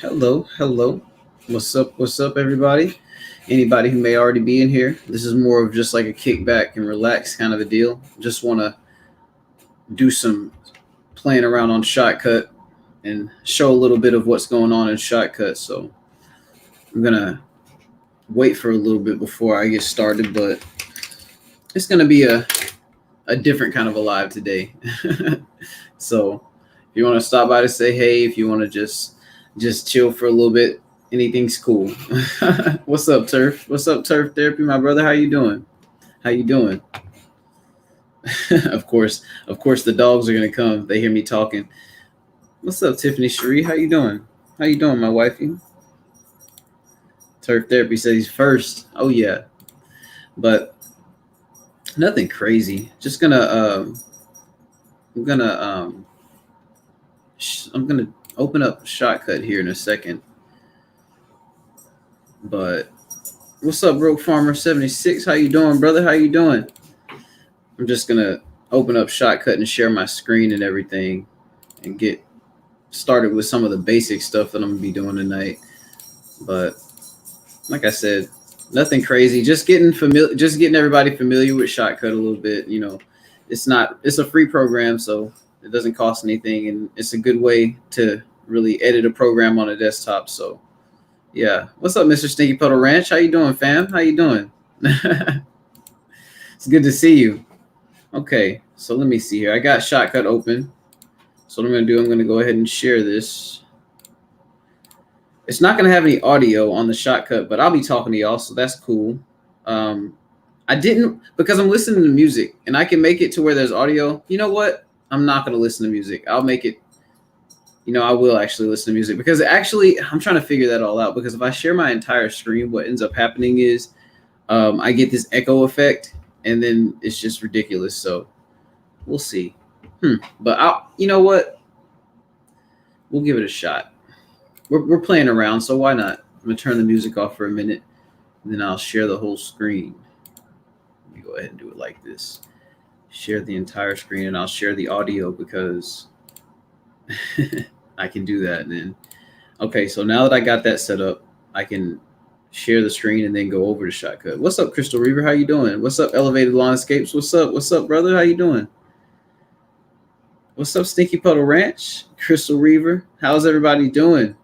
Hello, hello. What's up, everybody? Anybody who may already be in here, this is more of just like a kickback and relax kind of a deal. Just want to do some playing around on Shotcut and show a little bit of what's going on in Shotcut. So I'm going to wait for a little bit before I get started, but it's going to be a different kind of a live today. So if you want to stop by to say hey, if you want to just chill for a little bit, anything's cool. What's up, Turf? What's up, Turf Therapy, my brother? How you doing? How you doing? of course, the dogs are gonna come. They hear me talking. What's up, Tiffany Cherie? How you doing? How you doing, my wifey? Turf Therapy said he's first. Oh yeah, but nothing crazy. Just gonna I'm gonna I'm gonna open up Shotcut here in a second. But what's up, Broke Farmer 76? How you doing, brother? How you doing? I'm just gonna open up Shotcut and share my screen and everything and get started with some of the basic stuff that I'm gonna be doing tonight. But like I said, nothing crazy. Just getting everybody familiar with Shotcut a little bit. It's a free program, so it doesn't cost anything, and it's a good way to really edit a program on a desktop. So yeah. What's up, Mr. Stinky Puddle Ranch? How you doing, fam? How you doing? It's good to see you. Okay, so let me see here. I got Shotcut open. So what I'm going to do, I'm going to go ahead and share this. It's not going to have any audio on the Shotcut, but I'll be talking to y'all, so that's cool. I didn't, because I'm listening to music, and I can make it to where there's audio. You know what? I'm not going to listen to music. I'll make it, I will actually listen to music, because actually, I'm trying to figure that all out, because if I share my entire screen, what ends up happening is I get this echo effect, and then it's just ridiculous. So we'll see. But you know what? We'll give it a shot. We're playing around, so why not? I'm going to turn the music off for a minute, and then I'll share the whole screen. Let me go ahead and do it like this. Share the entire screen, and I'll share the audio, because I can do that. And then, okay, so now that I got that set up, I can share the screen and then go over to Shotcut. What's up, Crystal Reaver? How you doing? What's up, Elevated Landscapes? What's up? What's up, brother? How you doing? What's up, Stinky Puddle Ranch? Crystal Reaver? How's everybody doing?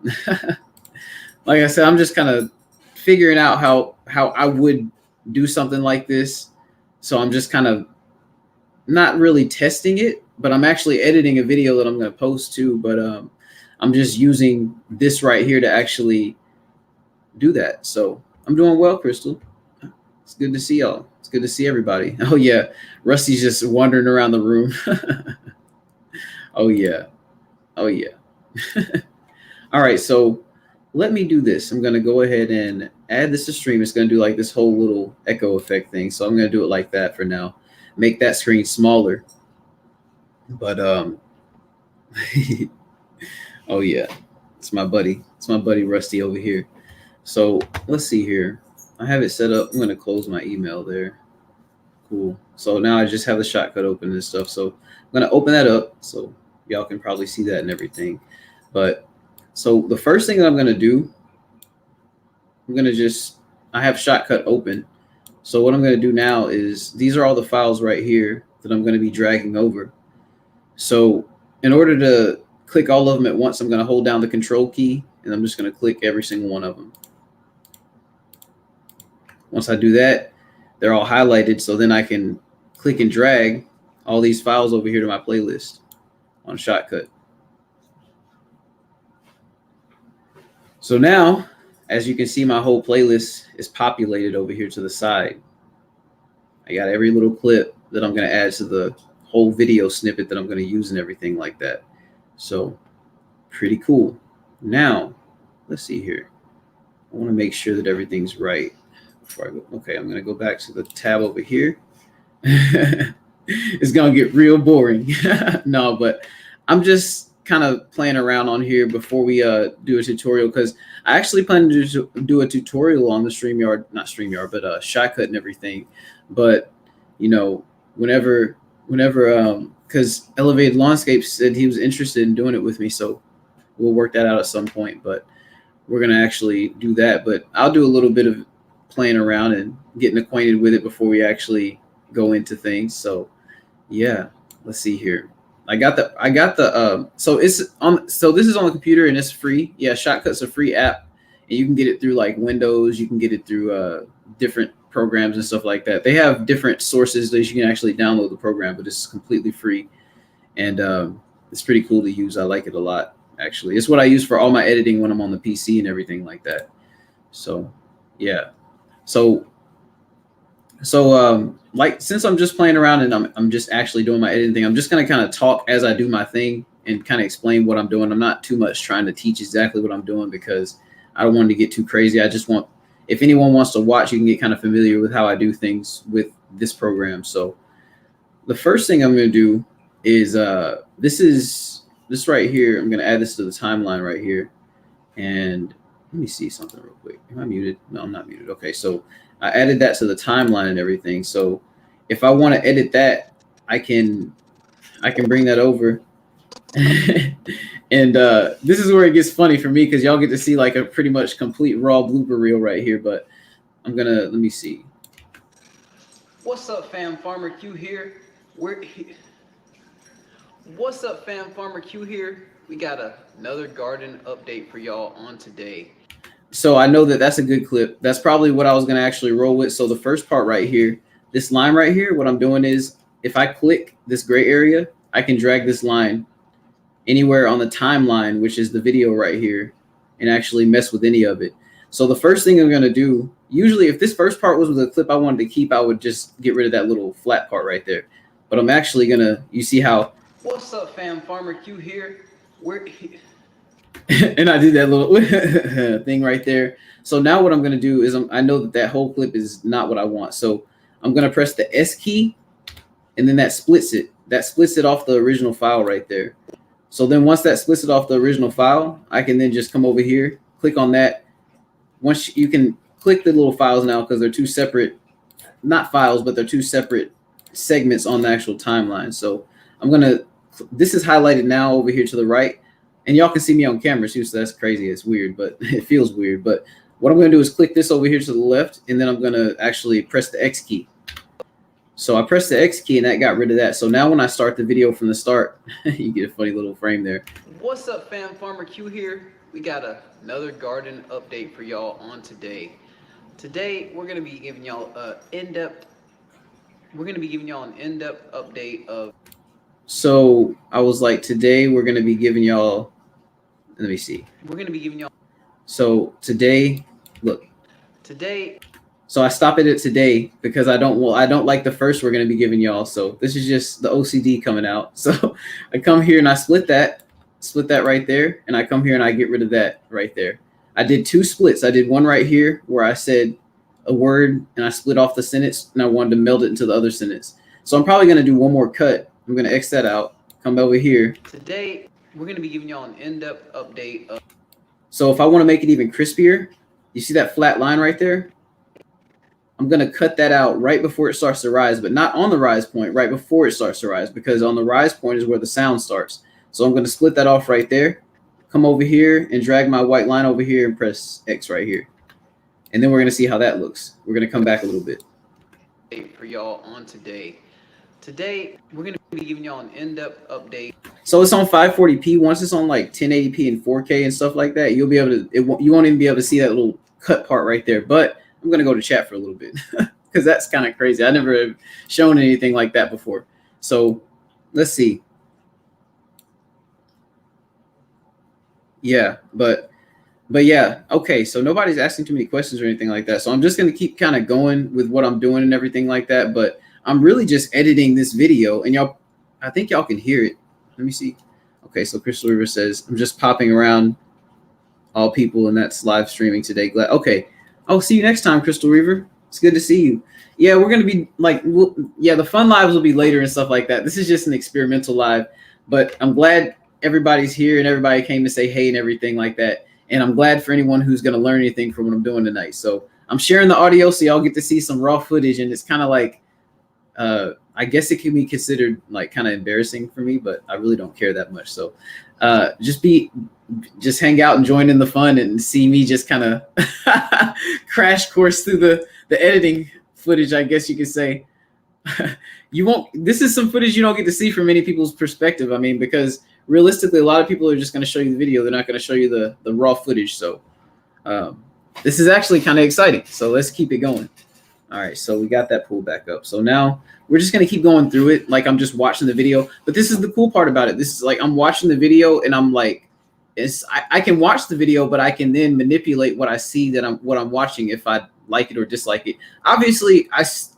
Like I said, I'm just kind of figuring out how I would do something like this. So I'm just kind of not really testing it, but I'm actually editing a video that I'm going to post too. But I'm just using this right here to actually do that. So I'm doing well, Crystal. It's good to see y'all. It's good to see everybody. Oh yeah, Rusty's just wandering around the room. Oh yeah. All right, so let me do this. I'm gonna go ahead and add this to stream. It's gonna do like this whole little echo effect thing. So I'm gonna do it like that for now. Make that screen smaller. But oh yeah, it's my buddy Rusty over here. So let's see here. I have it set up. I'm going to close my email there. Cool. So now I just have the Shotcut open and stuff. So I'm going to open that up so y'all can probably see that and everything. But so the first thing that I'm going to do, I have Shotcut open. So what I'm going to do now is these are all the files right here that I'm going to be dragging over. So in order to click all of them at once, I'm going to hold down the control key, and I'm just going to click every single one of them. Once I do that, they're all highlighted, so then I can click and drag all these files over here to my playlist on Shotcut. So now, as you can see, my whole playlist is populated over here to the side. I got every little clip that I'm going to add to the whole video snippet that I'm going to use and everything like that. So pretty cool. Now, let's see here. I want to make sure that everything's right. Before I go, okay, I'm going to go back to the tab over here. It's going to get real boring. No, but I'm just kind of playing around on here before we do a tutorial, because I actually plan to do a tutorial on the not StreamYard, but Shotcut and everything. But, whenever, because Elevated Landscapes said he was interested in doing it with me, so we'll work that out at some point. But we're going to actually do that. But I'll do a little bit of playing around and getting acquainted with it before we actually go into things. So yeah, let's see here. So it's on, so this is on the computer and it's free. Yeah, Shotcut's a free app and you can get it through like Windows, you can get it through different programs and stuff like that. They have different sources that you can actually download the program, but it's completely free. And it's pretty cool to use. I like it a lot, actually. It's what I use for all my editing when I'm on the PC and everything like that. So yeah. Like, since I'm just playing around and I'm just actually doing my editing thing, I'm just gonna kind of talk as I do my thing and kind of explain what I'm doing. I'm not too much trying to teach exactly what I'm doing because I don't want to get too crazy. I just want, if anyone wants to watch, you can get kind of familiar with how I do things with this program. So the first thing I'm gonna do is this right here. I'm gonna add this to the timeline right here, and let me see something real quick. Am I muted? No, I'm not muted. Okay, so I added that to the timeline and everything. So if I want to edit that, I can bring that over. And this is where it gets funny for me because y'all get to see like a pretty much complete raw blooper reel right here. But let me see. What's up, fam? FarmerQ here. What's up, fam? FarmerQ here. We got another garden update for y'all on today. So I know that that's a good clip. That's probably what I was going to actually roll with. So the first part right here, this line right here, what I'm doing is if I click this gray area, I can drag this line anywhere on the timeline, which is the video right here, and actually mess with any of it. So the first thing I'm going to do, usually if this first part was the clip I wanted to keep, I would just get rid of that little flat part right there. But I'm actually going to, you see how, what's up, fam? FarmerQ here. And I did that little thing right there. So now what I'm going to do is I know that that whole clip is not what I want. So I'm going to press the S key, and then that splits it. That splits it off the original file right there. So then once that splits it off the original file, I can then just come over here, click on that. Once you can click the little files now because they're two separate, not files, but they're two separate segments on the actual timeline. So this is highlighted now over here to the right. And y'all can see me on camera too, so that's crazy. It's weird, but it feels weird. But what I'm going to do is click this over here to the left, and then I'm going to actually press the X key. So I pressed the X key, and that got rid of that. So now when I start the video from the start, you get a funny little frame there. What's up, fam? FarmerQ here. We got another garden update for y'all on today. Today, we're going to be giving y'all an in-depth update of. So I was like, today we're going to be giving y'all. Let me see. We're going to be giving y'all. So today, look. Today. So I stop it at today because I don't like the first we're going to be giving y'all. So this is just the OCD coming out. So I come here and I split that right there. And I come here and I get rid of that right there. I did two splits. I did one right here where I said a word and I split off the sentence and I wanted to meld it into the other sentence. So I'm probably going to do one more cut. I'm going to X that out, come over here. Today, we're going to be giving y'all an in-depth update. So if I want to make it even crispier, you see that flat line right there? I'm going to cut that out right before it starts to rise, but not on the rise point, right before it starts to rise, because on the rise point is where the sound starts. So I'm going to split that off right there, come over here and drag my white line over here and press X right here. And then we're going to see how that looks. We're going to come back a little bit. For y'all on today. Today, we're going to be giving y'all an in-depth update. So it's on 540p. Once it's on like 1080p and 4K and stuff like that, you'll be able to, you won't even be able to see that little cut part right there. But I'm going to go to chat for a little bit because that's kind of crazy. I never have shown anything like that before. So let's see. Yeah, but yeah, okay. So nobody's asking too many questions or anything like that. So I'm just going to keep kind of going with what I'm doing and everything like that. But I'm really just editing this video, and y'all, I think y'all can hear it. Let me see. Okay, so Crystal River says, I'm just popping around all people, and that's live streaming today. Glad. Okay, I'll see you next time, Crystal River. It's good to see you. Yeah, we're going to be like, the fun lives will be later and stuff like that. This is just an experimental live, but I'm glad everybody's here and everybody came to say hey and everything like that. And I'm glad for anyone who's going to learn anything from what I'm doing tonight. So I'm sharing the audio so y'all get to see some raw footage, and it's kind of like, I guess it can be considered like kind of embarrassing for me, but I really don't care that much. So just hang out and join in the fun and see me just kind of crash course through the editing footage, I guess you could say. This is some footage you don't get to see from many people's perspective. I mean, because realistically, a lot of people are just going to show you the video. They're not going to show you the raw footage. So this is actually kind of exciting. So let's keep it going. All right, so we got that pulled back up. So now we're just going to keep going through it like I'm just watching the video. But this is the cool part about it. This is like I'm watching the video and I'm like, I can watch the video, but I can then manipulate what I see what I'm watching if I like it or dislike it. Obviously,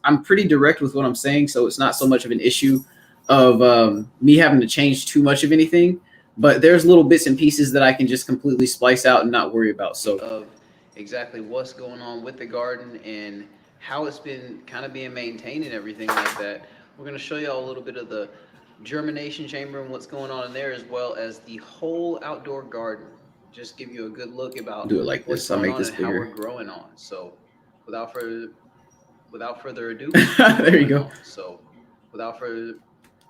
I'm pretty direct with what I'm saying, so it's not so much of an issue of me having to change too much of anything. But there's little bits and pieces that I can just completely splice out and not worry about. So exactly what's going on with the garden and how it's been kind of being maintained and everything like that. We're going to show y'all a little bit of the germination chamber and what's going on in there, as well as the whole outdoor garden. Just give you a good look about do it like this. I'll make this bigger. How we're growing on. So without further ado, there you go. So without further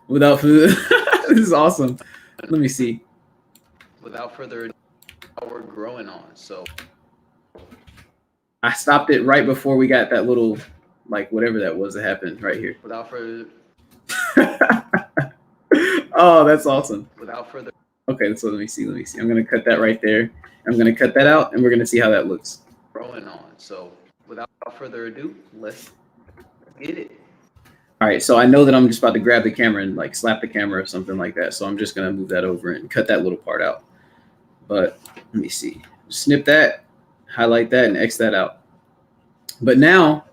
this is awesome. Let me see. Without further ado, how we're growing on. So I stopped it right before we got that little, like, whatever that was that happened right here. Without further oh, that's awesome. Without further okay, so let me see. I'm gonna cut that right there. I'm gonna cut that out and we're gonna see how that looks. Growing on. So without further ado, let's get it. All right, so I know that I'm just about to grab the camera and like slap the camera or something like that. So I'm just gonna move that over and cut that little part out. But let me see. Snip that, highlight that, and X that out. But now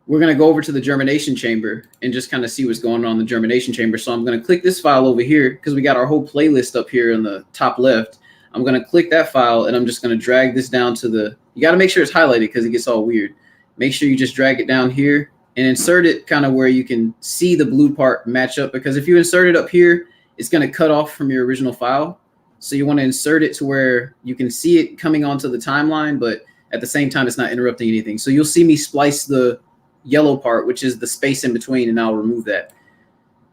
we're gonna go over to the germination chamber and just kind of see what's going on in the germination chamber. So I'm gonna click this file over here because we got our whole playlist up here in the top left. I'm gonna click that file and I'm just gonna drag this down to you gotta make sure it's highlighted because it gets all weird. Make sure you just drag it down here and insert it kind of where you can see the blue part match up, because if you insert it up here, it's gonna cut off from your original file. So you wanna insert it to where you can see it coming onto the timeline, but at the same time, it's not interrupting anything. So you'll see me splice the yellow part, which is the space in between, and I'll remove that.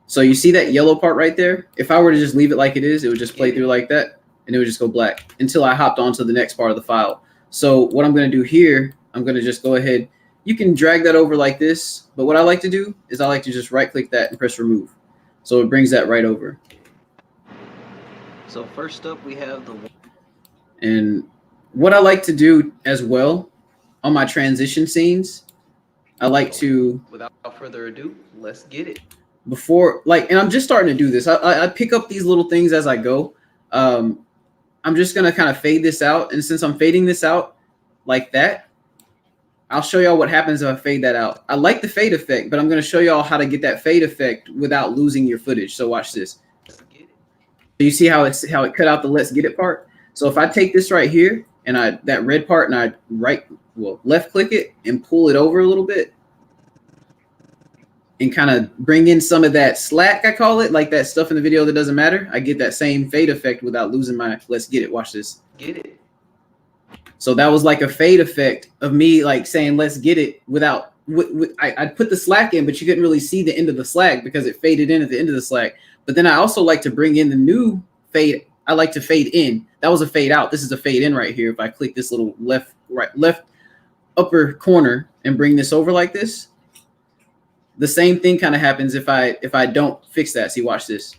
So you see that yellow part right there? If I were to just leave it like it is, it would just play through like that, and it would just go black until I hopped onto the next part of the file. So what I'm gonna do here, I'm gonna just go ahead. You can drag that over like this, but what I like to do is I like to just right click that and press remove. So it brings that right over. So first up we have and what I like to do as well on my transition scenes, I like to, without further ado, let's get it. Before, like, and I'm just starting to do this. I pick up these little things as I go. I'm just going to kind of fade this out. And since I'm fading this out like that, I'll show y'all what happens if I fade that out. I like the fade effect, but I'm going to show y'all how to get that fade effect without losing your footage. So watch this. You see how it cut out the let's get it part? So if I take this right here and that red part and I left click it and pull it over a little bit and kind of bring in some of that slack, I call it, like that stuff in the video that doesn't matter. I get that same fade effect without losing my let's get it. Watch this. Get it. So that was like a fade effect of me like saying let's get it without I put the slack in, but you couldn't really see the end of the slack because it faded in at the end of the slack. But then I also like to bring in the new fade. I like to fade in. That was a fade out. This is a fade in right here. If I click this little left upper corner and bring this over like this, the same thing kind of happens if I don't fix that. See, watch this.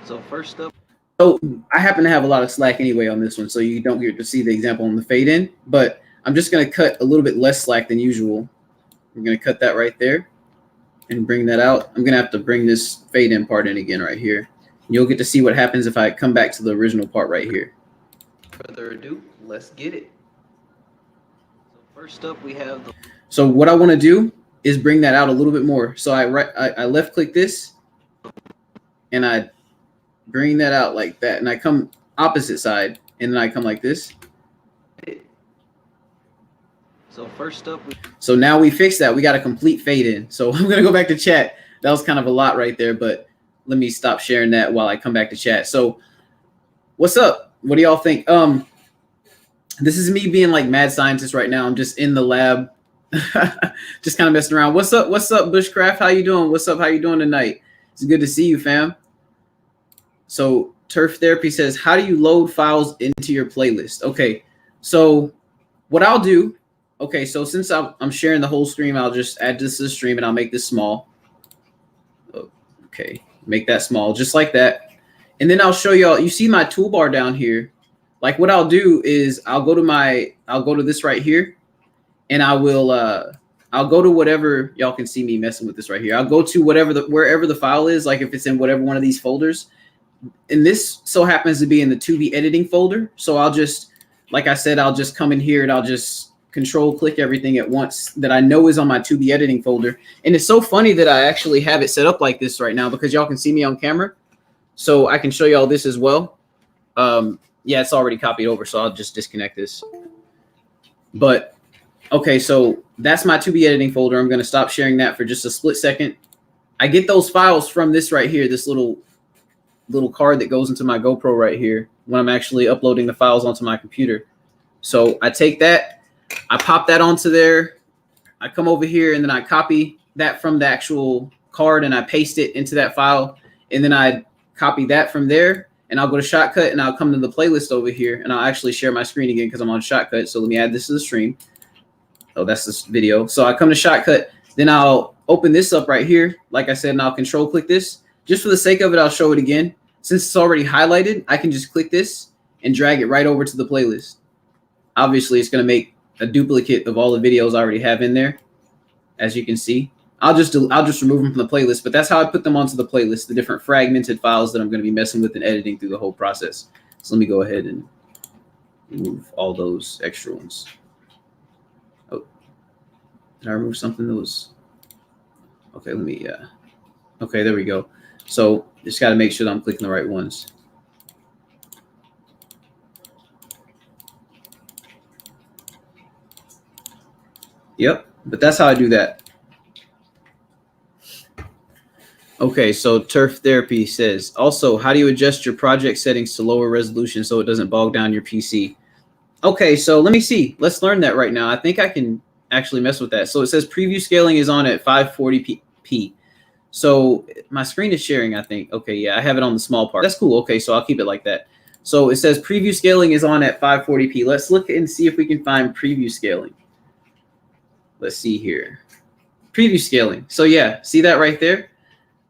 So first up. So I happen to have a lot of slack anyway on this one, so you don't get to see the example on the fade in, but I'm just going to cut a little bit less slack than usual. We're going to cut that right there and bring that out. I'm going to have to bring this fade in part in again right here. You'll get to see what happens if I come back to the original part right here. Further ado, let's get it. So first up we have So what I want to do is bring that out a little bit more. So I left click this and I bring that out like that, and I come opposite side and then I come like this. So first up so now we fixed that. We got a complete fade in. So I'm gonna go back to chat. That was kind of a lot right there, but let me stop sharing that while I come back to chat. So what's up? What do y'all think? This is me being like mad scientist right now. I'm just in the lab Just kind of messing around. What's up? What's up, Bushcraft? How you doing? What's up? How you doing tonight? It's good to see you, fam. So Turf Therapy says, how do you load files into your playlist? Okay, so what I'll do, okay, so since I'm sharing the whole screen, I'll just add this to the stream and I'll make this small. Okay, make that small, just like that. And then I'll show y'all, you see my toolbar down here. Like what I'll do is I'll go to this right here, and I'll go to whatever, y'all can see me messing with this right here. I'll go to wherever the file is, like if it's in whatever one of these folders. And this so happens to be in the 2B editing folder. So I'll just, like I said, I'll just come in here and I'll just control click everything at once that I know is on my 2B editing folder. And it's so funny that I actually have it set up like this right now because y'all can see me on camera. So I can show y'all this as well. Yeah, it's already copied over, so I'll just disconnect this. But okay, so that's my 2B editing folder. I'm going to stop sharing that for just a split second. I get those files from this right here, this little card that goes into my GoPro right here when I'm actually uploading the files onto my computer. So I take that, I pop that onto there, I come over here and then I copy that from the actual card and I paste it into that file. And then I copy that from there and I'll go to Shotcut and I'll come to the playlist over here and I'll actually share my screen again because I'm on Shotcut. So let me add this to the stream. Oh, that's this video. So I come to Shotcut, then I'll open this up right here. Like I said, and I'll control click this. Just for the sake of it, I'll show it again. Since it's already highlighted, I can just click this and drag it right over to the playlist. Obviously, it's going to make a duplicate of all the videos I already have in there, as you can see. I'll just remove them from the playlist, but that's how I put them onto the playlist, the different fragmented files that I'm going to be messing with and editing through the whole process. So let me go ahead and remove all those extra ones. Oh, did I remove something that was... Okay, let me... Okay, there we go. So just got to make sure that I'm clicking the right ones. Yep, but that's how I do that. Okay, so Turf Therapy says, also, how do you adjust your project settings to lower resolution so it doesn't bog down your PC? Okay, so let me see. Let's learn that right now. I think I can actually mess with that. So it says preview scaling is on at 540p. So my screen is sharing, I think. Okay, yeah, I have it on the small part. That's cool. Okay, so I'll keep it like that. So it says preview scaling is on at 540p. Let's look and see if we can find preview scaling. Let's see here. Preview scaling. So yeah, see that right there?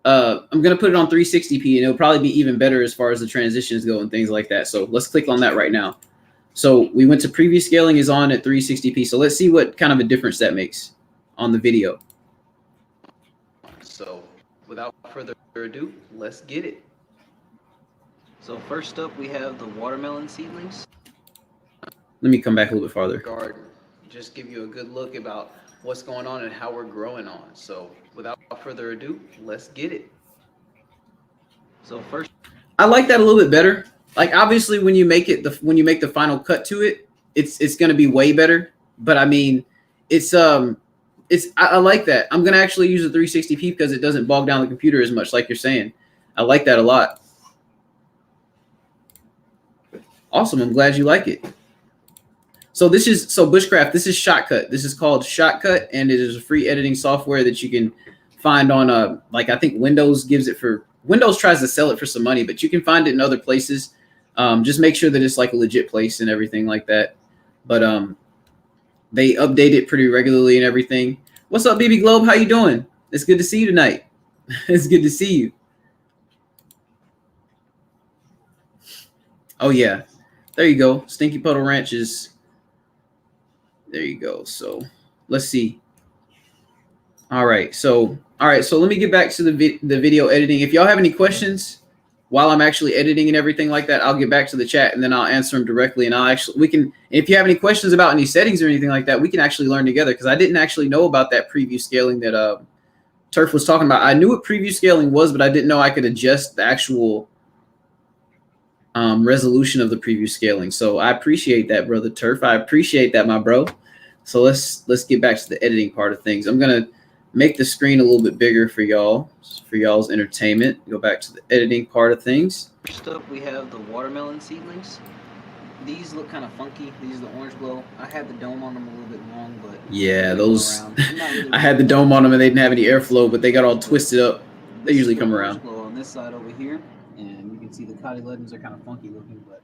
I'm going to put it on 360p, and it'll probably be even better as far as the transitions go and things like that. So let's click on that right now. So we went to preview scaling is on at 360p. So let's see what kind of a difference that makes on the video. So without further ado, let's get it. So first up, we have the watermelon seedlings. Let me come back a little bit farther. Garden. Just give you a good look about what's going on and how we're growing on. So without further ado, let's get it. So first, I like that a little bit better. Like obviously when you make it when you make the final cut to it, it's going to be way better. But I mean, I like that. I'm going to actually use the 360p because it doesn't bog down the computer as much, like you're saying. I like that a lot. Awesome. I'm glad you like it. So Bushcraft, this is Shotcut. This is called Shotcut, and it is a free editing software that you can find on like I think Windows tries to sell it for some money, but you can find it in other places. Just make sure that it's like a legit place and everything like that. But they update it pretty regularly and everything. What's up, BB Globe? How you doing? It's good to see you tonight. It's good to see you. Oh yeah, there you go. Stinky Puddle Ranch is. There you go. So let's see. All right. So let me get back to the video editing. If y'all have any questions while I'm actually editing and everything like that, I'll get back to the chat and then I'll answer them directly. And if you have any questions about any settings or anything like that, we can actually learn together because I didn't actually know about that preview scaling that Turf was talking about. I knew what preview scaling was, but I didn't know I could adjust the actual resolution of the preview scaling. So I appreciate that, brother Turf. I appreciate that, my bro. So let's get back to the editing part of things. I'm gonna make the screen a little bit bigger for y'all's entertainment. Go back to the editing part of things. First up, we have the watermelon seedlings. These look kind of funky. These are the orange glow. I had the dome on them a little bit long, but Yeah, those. really I had the dome on them and they didn't have any airflow, but they got all twisted up. They usually come around. Glow on this side over here, and you can see the cotyledons are kind of funky looking, but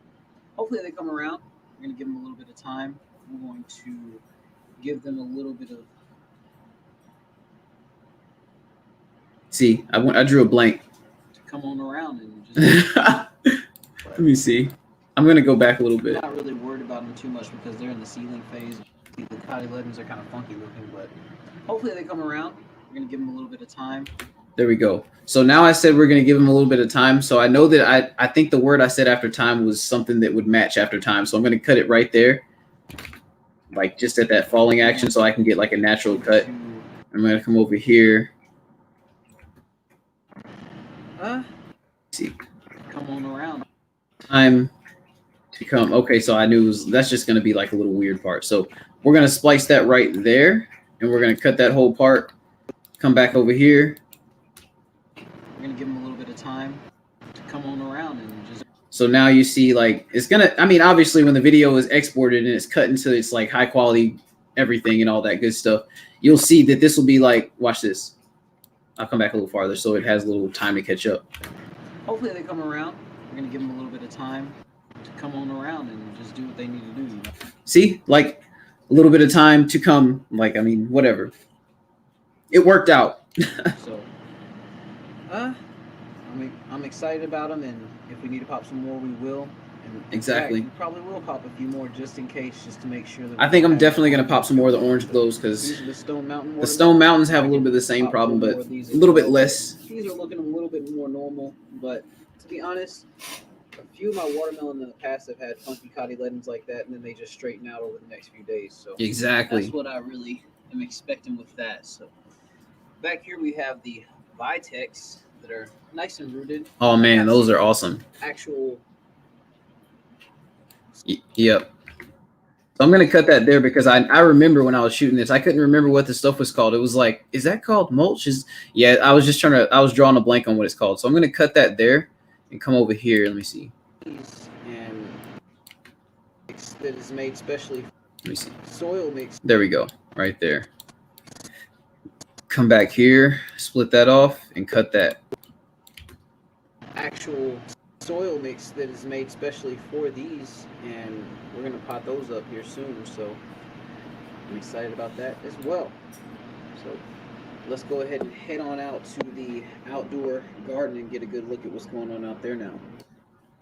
hopefully they come around. We're going to give them a little bit of time. We're going to give them a little bit of. See, I drew a blank. To come on around and just. Let me see. I'm going to go back a little bit. I'm not really worried about them too much because they're in the seedling phase. The cotyledons are kind of funky looking, but hopefully they come around. We're going to give them a little bit of time. There we go. So now I said we're going to give them a little bit of time. So I know that I think the word I said after time was something that would match after time. So I'm going to cut it right there, like just at that falling action so I can get like a natural cut. I'm going to come over here. See. Come on around. Time to come. Okay, so I knew that's just going to be like a little weird part. So we're going to splice that right there, and we're going to cut that whole part. Come back over here. We're going to give them a little bit of time to come on around and just. So now you see, like, it's going to, I mean, obviously when the video is exported and it's cut into its like high quality everything and all that good stuff, you'll see that this will be like, watch this. I'll come back a little farther so it has a little time to catch up. Hopefully they come around. We're going to give them a little bit of time to come on around and just do what they need to do. You know? See, like a little bit of time to come, like, I mean, whatever. It worked out. So, I'm excited about them, and if we need to pop some more, we will. And exactly. We probably will pop a few more just in case, just to make sure that. I think I'm definitely going to pop some more of the orange glows because the Stone Mountains have a little bit of the same problem, but a little bit less. These are looking a little bit more normal, but to be honest, a few of my watermelon in the past have had funky cotyledons like that, and then they just straighten out over the next few days. So exactly, that's what I really am expecting with that. So back here we have the Vitex that are nice and rooted. Oh man, those are awesome. Actual. Yep. So I'm gonna cut that there because I remember when I was shooting this, I couldn't remember what the stuff was called. It was like, is that called mulch? Yeah, I was drawing a blank on what it's called. So I'm gonna cut that there and come over here. Let me see. And that is made specially. Let me see. Soil mix. There we go. Right there. Come back here, split that off, and cut that. Actual soil mix that is made specially for these, and we're going to pot those up here soon, so I'm excited about that as well. So let's go ahead and head on out to the outdoor garden and get a good look at what's going on out there now.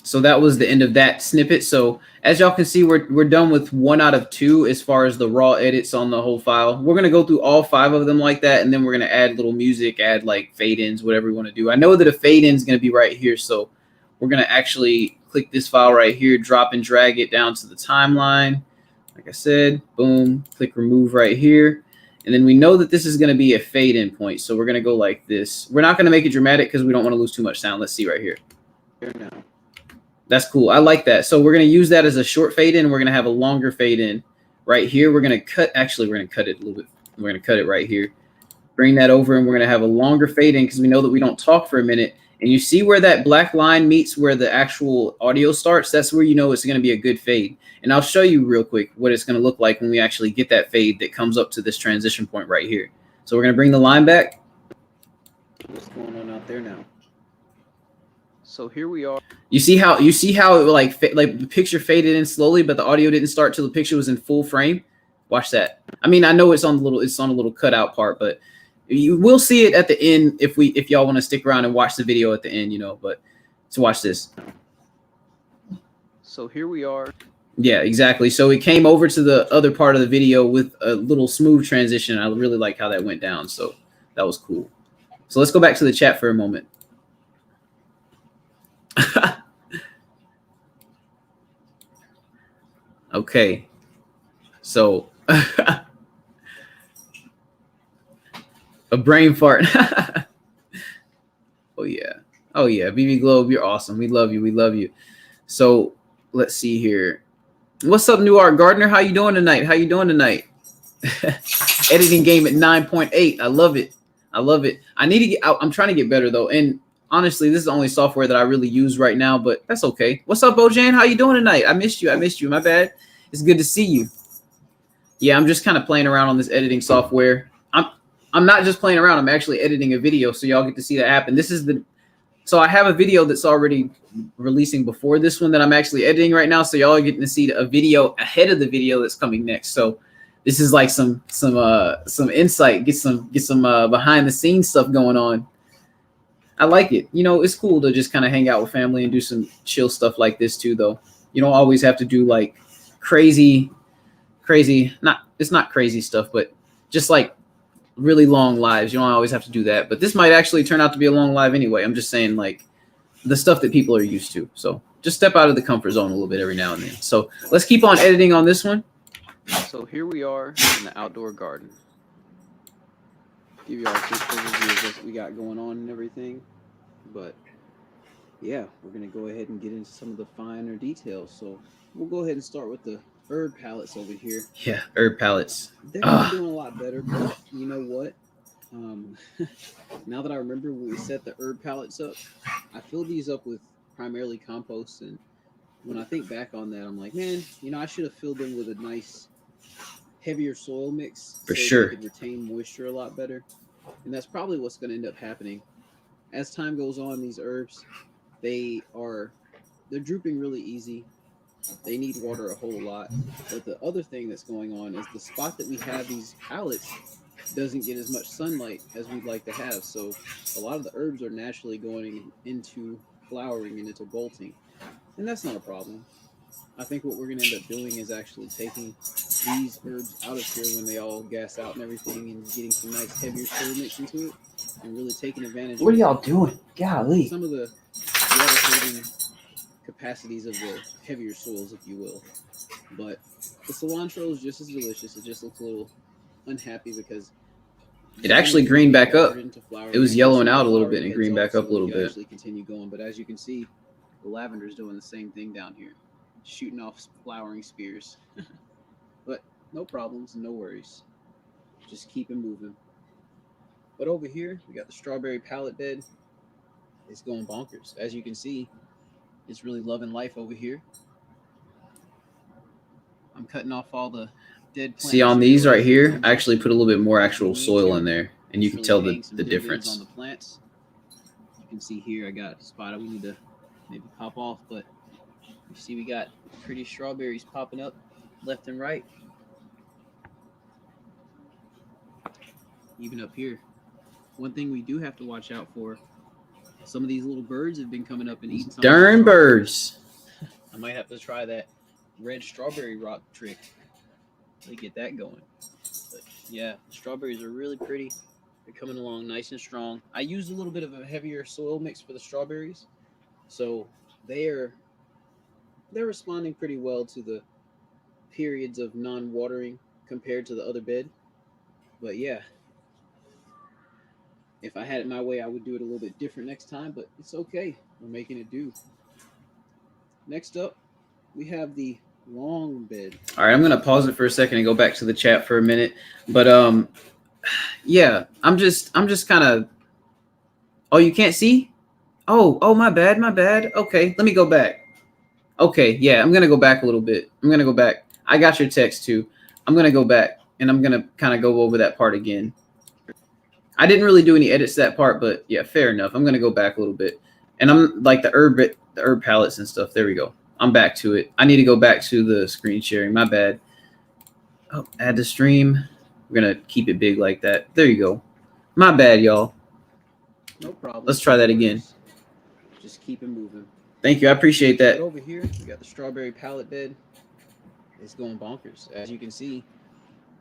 So that was the end of that snippet. So as y'all can see, we're done with 1 out of 2 as far as the raw edits on the whole file. We're going to go through all 5 of them like that, and then we're going to add little music, add like fade-ins, whatever we want to do. I know that a fade-in is going to be right here, so we're going to actually click this file right here, drop and drag it down to the timeline. Like I said, boom, click remove right here. And then we know that this is going to be a fade-in point, so we're going to go like this. We're not going to make it dramatic because we don't want to lose too much sound. Let's see right here. Here now. That's cool. I like that. So we're going to use that as a short fade in. We're going to have a longer fade in right here. We're going to cut. Actually, we're going to cut it a little bit. We're going to cut it right here. Bring that over, and we're going to have a longer fade in because we know that we don't talk for a minute. And you see where that black line meets where the actual audio starts? That's where you know it's going to be a good fade. And I'll show you real quick what it's going to look like when we actually get that fade that comes up to this transition point right here. So we're going to bring the line back. What's going on out there now? So here we are. You see how it like the picture faded in slowly, but the audio didn't start till the picture was in full frame. Watch that. I mean, I know it's on a little cutout part, but you will see it at the end if y'all want to stick around and watch the video at the end, you know. But so watch this. So here we are. Yeah, exactly. So it came over to the other part of the video with a little smooth transition. I really like how that went down. So that was cool. So let's go back to the chat for a moment. Okay, so a brain fart. Oh yeah, BB Globe, you're awesome. We love you. So let's see here. What's up, New Art Gardener? How you doing tonight? Editing game at 9.8. I love it. I need to get out. I'm trying to get better though, and Honestly, this is the only software that I really use right now, but that's okay. What's up, Bojan? How you doing tonight? I missed you. I missed you. My bad. It's good to see you. Yeah, I'm just kind of playing around on this editing software. I'm not just playing around. I'm actually editing a video, so y'all get to see that happen. So I have a video that's already releasing before this one that I'm actually editing right now. So y'all are getting to see a video ahead of the video that's coming next. So this is like some insight, get some behind the scenes stuff going on. I like it. You know, it's cool to just kind of hang out with family and do some chill stuff like this too, though. You don't always have to do like crazy, it's not crazy stuff, but just like really long lives. You don't always have to do that. But this might actually turn out to be a long live anyway. I'm just saying like the stuff that people are used to. So just step out of the comfort zone a little bit every now and then. So let's keep on editing on this one. So here we are in the outdoor garden. Give you all a quick overview of what we got going on and everything. But yeah, we're going to go ahead and get into some of the finer details. So we'll go ahead and start with the herb pallets over here. Yeah, herb pallets. They're doing a lot better, but you know what? Now that I remember when we set the herb pallets up, I filled these up with primarily compost, and when I think back on that, I'm like, man, you know, I should have filled them with a nice heavier soil mix for so sure. they could retain moisture a lot better, and that's probably what's going to end up happening as time goes on. These herbs, they're drooping really easy. They need water a whole lot. But the other thing that's going on is the spot that we have these pallets doesn't get as much sunlight as we'd like to have. So a lot of the herbs are naturally going into flowering and into bolting. And that's not a problem. I think what we're going to end up doing is actually taking these herbs out of here when they all gas out and everything, and getting some nice heavier soil mix into it, and really taking advantage What are y'all doing? Golly. some of the water-holding capacities of the heavier soils, if you will. But the cilantro is just as delicious. It just looks a little unhappy because it actually greened back up. It was yellowing out a little bit and greened back up a little bit. Actually continue going, but as you can see, the lavender is doing the same thing down here, shooting off flowering spears. But no problems, no worries. Just keep it moving. But over here, we got the strawberry pallet bed. It's going bonkers. As you can see, it's really loving life over here. I'm cutting off all the dead plants. See, on these right here, I actually put a little bit more actual soil in there, and you can tell the difference. On the plants. You can see here I got a spot we need to maybe pop off, but you see we got pretty strawberries popping up left and right. Even up here. One thing we do have to watch out for, some of these little birds have been coming up and eating some. Darn birds. I might have to try that red strawberry rock trick to get that going. But yeah, the strawberries are really pretty. They're coming along nice and strong. I used a little bit of a heavier soil mix for the strawberries, so they're responding pretty well to the periods of non-watering compared to the other bed. But yeah, if I had it my way, I would do it a little bit different next time, but it's okay. We're making it do. Next up, we have the long bed. All right, I'm gonna pause it for a second and go back to the chat for a minute. But yeah, I'm just kind of. Oh, you can't see? Oh, my bad. Okay, let me go back. Okay, yeah, I'm gonna go back a little bit. I'm gonna go back. I got your text too. I'm gonna go back and I'm gonna kind of go over that part again. I didn't really do any edits to that part, but yeah, fair enough. I'm gonna go back a little bit, and I'm like the herb palettes and stuff. There we go. I'm back to it. I need to go back to the screen sharing. My bad. Oh, add to stream. We're gonna keep it big like that. There you go. My bad, y'all. No problem. Let's try that again. Just keep it moving. Thank you. I appreciate that. Over here, we got the strawberry pallet bed. It's going bonkers. As you can see,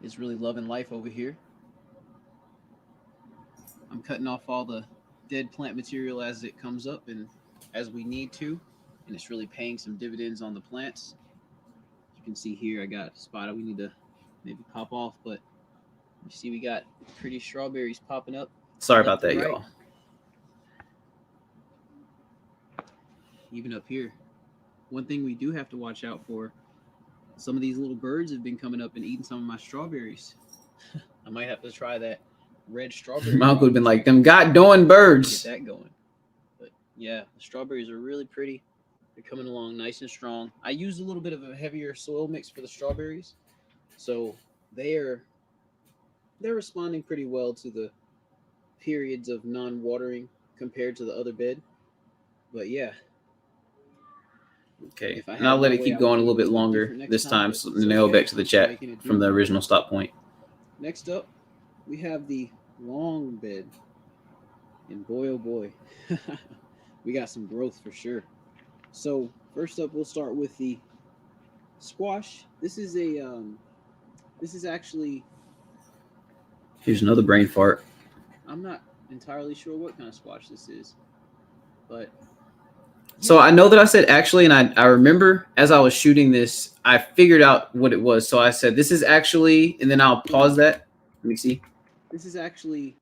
it's really loving life over here. I'm cutting off all the dead plant material as it comes up and as we need to, and it's really paying some dividends on the plants. You can see here I got a spot we need to maybe pop off, but you see we got pretty strawberries popping up. Sorry about that, y'all. Even up here. One thing we do have to watch out for, some of these little birds have been coming up and eating some of my strawberries. I might have to try that red strawberry. My uncle would have been like, them got doing birds. Get that going. But Yeah, the strawberries are really pretty. They're coming along nice and strong. I used a little bit of a heavier soil mix for the strawberries, so they're they're responding pretty well to the periods of non-watering compared to the other bed. But yeah, Okay, if I and I'll had let my it way, keep I would going a do little bit something longer different next this time, but so it's then go okay. back to the We're chat making it from do. the original stop point. Next up, we have the long bed, and boy oh boy, we got some growth for sure. So first up, we'll start with the squash. This is actually, Here's another brain fart. I'm not entirely sure what kind of squash this is, but So I know that I said actually, and I remember as I was shooting this, I figured out what it was. So I said, this is actually, and then I'll pause that. Let me see. this is actually,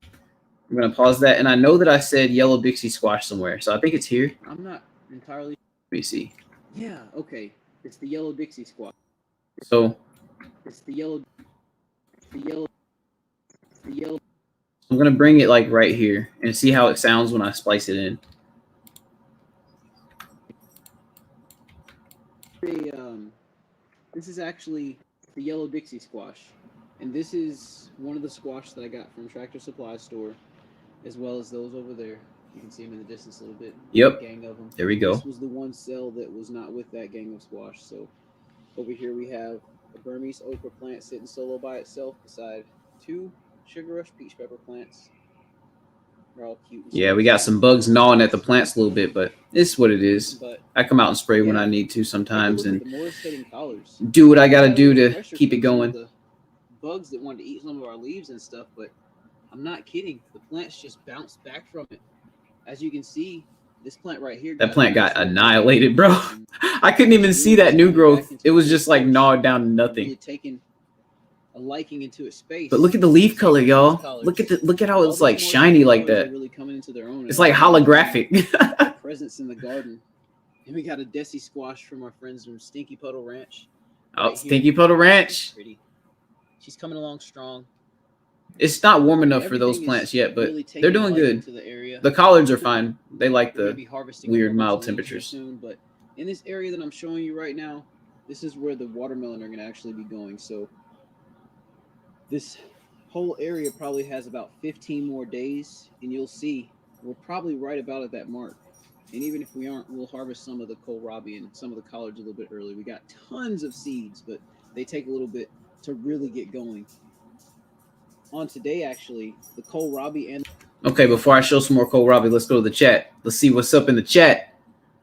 I'm going to pause that. And I know that I said yellow Dixie squash somewhere. So I think it's here. I'm not entirely. Let me see. Yeah, okay, it's the yellow Dixie squash. So It's the yellow, the yellow, the yellow. I'm going to bring it like right here and see how it sounds when I splice it in. This is actually the yellow Dixie squash, and this is one of the squash that I got from Tractor Supply store, as well as those over there. You can see them in the distance a little bit. Yep. A gang of them. There we go. This was the one cell that was not with that gang of squash. So over here we have a Burmese okra plant sitting solo by itself beside two Sugar Rush peach pepper plants. They're all cute. Yeah, we got some bugs gnawing at the plants a little bit, but it's what it is. But I come out and spray when yeah, I need to sometimes and the Morris heading collars. do what I got to Got a do little to pressure keep it from some of going. the bugs that wanted to eat some of our leaves and stuff, but I'm not kidding. The plants just bounced back from it. As you can see, this plant right here. That plant got annihilated, bro. I couldn't even see that new growth. It was just like gnawed down to nothing. Really taking a liking into its space. But look at the leaf color, y'all. Look at how it's like shiny like that. Really coming into their own. It's like holographic. Presence in the garden. And we got a Desi squash from our friends from Stinky Puddle Ranch. Oh, Stinky Puddle Ranch. Pretty. She's coming along strong. It's not warm enough for those plants yet, but really they're doing good. The The collards are fine. They like the weird mild leaves temperatures. soon, but in this area that I'm showing you right now, this is where the watermelon are going to actually be going. So this whole area probably has about 15 more days, and you'll see we're probably right about at that mark. And even if we aren't, we'll harvest some of the kohlrabi and some of the collards a little bit early. We got tons of seeds, but they take a little bit to really get going. On today, actually, the kohlrabi and... Okay, before I show some more kohlrabi, let's go to the chat. Let's see what's up in the chat.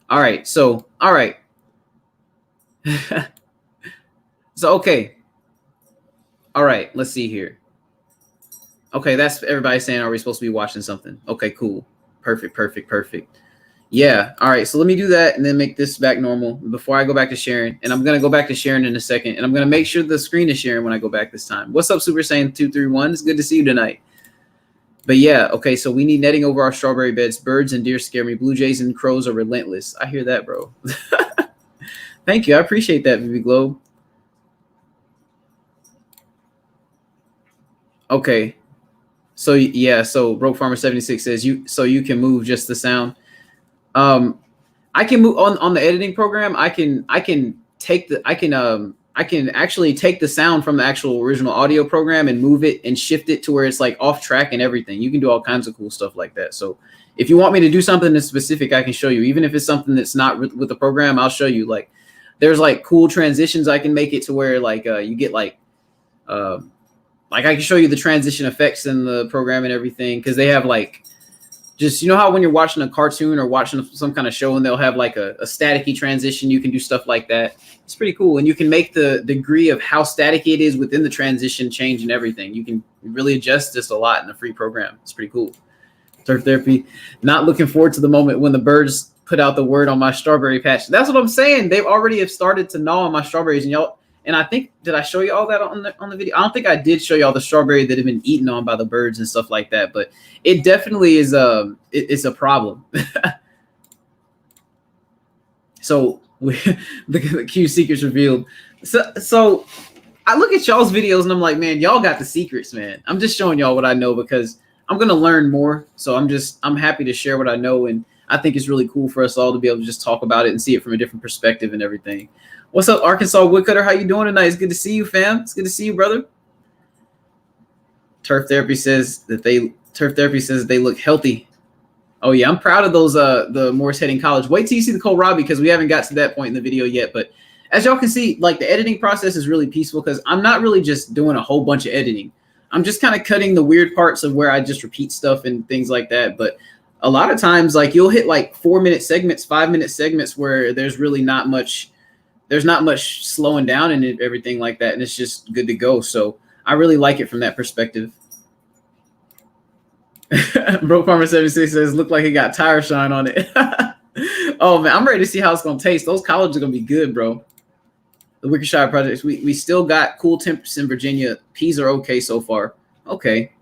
All right, so, all right. So, okay. All right, let's see here. Okay, that's everybody saying, are we supposed to be watching something? Okay, cool. Perfect, perfect, perfect. Yeah, all right, so let me do that and then make this back normal before I go back to sharing. And I'm going to go back to sharing in a second. And I'm going to make sure the screen is sharing when I go back this time. What's up, Super Saiyan 231? It's good to see you tonight. But yeah, okay, so we need netting over our strawberry beds. Birds and deer scare me. Blue jays and crows are relentless. I hear that, bro. Thank you. I appreciate that, Vivi Globe. Okay. So yeah, so Broke Farmer 76 says you can move just the sound. I can move on the editing program. I can actually take the sound from the actual original audio program and move it and shift it to where it's like off track and everything. You can do all kinds of cool stuff like that. So if you want me to do something that's specific, I can show you. Even if it's something that's not with the program, I'll show you. Like there's like cool transitions I can make it to where like you get like I can show you the transition effects in the program and everything, because they have like just, you know how when you're watching a cartoon or watching some kind of show and they'll have like a staticky transition, you can do stuff like that. It's pretty cool. And you can make the degree of how staticky it is within the transition change and everything. You can really adjust this a lot in the free program. It's pretty cool. Turf therapy. Not looking forward to the moment when the birds put out the word on my strawberry patch. That's what I'm saying. They've already have started to gnaw on my strawberries, and y'all. And I think, did I show you all that on the video? I don't think I did show you all the strawberry that have been eaten on by the birds and stuff like that, but it definitely is it's a problem. So the Q secrets revealed. So I look at y'all's videos and I'm like, man, y'all got the secrets, man. I'm just showing y'all what I know because I'm gonna learn more. So I'm happy to share what I know. And I think it's really cool for us all to be able to just talk about it and see it from a different perspective and everything. What's up, Arkansas Woodcutter? How you doing tonight? It's good to see you, fam. It's good to see you, brother. Turf Therapy says that they look healthy. Oh yeah, I'm proud of those the Morris Heading College. Wait till you see the kohlrabi because we haven't got to that point in the video yet. But as y'all can see, like the editing process is really peaceful because I'm not really just doing a whole bunch of editing. I'm just kind of cutting the weird parts of where I just repeat stuff and things like that. But a lot of times, like you'll hit like 4-minute segments, 5-minute segments where there's really not much. There's not much slowing down and everything like that, and it's just good to go. So I really like it from that perspective. Bro Farmer 76 says, look like it got tire shine on it. Oh man, I'm ready to see how it's gonna taste. Those collards are gonna be good, bro. The Wickershire projects, we still got cool temps in Virginia. Peas are okay so far. Okay,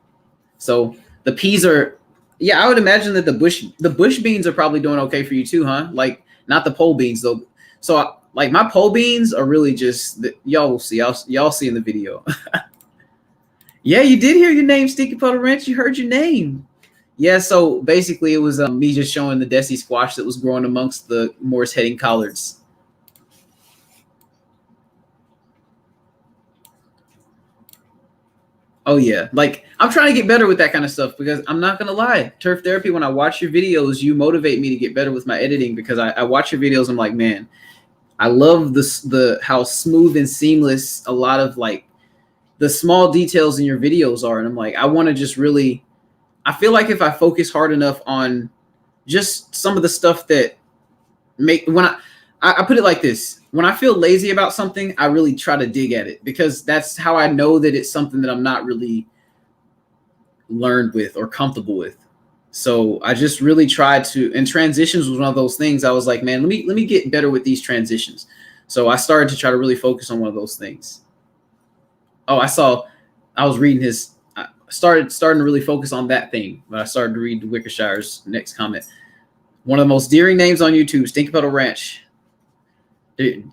so the peas are, yeah, I would imagine that the bush beans are probably doing okay for you too, huh? Like not the pole beans though. So like my pole beans are really just y'all will see. Y'all see in the video. Yeah, you did hear your name, Sticky Puddle Ranch. You heard your name. Yeah, so basically it was me just showing the Desi squash that was growing amongst the Morris Heading collards. Oh yeah, like I'm trying to get better with that kind of stuff because I'm not gonna lie, Turf Therapy, when I watch your videos, you motivate me to get better with my editing because I watch your videos. I'm like, man, I love the how smooth and seamless a lot of like the small details in your videos are. And I'm like, I want to just really, I feel like if I focus hard enough on just some of the stuff that when I put it like this, when I feel lazy about something, I really try to dig at it because that's how I know that it's something that I'm not really learned with or comfortable with. So I just really tried to, and transitions was one of those things. I was like, man, let me get better with these transitions. So I started to try to really focus on one of those things. Oh, I was reading I starting to really focus on that thing, but I started to read Wickershire's next comment. One of the most daring names on YouTube, Stinky Puddle Ranch. Dude,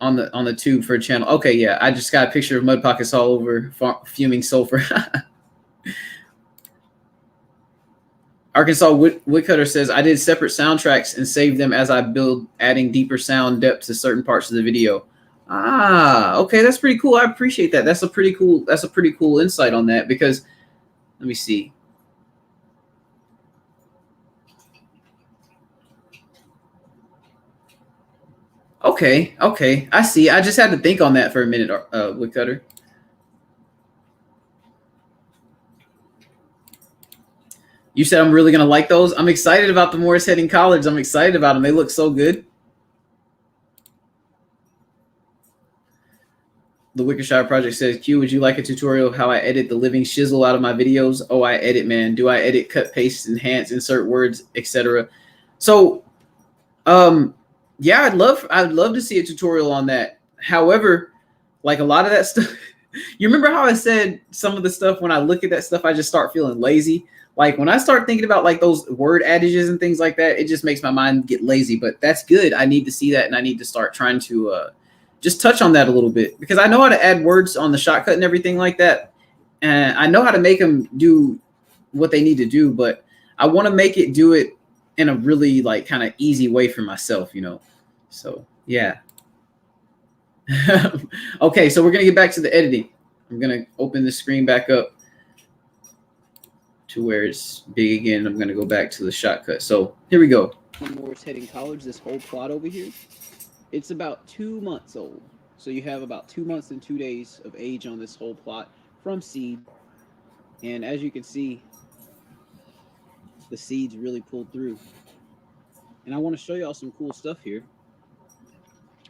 on the tube for a channel. Okay, yeah, I just got a picture of mud pockets all over fuming sulfur. Arkansas Woodcutter says, I did separate soundtracks and saved them as I build, adding deeper sound depth to certain parts of the video. Ah, okay, that's pretty cool. I appreciate that. That's a pretty cool insight on that because let me see. Okay, I see. I just had to think on that for a minute, Woodcutter. You said I'm really gonna like those. I'm excited about the Morris Heading collards. I'm excited about them. They look so good. The Wickershire Project says, Q, would you like a tutorial of how I edit the living shizzle out of my videos? Oh, I edit, man. Do I edit, cut, paste, enhance, insert words, etc.? So, yeah, I'd love to see a tutorial on that. However, like a lot of that stuff, you remember how I said some of the stuff when I look at that stuff, I just start feeling lazy. Like when I start thinking about like those word adages and things like that, it just makes my mind get lazy. But that's good. I need to see that, and I need to start trying to just touch on that a little bit because I know how to add words on the Shotcut and everything like that. And I know how to make them do what they need to do, but I want to make it do it in a really like kind of easy way for myself, you know? So yeah. Okay. So we're going to get back to the editing. I'm going to open the screen back up to where it's big again. I'm going to go back to the Shotcut. So here we go. Morris Heading collards, this whole plot over here. It's about 2 months old. So you have about 2 months and 2 days of age on this whole plot from seed. And as you can see, the seeds really pulled through. And I want to show y'all some cool stuff here.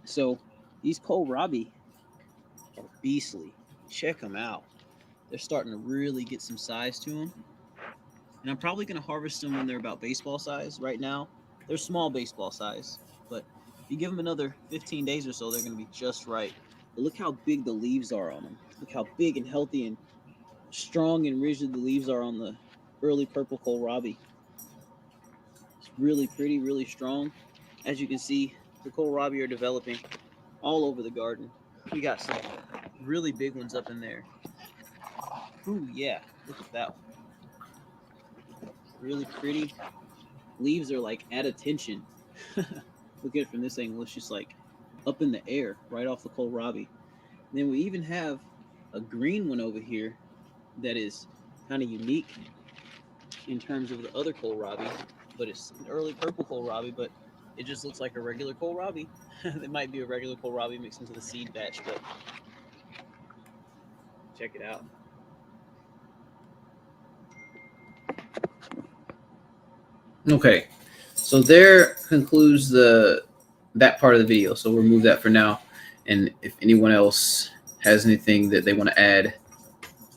So these kohlrabi are beastly. Check them out. They're starting to really get some size to them. And I'm probably going to harvest them when they're about baseball size. Right now, they're small baseball size. But if you give them another 15 days or so, they're going to be just right. But look how big the leaves are on them. Look how big and healthy and strong and rigid the leaves are on the early purple kohlrabi. It's really pretty, really strong. As you can see, the kohlrabi are developing all over the garden. We got some really big ones up in there. Ooh, yeah, look at that one. Really pretty. leaves are like at attention. Look at it from this angle. It's just like up in the air, right off the kohlrabi. And then we even have a green one over here that is kind of unique in terms of the other kohlrabi, but it's an early purple kohlrabi, but it just looks like a regular kohlrabi. It might be a regular kohlrabi mixed into the seed batch, but check it out. Okay, so there concludes that part of the video. So we'll remove that for now. And if anyone else has anything that they want to add,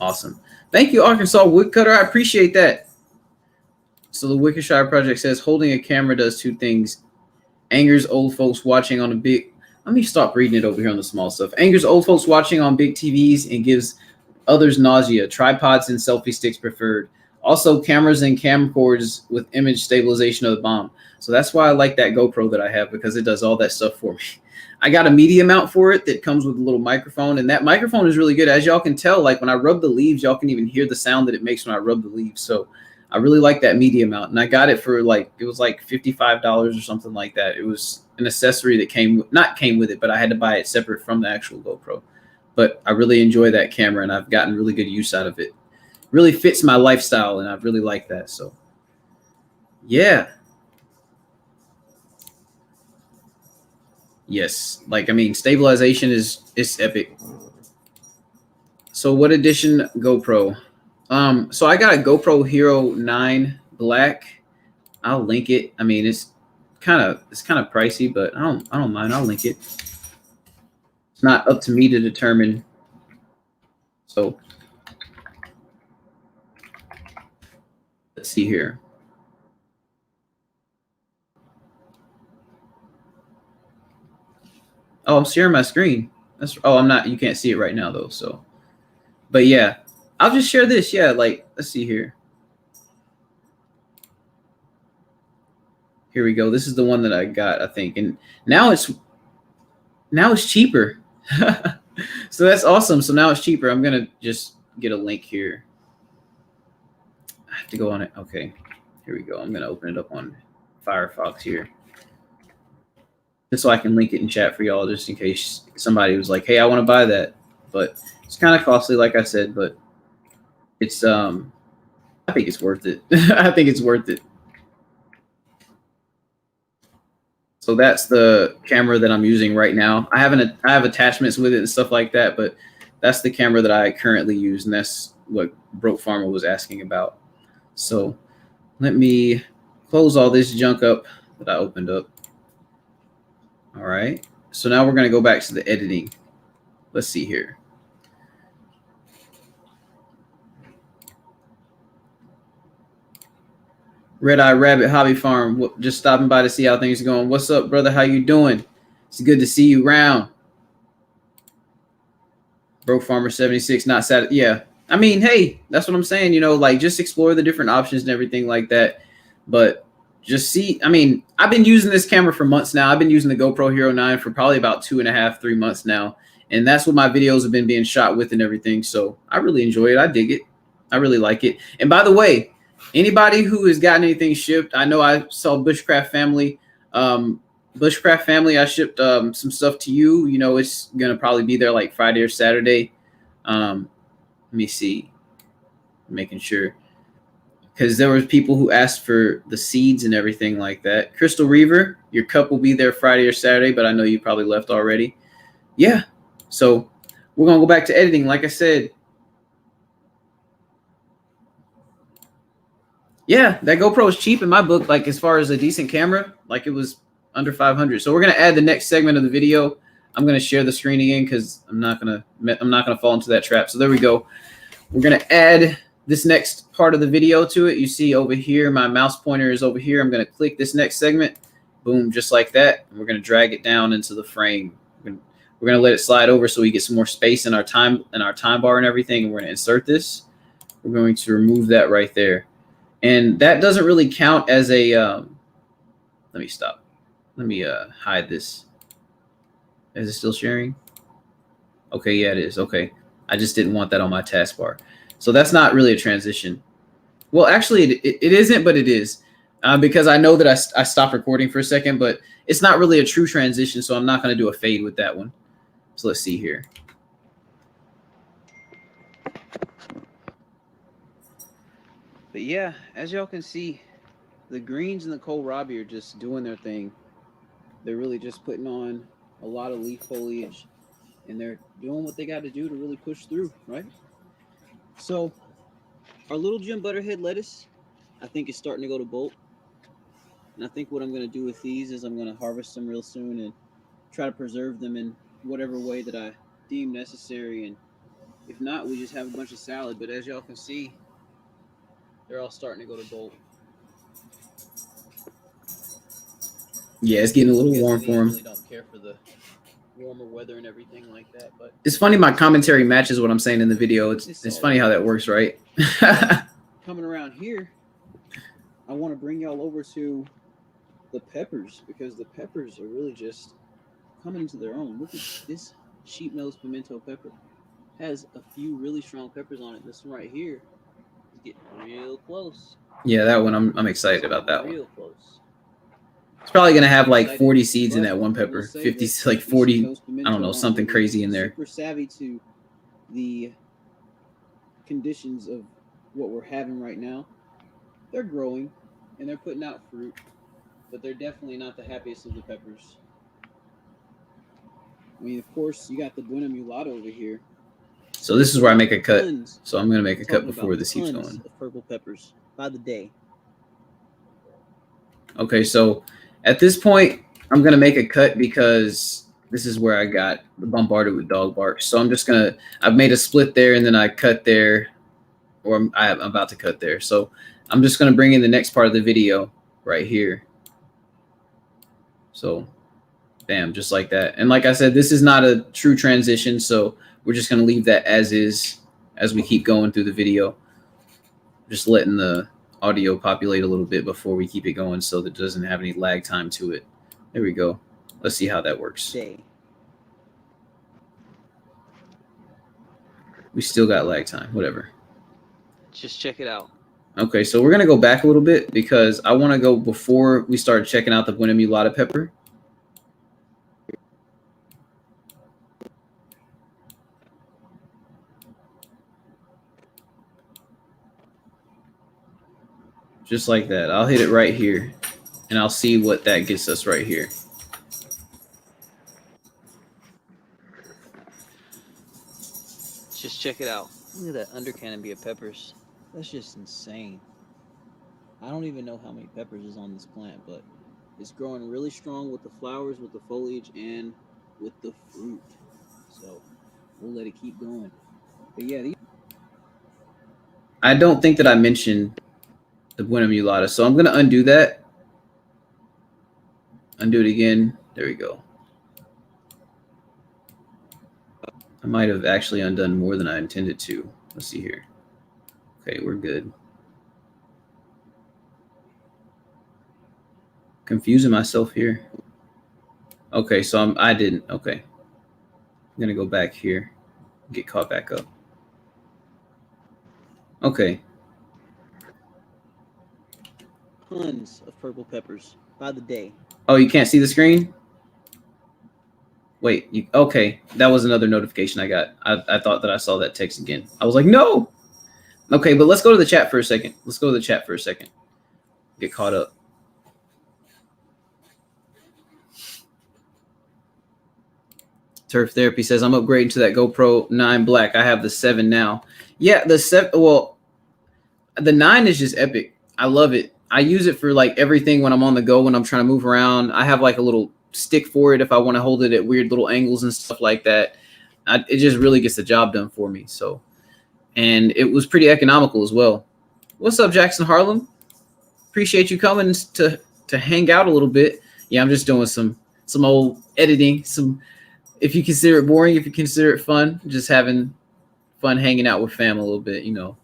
awesome. Thank you, Arkansas Woodcutter. I appreciate that. So the Wickershire Project says holding a camera does two things. Angers old folks watching on a big. Let me stop reading it over here on the small stuff. Angers old folks watching on big TVs and gives others nausea. Tripods and selfie sticks preferred. Also, cameras and camcorders with image stabilization of the bomb. So that's why I like that GoPro that I have, because it does all that stuff for me. I got a media mount for it that comes with a little microphone, and that microphone is really good. As y'all can tell, like when I rub the leaves, y'all can even hear the sound that it makes when I rub the leaves. So I really like that media mount, and I got it for like, it was like $55 or something like that. It was an accessory that not came with it, but I had to buy it separate from the actual GoPro. But I really enjoy that camera, and I've gotten really good use out of it. Really fits my lifestyle, and I really like that. So yeah. Yes, like I mean, stabilization is epic. So what edition GoPro? So I got a GoPro Hero 9 Black. I'll link it. I mean, it's kind of pricey, but I don't mind. I'll link it. It's not up to me to determine. So let's see here. Oh, I'm sharing my screen. I'm not. You can't see it right now though. So, but yeah, I'll just share this. Yeah, like let's see here. Here we go. This is the one that I got, I think, and now it's cheaper. So that's awesome. So now it's cheaper. I'm gonna just get a link here. I have to go on it. Okay, here we go. I'm gonna open it up on Firefox here, just so I can link it in chat for y'all, just in case somebody was like, "Hey, I want to buy that." But it's kind of costly, like I said. But it's I think it's worth it. I think it's worth it. So that's the camera that I'm using right now. I have attachments with it and stuff like that, but that's the camera that I currently use, and that's what Broke Farmer was asking about. So let me close all this junk up that I opened up. All right. So now we're going to go back to the editing. Let's see here. Red Eye Rabbit Hobby Farm, just stopping by to see how things are going. What's up, brother? How you doing? It's good to see you around. Broke Farmer 76, not sad. Yeah. I mean, hey, that's what I'm saying. You know, like just explore the different options and everything like that. But just see, I mean, I've been using this camera for months now. I've been using the GoPro Hero 9 for probably about 2.5, 3 months now. And that's what my videos have been being shot with and everything. So I really enjoy it. I dig it. I really like it. And by the way, anybody who has gotten anything shipped, I know I saw Bushcraft Family. Bushcraft Family, I shipped some stuff to you. You know, it's going to probably be there like Friday or Saturday. Let me see. Making sure. Because there were people who asked for the seeds and everything like that. Crystal Reaver, your cup will be there Friday or Saturday, but I know you probably left already. Yeah. So we're going to go back to editing. Like I said, yeah, that GoPro is cheap in my book. Like as far as a decent camera, like it was under 500. So we're going to add the next segment of the video. I'm going to share the screen again because I'm not going to fall into that trap. So there we go. We're going to add this next part of the video to it. You see over here, my mouse pointer is over here. I'm going to click this next segment. Boom, just like that. And we're going to drag it down into the frame. We're going to let it slide over so we get some more space in our time bar and everything. And we're going to insert this. We're going to remove that right there. And that doesn't really count as a, let me stop. Let me hide this. Is it still sharing? Okay, yeah, it is. Okay. I just didn't want that on my taskbar. So that's not really a transition. Well, actually, it isn't, but it is. because I know that I stopped recording for a second, but it's not really a true transition, so I'm not going to do a fade with that one. So let's see here. But yeah, as y'all can see, the greens and the kohlrabi are just doing their thing. They're really just putting on a lot of leaf foliage, and they're doing what they got to do to really push through, right? So our little Jim Butterhead lettuce, I think, is starting to go to bolt. And I think what I'm going to do with these is I'm going to harvest them real soon and try to preserve them in whatever way that I deem necessary. And if not, we just have a bunch of salad. But as y'all can see, they're all starting to go to bolt. Yeah, it's getting a little warm for him. Really don't care for the warmer weather and everything like that. But it's funny, my commentary matches what I'm saying in the video. It's funny how that works, right? Coming around here, I want to bring y'all over to the peppers, because the peppers are really just coming into their own. Look at this sheep nose pimento pepper. Has a few really strong peppers on it. This one right here is getting real close. Yeah, that one I'm excited about that one. Real close. It's probably gonna have like 40 seeds in that one pepper. 50, like 40, I don't know, something crazy in there. Super savvy to the conditions of what we're having right now. They're growing and they're putting out fruit, but they're definitely not the happiest of the peppers. I mean, of course, you got the Buena Mulata over here. So this is where I make a cut. So I'm gonna make a cut before this keeps going. Of purple peppers by the day. Okay, so at this point, I'm going to make a cut because this is where I got bombarded with dog bark. So I'm just going to, I've made a split there and then I cut there, or I'm about to cut there. So I'm just going to bring in the next part of the video right here. So bam, just like that. And like I said, this is not a true transition. So we're just going to leave that as is as we keep going through the video. Just letting the audio populate a little bit before we keep it going so that it doesn't have any lag time to it. There we go. Let's see how that works. We still got lag time, whatever. Just check it out. Okay, so we're going to go back a little bit because I want to go before we start checking out the Buena Mulata pepper. Just like that. I'll hit it right here, and I'll see what that gets us right here. Just check it out. Look at that undercanopy of peppers. That's just insane. I don't even know how many peppers is on this plant, but it's growing really strong with the flowers, with the foliage, and with the fruit. So we'll let it keep going. But yeah, I don't think that I mentioned the Buena Mulata, so I'm going to undo that. Undo it again. There we go. I might have actually undone more than I intended to. Let's see here. Okay, we're good. Confusing myself here. Okay, so I didn't. Okay. I'm going to go back here. Get caught back up. Okay. Tons of purple peppers by the day. Oh, you can't see the screen? Wait, okay. That was another notification I got. I thought that I saw that text again. I was like, no. Okay, but let's go to the chat for a second. Let's go to the chat for a second. Get caught up. Turf Therapy says, I'm upgrading to that GoPro 9 Black. I have the 7 now. Yeah, the 7, well, the 9 is just epic. I love it. I use it for like everything when I'm on the go, when I'm trying to move around. I have like a little stick for it if I want to hold it at weird little angles and stuff like that. It just really gets the job done for me. So, and it was pretty economical as well. What's up, Jackson Harlem? Appreciate you coming to hang out a little bit. Yeah, I'm just doing some old editing. Some, if you consider it boring, if you consider it fun, just having fun hanging out with fam a little bit, you know.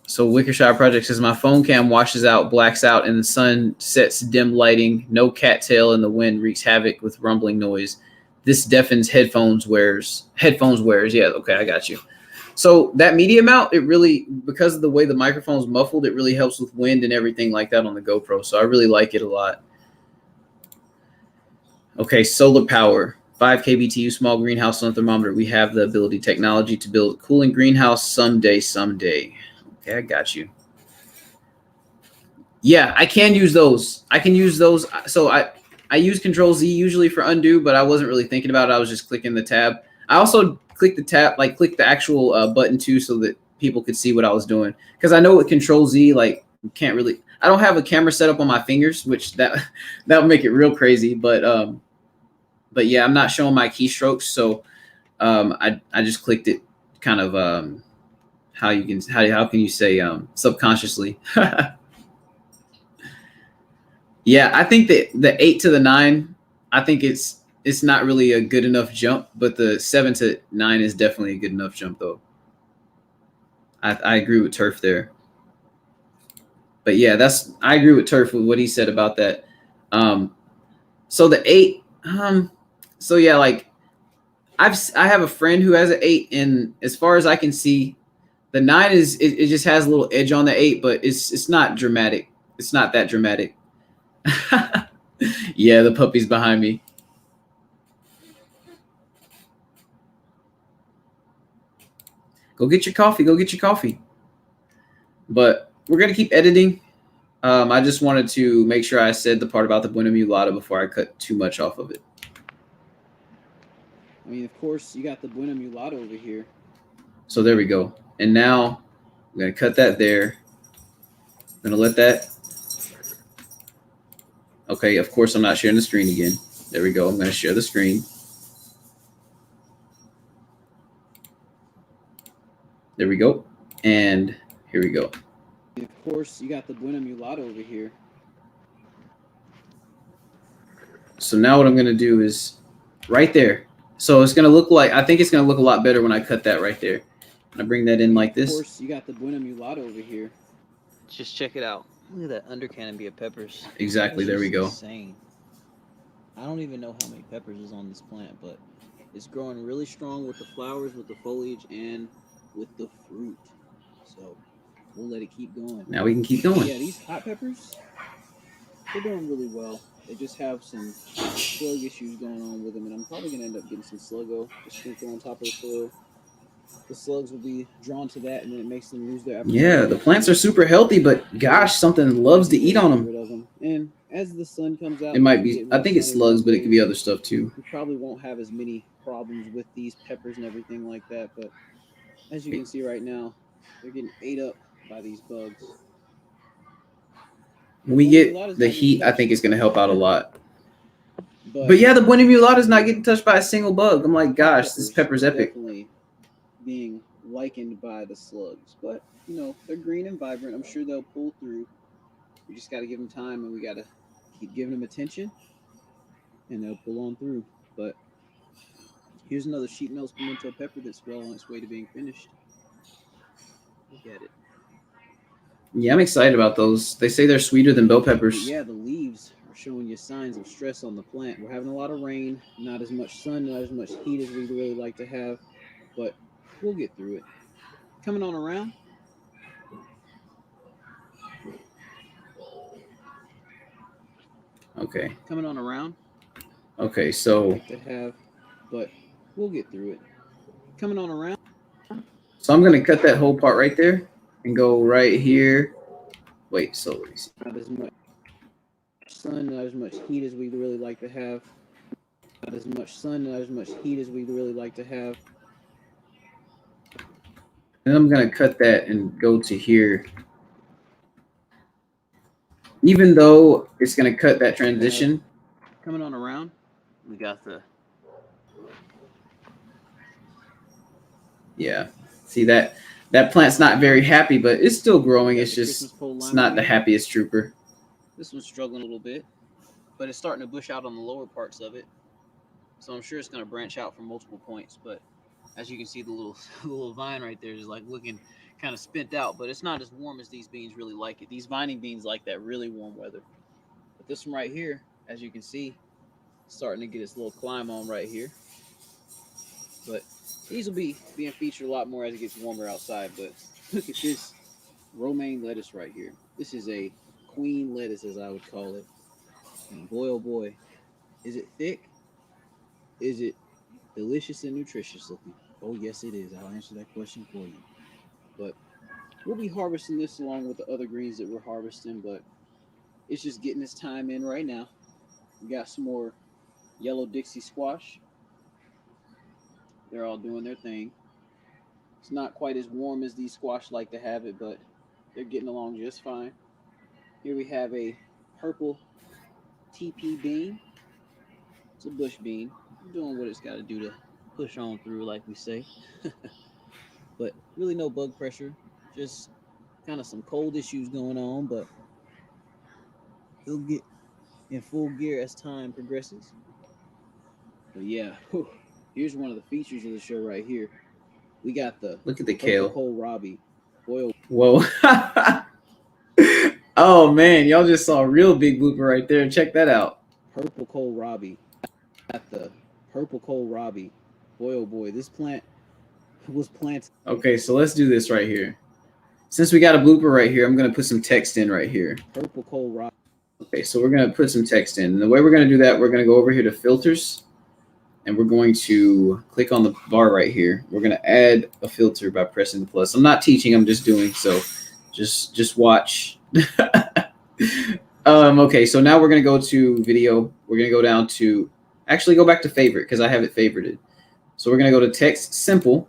So Wickershire Project says, my phone cam washes out, blacks out, and the sun sets dim lighting. No cattail in the wind wreaks havoc with rumbling noise. This deafens headphones wearers. Yeah, okay, I got you. So that media mount, it really, because of the way the microphone's muffled, it really helps with wind and everything like that on the GoPro. So I really like it a lot. Okay, solar power, 5 kBTU, small greenhouse on thermometer. We have the ability technology to build a cooling greenhouse someday. Okay, I got you. Yeah, I can use those. I can use those. So I use Control Z usually for undo, but I wasn't really thinking about it. I was just clicking the tab. I also click the tab, like click the actual button too, so that people could see what I was doing. Because I know with Control Z, like you can't really. I don't have a camera set up on my fingers, which that would make it real crazy. But yeah, I'm not showing my keystrokes, so I just clicked it, kind of how can you say subconsciously. Yeah, I think that the 8 to the 9, I think it's not really a good enough jump, but the 7 to 9 is definitely a good enough jump, though. I agree with Turf there. But yeah, I agree with Turf with what he said about that. So the 8, so yeah, like I have a friend who has an 8, and as far as I can see, the 9 it just has a little edge on the 8, but it's not dramatic. It's not that dramatic. Yeah, the puppy's behind me. Go get your coffee. Go get your coffee. But we're going to keep editing. I just wanted to make sure I said the part about the Buena Mulata before I cut too much off of it. I mean, of course, you got the Buena Mulata over here. So there we go. And now I'm going to cut that there. I'm going to let that. Okay, of course, I'm not sharing the screen again. There we go. I'm going to share the screen. There we go. And here we go. Of course, you got the Buena Mulata over here. So now what I'm going to do is right there. So it's going to look like, I think it's going to look a lot better when I cut that right there. I bring that in like this. Of course, you got the Buena Mulata over here. Just check it out. Look at that undercanopy of peppers. Exactly. There we go. Insane. I don't even know how many peppers is on this plant, but it's growing really strong with the flowers, with the foliage, and with the fruit. So we'll let it keep going. Now we can keep going. Yeah, these hot peppers, they're doing really well. They just have some slug issues going on with them, and I'm probably going to end up getting some Sluggo to sprinkle on top of the soil. The slugs will be drawn to that, and then it makes them lose their appetite. Yeah, the plants are super healthy, but gosh, something loves to eat on them. And as the sun comes out, it might be, I think it's slugs, but it could be other stuff too. We probably won't have as many problems with these peppers and everything like that, but as you can see right now, they're getting ate up by these bugs. When we get the heat, I think it's going to help out a lot. But yeah, the Buena Mulata is not getting touched by a single bug. I'm like, gosh, this pepper's epic. Definitely being likened by the slugs, but you know, they're green and vibrant. I'm sure they'll pull through. We just got to give them time, and we got to keep giving them attention, and they'll pull on through. But here's another sheep nose pimento pepper that's well on its way to being finished. Look at it. Yeah, I'm excited about those. They say they're sweeter than bell peppers. But yeah, the leaves are showing you signs of stress on the plant. We're having a lot of rain, not as much sun, not as much heat as we'd really like to have, but we'll get through it. Coming on around. Okay. Coming on around. Okay, so. But we'll get through it. Coming on around. So I'm going to cut that whole part right there and go right here. Wait, so let me see. Not as much sun, not as much heat as we'd really like to have. Not as much sun, not as much heat as we'd really like to have. And I'm going to cut that and go to here. Even though it's going to cut that transition. Coming on around, we got the. Yeah. See that plant's not very happy, but it's still growing. It's just, it's not the happiest trooper. This one's struggling a little bit, but it's starting to bush out on the lower parts of it. So I'm sure it's going to branch out from multiple points. But as you can see, the little vine right there is like looking kind of spent out, but it's not as warm as these beans really like it. These vining beans like that really warm weather. But this one right here, as you can see, starting to get its little climb on right here. But These will be being featured a lot more as it gets warmer outside. But look at this romaine lettuce right here. This is a queen lettuce, as I would call it. And boy, oh boy, is it thick? Is it delicious and nutritious looking? Oh, yes, it is. I'll answer that question for you. But we'll be harvesting this along with the other greens that we're harvesting, but it's just getting its time in right now. We got some more yellow Dixie squash. They're all doing their thing. It's not quite as warm as these squash like to have it, but they're getting along just fine. Here we have a purple TP bean. It's a bush bean, doing what it's got to do to push on through, like we say. But really no bug pressure, just kind of some cold issues going on, but it'll get in full gear as time progresses. But yeah, here's one of the features of the show right here. We got the Look at the kale. kohlrabi. Boy, Whoa. Oh man, y'all just saw a real big blooper right there. Check that out. purple kohlrabi. Got the purple kohlrabi. Boy, oh boy, this plant was planted. Okay, so let's do this right here. Since we got a blooper right here, I'm going to put some text in right here. Purple kohlrabi. Okay, so we're going to put some text in. And the way we're going to do that, we're going to go over here to filters. And we're going to click on the bar right here. We're going to add a filter by pressing the plus. I'm not teaching, I'm just doing. So just watch. Okay, so now we're going to go to video. We're going to go down to, actually go back to favorite because I have it favorited. So we're going to go to text simple.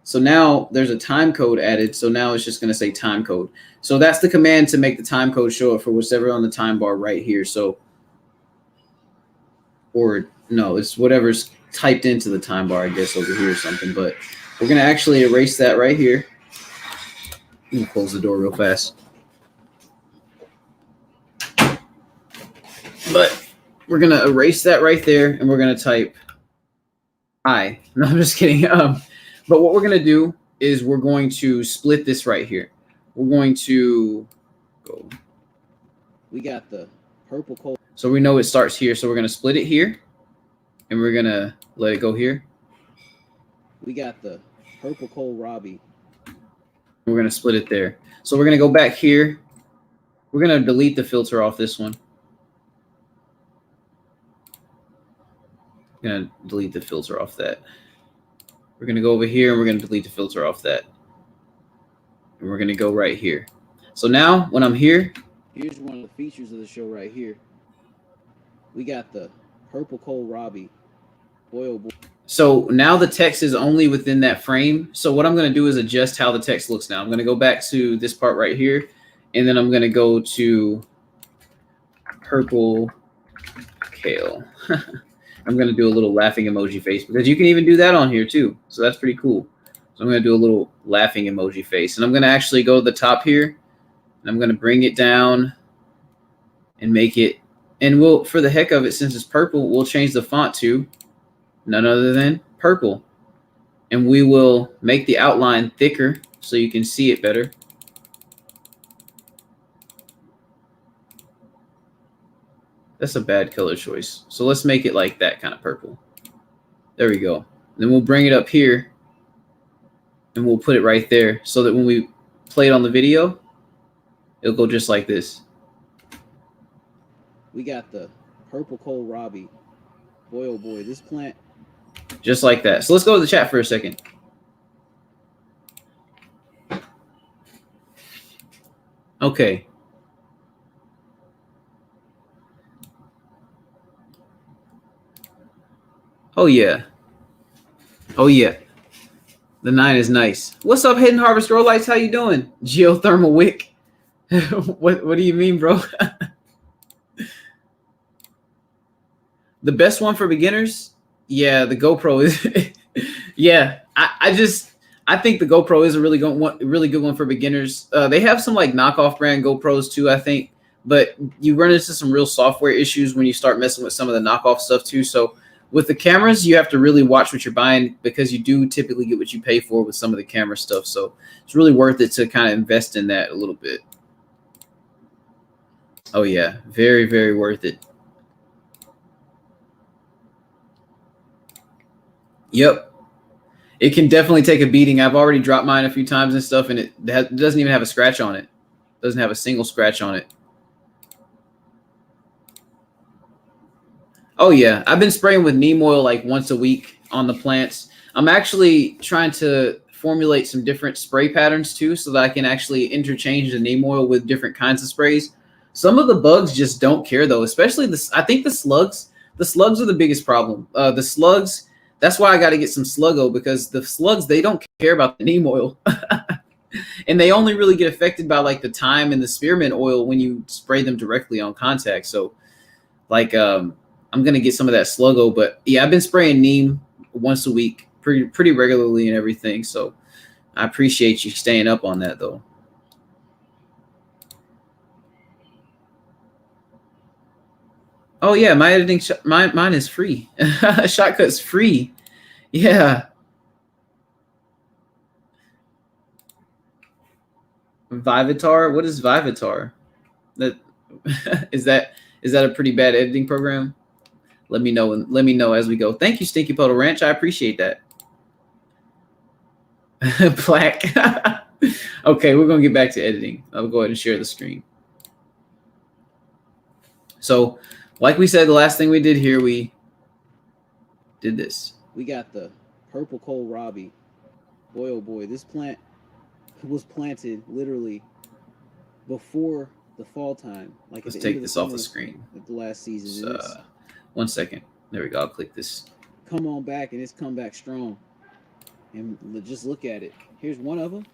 So now there's a time code added. So now it's just going to say time code. So that's the command to make the time code show up for whatever on the time bar right here. So, or no, it's whatever's typed into the time bar, I guess, over here or something. But we're going to actually erase that right here. Let me close the door real fast. But we're going to erase that right there, and we're going to type hi. No, I'm just kidding. But what we're going to do is we're going to split this right here. We're going to go. We got the purple kohl. So we know it starts here. So we're going to split it here, and we're going to let it go here. We got the purple kohlrabi. We're going to split it there. So we're going to go back here. We're going to delete the filter off this one. Going to delete the filter off that. We're going to go over here and we're going to delete the filter off that. And we're going to go right here. So now when I'm here, here's one of the features of the show right here. We got the purple kohlrabi. Boy, oh boy. So now the text is only within that frame. So what I'm going to do is adjust how the text looks now. I'm going to go back to this part right here. And then I'm going to go to purple kale. I'm going to do a little laughing emoji face because you can even do that on here too. So that's pretty cool. So I'm going to do a little laughing emoji face. And I'm going to actually go to the top here. And I'm going to bring it down and make it. And we'll, for the heck of it, since it's purple, we'll change the font to none other than purple. And we will make the outline thicker so you can see it better. That's a bad color choice. So let's make it like that kind of purple. There we go. Then we'll bring it up here and we'll put it right there so that when we play it on the video, it'll go just like this. We got the purple kohlrabi. Boy, oh boy, this plant. Just like that. So let's go to the chat for a second. Okay. Oh, yeah. Oh, yeah. The 9 is nice. What's up, Hidden Harvest Grow Lights? How you doing? Geothermal wick. What do you mean, bro? The best one for beginners? Yeah, the GoPro is. Yeah, I think the GoPro is a really good one for beginners. They have some like knockoff brand GoPros too, I think, but you run into some real software issues when you start messing with some of the knockoff stuff too. So with the cameras, you have to really watch what you're buying because you do typically get what you pay for with some of the camera stuff. So it's really worth it to kind of invest in that a little bit. Oh yeah, very, very worth it. Yep. It can definitely take a beating. I've already dropped mine a few times and stuff, and it doesn't even have a scratch on it. Doesn't have a single scratch on it. Oh yeah, I've been spraying with neem oil like once a week on the plants. I'm actually trying to formulate some different spray patterns too, so that I can actually interchange the neem oil with different kinds of sprays. Some of the bugs just don't care though, especially this. I think the slugs. The slugs are the biggest problem. The slugs. That's why I got to get some Sluggo, because the slugs, they don't care about the neem oil, and they only really get affected by like the thyme and the spearmint oil when you spray them directly on contact. So like I'm gonna get some of that Sluggo, but yeah, I've been spraying neem once a week, pretty regularly and everything. So I appreciate you staying up on that though. Oh yeah, my editing mine is free. Shotcut's free. Yeah. Vivitar. What is Vivitar? That is that a pretty bad editing program? Let me know, and let me know as we go. Thank you, Stinky Puddle Ranch. I appreciate that. Black. Okay, we're gonna get back to editing. I'll go ahead and share the screen. So, like we said, the last thing we did here, we did this. We got the purple kohlrabi. Boy, oh boy, this plant was planted literally before the fall time. Like Let's take this off the screen. At the last season. 1 second. There we go. I'll click this. Come on back, and it's come back strong. And just look at it. Here's one of them.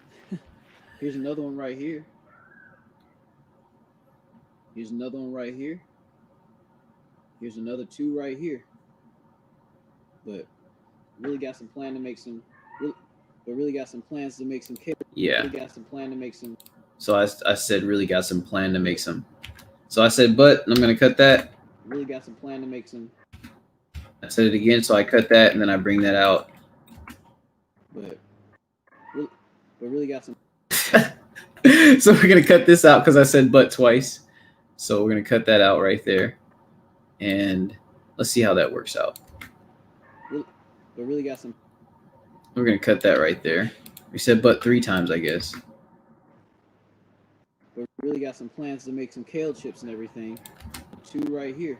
Here's another one right here. Here's another one right here. Here's another two right here. But really got some plan to make some. Really got some plans to make some. Yeah. Really got some plan to make some. So I said really got some plan to make some. So I said, but I'm gonna cut that. Really got some plan to make some. I said it again, so I cut that and then I bring that out. But really got some. So we're gonna cut this out because I said but twice. So we're gonna cut that out right there, and let's see how that works out. But really got some. We're gonna cut that right there. We said but 3 times, I guess. But really got some plans to make some kale chips and everything. 2 right here.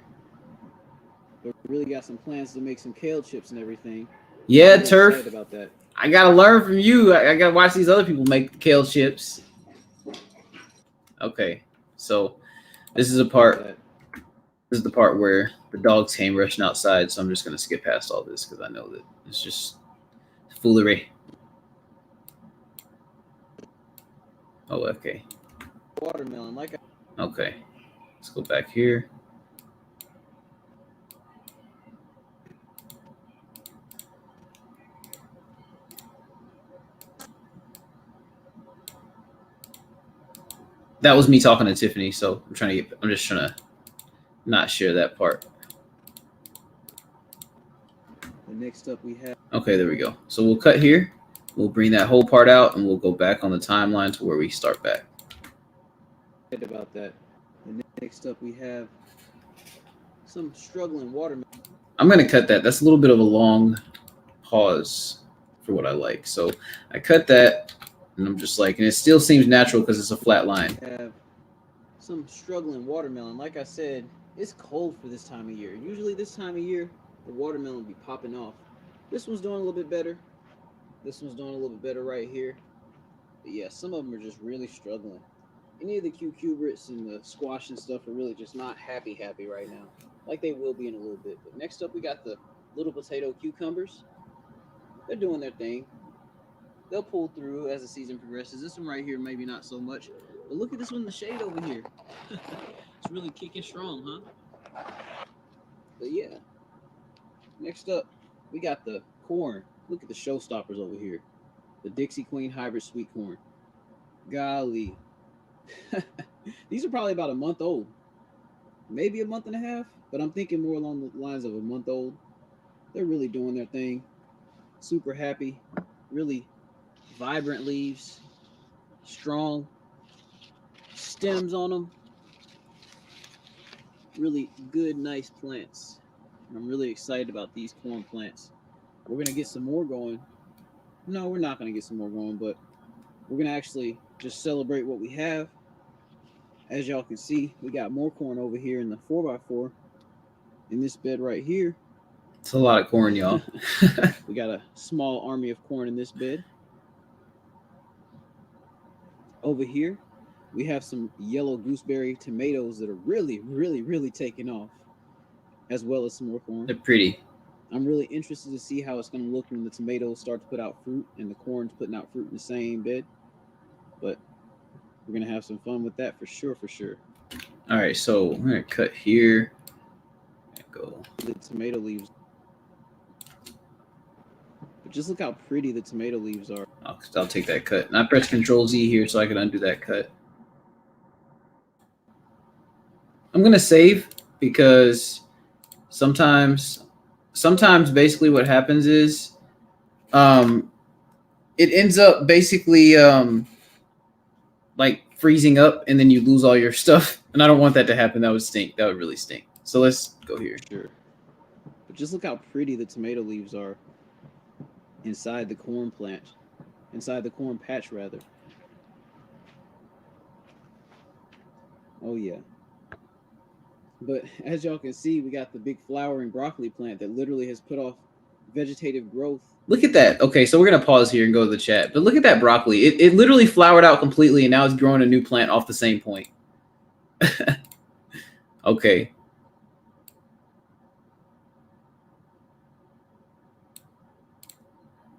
But really got some plans to make some kale chips and everything. Yeah, Turf. About that. I gotta learn from you. I gotta watch these other people make kale chips. Okay, so this is a part. This is the part where the dogs came rushing outside. So I'm just gonna skip past all this because I know that it's just foolery. Oh, okay. Watermelon, Okay, let's go back here. That was me talking to Tiffany, so I'm just trying to not share that part. Next up we have. Okay, there we go. So we'll cut here. We'll bring that whole part out, and we'll go back on the timeline to where we start back. About that. And next up we have some struggling watermelon. I'm gonna cut that. That's a little bit of a long pause for what I like. So I cut that, and I'm just like, and it still seems natural because it's a flat line. Have some struggling watermelon. Like I said, it's cold for this time of year. Usually this time of year, the watermelon will be popping off. This one's doing a little bit better. This one's doing a little bit better right here. But yeah, some of them are just really struggling. Any of the cucurbits and the squash and stuff are really just not happy right now. Like they will be in a little bit. But next up, we got the little potato cucumbers. They're doing their thing. They'll pull through as the season progresses. This one right here, maybe not so much. But look at this one in the shade over here. It's really kicking strong, huh? But yeah. Next up, we got the corn. Look at the showstoppers over here. The Dixie Queen Hybrid Sweet Corn. Golly. These are probably about a month old. Maybe a month and a half. But I'm thinking more along the lines of a month old. They're really doing their thing. Super happy. Really vibrant leaves. Strong stems on them. Really good, nice plants. I'm really excited about these corn plants. We're going to get some more going No, we're not gonna get some more going, but we're gonna actually just celebrate what we have. As y'all can see, we got more corn over here in the 4x4 in this bed right here. It's a lot of corn, y'all. We got a small army of corn in this bed. Over here, we have some yellow gooseberry tomatoes that are really taking off, as well as some more corn. They're pretty. I'm really interested to see how it's going to look when the tomatoes start to put out fruit and the corn's putting out fruit in the same bed. But we're going to have some fun with that for sure, for sure. All right, so we're going to cut here. Go. The tomato leaves. But just look how pretty the tomato leaves are. I'll take that cut. And I press Control Z here so I can undo that cut. I'm going to save because sometimes basically what happens is it ends up basically like freezing up and then you lose all your stuff. And I don't want that to happen. That would stink. That would really stink. So let's go here. Sure. But just look how pretty the tomato leaves are inside the corn plant. Inside the corn patch, rather. Oh, yeah. But as y'all can see, we got the big flowering broccoli plant that literally has put off vegetative growth. Look at that. Okay, so we're going to pause here and go to the chat. But look at that broccoli. It literally flowered out completely, and now it's growing a new plant off the same point. Okay.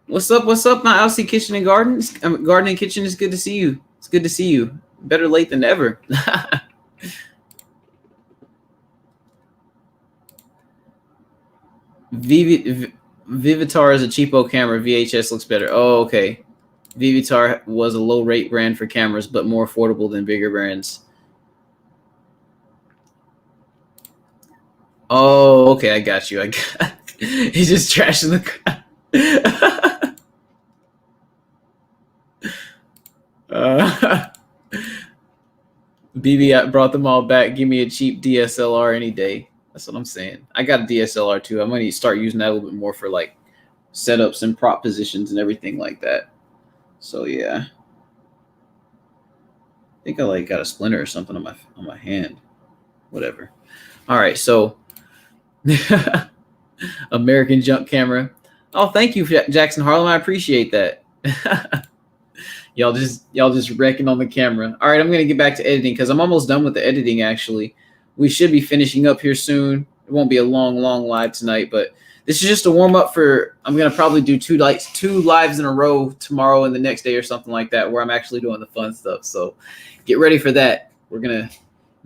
What's up? What's up, my Alcy Kitchen and Garden? Garden and Kitchen, is good to see you. It's good to see you. Better late than ever. Vivitar is a cheapo camera. VHS looks better. Oh, okay. Vivitar was a low-rate brand for cameras, but more affordable than bigger brands. Oh, okay. I got you. He's just trashing the crowd. BB brought them all back. Give me a cheap DSLR any day. That's what I'm saying. I got a DSLR too. I'm going to start using that a little bit more for like setups and prop positions and everything like that. So yeah, I think I like got a splinter or something on my hand. Whatever. All right, so American junk camera. Oh, thank you, Jackson Harlem. I appreciate that. Y'all just wrecking on the camera. All right, I'm gonna get back to editing because I'm almost done with the editing. Actually, we should be finishing up here soon. It won't be a long live tonight, but this is just a warm up for. I'm gonna probably do two lives in a row tomorrow and the next day or something like that, where I'm actually doing the fun stuff. So get ready for that. We're gonna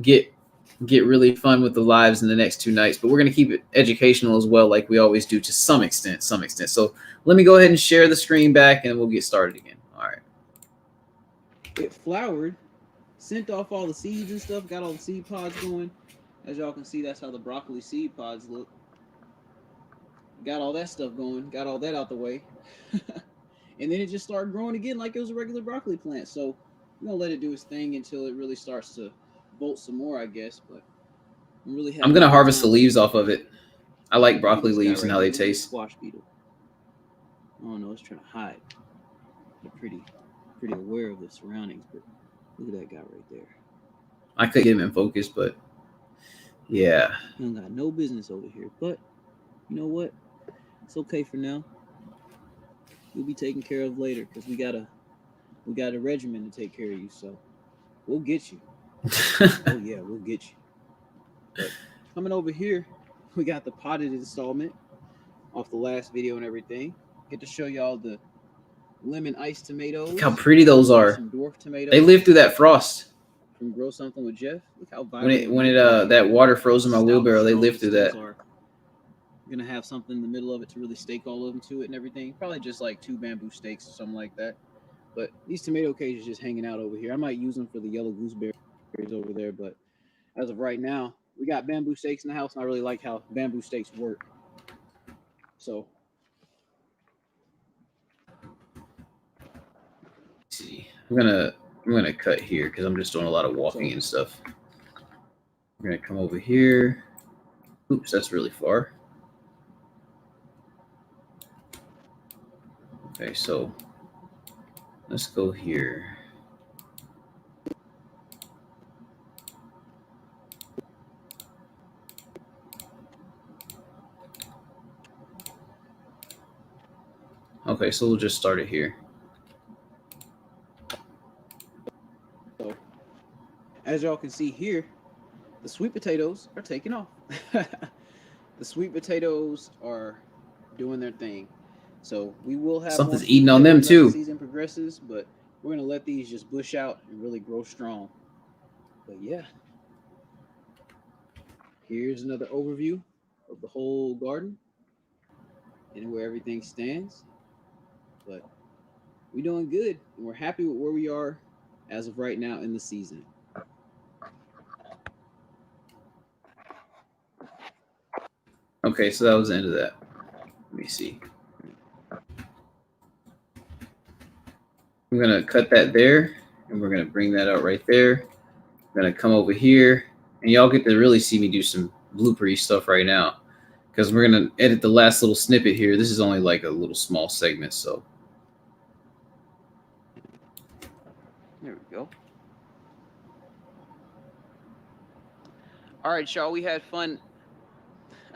get really fun with the lives in the next 2 nights, but we're gonna keep it educational as well, like we always do to some extent. So let me go ahead and share the screen back, and we'll get started again. All right. It flowered, sent off all the seeds and stuff, got all the seed pods going. As y'all can see, that's how the broccoli seed pods look. Got all that stuff going, got all that out the way. And then it just started growing again like it was a regular broccoli plant. So we're gonna let it do its thing until it really starts to bolt some more, I guess. But I'm gonna harvest the leaves off of it. I like broccoli leaves and how they taste. Squash beetle. Oh no, it's trying to hide. They're pretty aware of the surroundings, but look at that guy right there. I could get him in focus, but yeah. He don't got no business over here. But you know what? It's okay for now. You'll be taken care of later because we got a regimen to take care of you. So we'll get you. Oh yeah, we'll get you. But coming over here, we got the potted installment off the last video and everything. Get to show y'all the lemon iced tomatoes. Look how pretty those are. Some dwarf tomatoes. They live through that frost. From Grow Something with Jeff. Look how vibrant. When it that water froze in my wheelbarrow, they lived through that. We're gonna have something in the middle of it to really stake all of them to it and everything. Probably just like 2 bamboo stakes or something like that. But these tomato cages just hanging out over here. I might use them for the yellow gooseberries over there, but as of right now, we got bamboo stakes in the house, and I really like how bamboo stakes work. So let's see, I'm gonna cut here because I'm just doing a lot of walking and stuff. We're gonna come over here. Oops, that's really far. Okay, so let's go here. Okay, so we'll just start it here. So, as y'all can see here, the sweet potatoes are taking off. The sweet potatoes are doing their thing. So we will have Something's more eating on them potatoes as too. the season progresses, but we're gonna let these just bush out and really grow strong. But yeah, here's another overview of the whole garden and where everything stands. But we're doing good, and we're happy with where we are as of right now in the season. Okay, so that was the end of that. Let me see. I'm gonna cut that there, and we're gonna bring that out right there. I'm gonna come over here, and y'all get to really see me do some bloopery stuff right now, because we're gonna edit the last little snippet here. This is only like a little small segment, so There we go. All right, y'all, we had fun.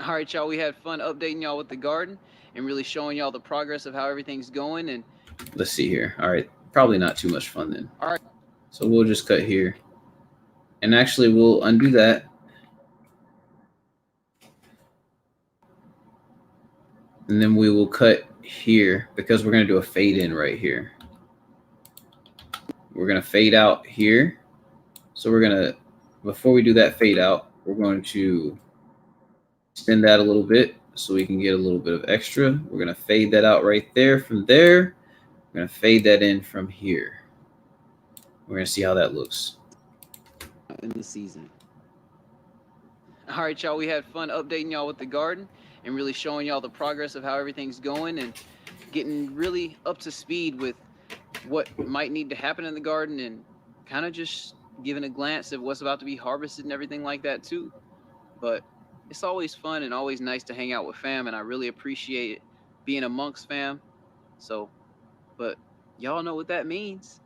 All right, y'all, we had fun updating y'all with the garden and really showing y'all the progress of how everything's going. And let's see here. All right, probably not too much fun then. all right, So we'll just cut here, and actually we'll undo that. And then we will cut here because we're going to do a fade in right here. We're going to fade out here. So we're going to, before we do that fade out, we're going to extend that a little bit so we can get a little bit of extra. We're going to fade that out right there from there. We're going to fade that in from here. We're going to see how that looks. In the season. All right, y'all, we had fun updating y'all with the garden and really showing y'all the progress of how everything's going and getting really up to speed with what might need to happen in the garden and kind of just giving a glance at what's about to be harvested and everything like that too. But it's always fun and always nice to hang out with fam, and I really appreciate it being amongst fam. So, but y'all know what that means.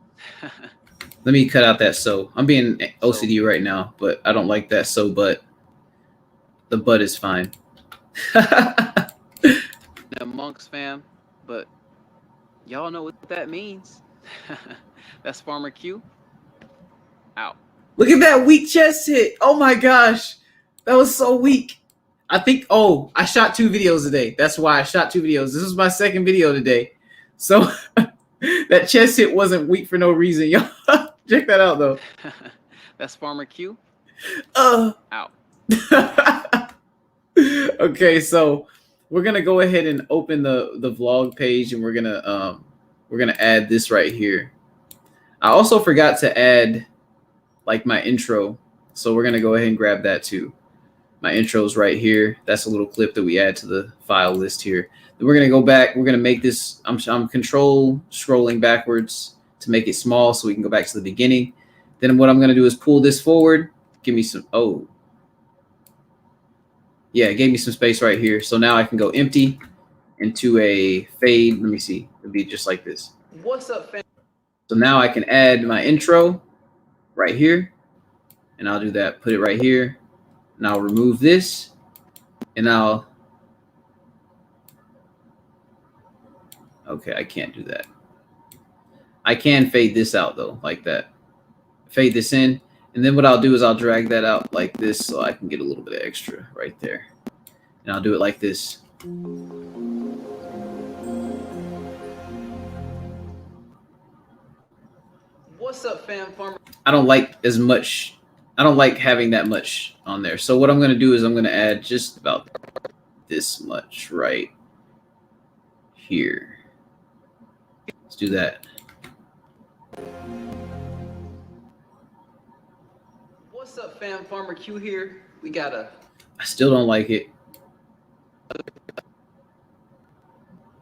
Let me cut out that so. I'm being OCD right now, but I don't like that so, but the butt is fine. Amongst fam, but y'all know what that means. That's FarmerQ. Out. Look at that weak chest hit. Oh my gosh. That was so weak. I think, oh, I shot 2 videos today. That's why I shot 2 videos. This was my second video today. So that chest hit wasn't weak for no reason. Y'all check that out though. That's FarmerQ. Out. Okay, so we're gonna go ahead and open the vlog page, and we're gonna add this right here. I also forgot to add like my intro, so we're gonna go ahead and grab that too. My intro's right here. That's a little clip that we add to the file list here. Then we're gonna go back. We're gonna make this. I'm control scrolling backwards to make it small so we can go back to the beginning. Then what I'm gonna do is pull this forward. Give me some. Oh, yeah, it gave me some space right here. So now I can go empty into a fade. Let me see. It'll be just like this. What's up, fam? So now I can add my intro right here, and I'll do that. Put it right here, and I'll remove this, and I'll. Okay, I can't do that. I can fade this out though, like that. Fade this in, and then what I'll do is I'll drag that out like this so I can get a little bit of extra right there. And I'll do it like this. What's up, fam? Farmer. I don't like as much. I don't like having that much on there. So what I'm going to do is I'm going to add just about this much right here. Let's do that. What's up, fam? FarmerQ here. We got a. I still don't like it.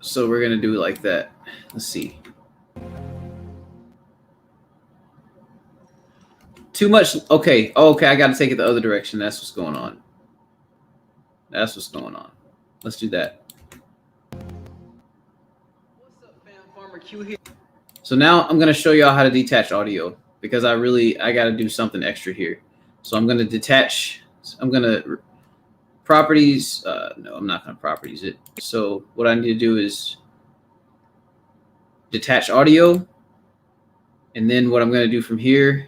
So we're going to do it like that. Let's see. Too much. Okay. Okay. I got to take it the other direction. That's what's going on. That's what's going on. Let's do that. What's up, fam? FarmerQ here. So now I'm gonna show y'all how to detach audio because I got to do something extra here. So I'm gonna detach. I'm gonna properties. No, I'm not gonna properties it. So what I need to do is detach audio, and then what I'm gonna do from here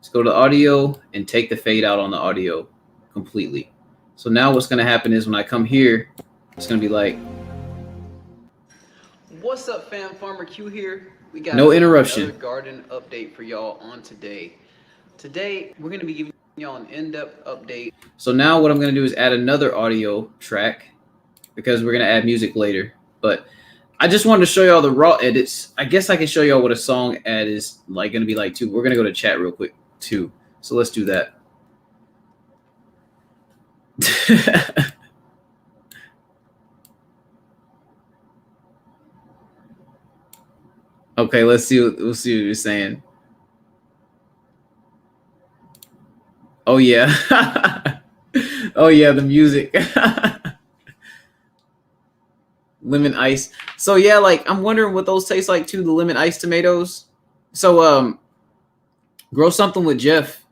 is go to audio and take the fade out on the audio completely. So now what's gonna happen is when I come here, it's gonna be like. What's up, fam? FarmerQ here. We got No interruption. another garden update for y'all on today. Today, we're going to be giving y'all an in-depth update. So now what I'm going to do is add another audio track because we're going to add music later. But I just wanted to show y'all the raw edits. I guess I can show y'all what a song ad is like going to be like too. We're going to go to chat real quick too. So let's do that. Okay, we'll see what you're saying. Oh yeah. Oh yeah, the music. Lemon ice. So yeah, like I'm wondering what those taste like too, the lemon ice tomatoes. So Grow Something with Jeff.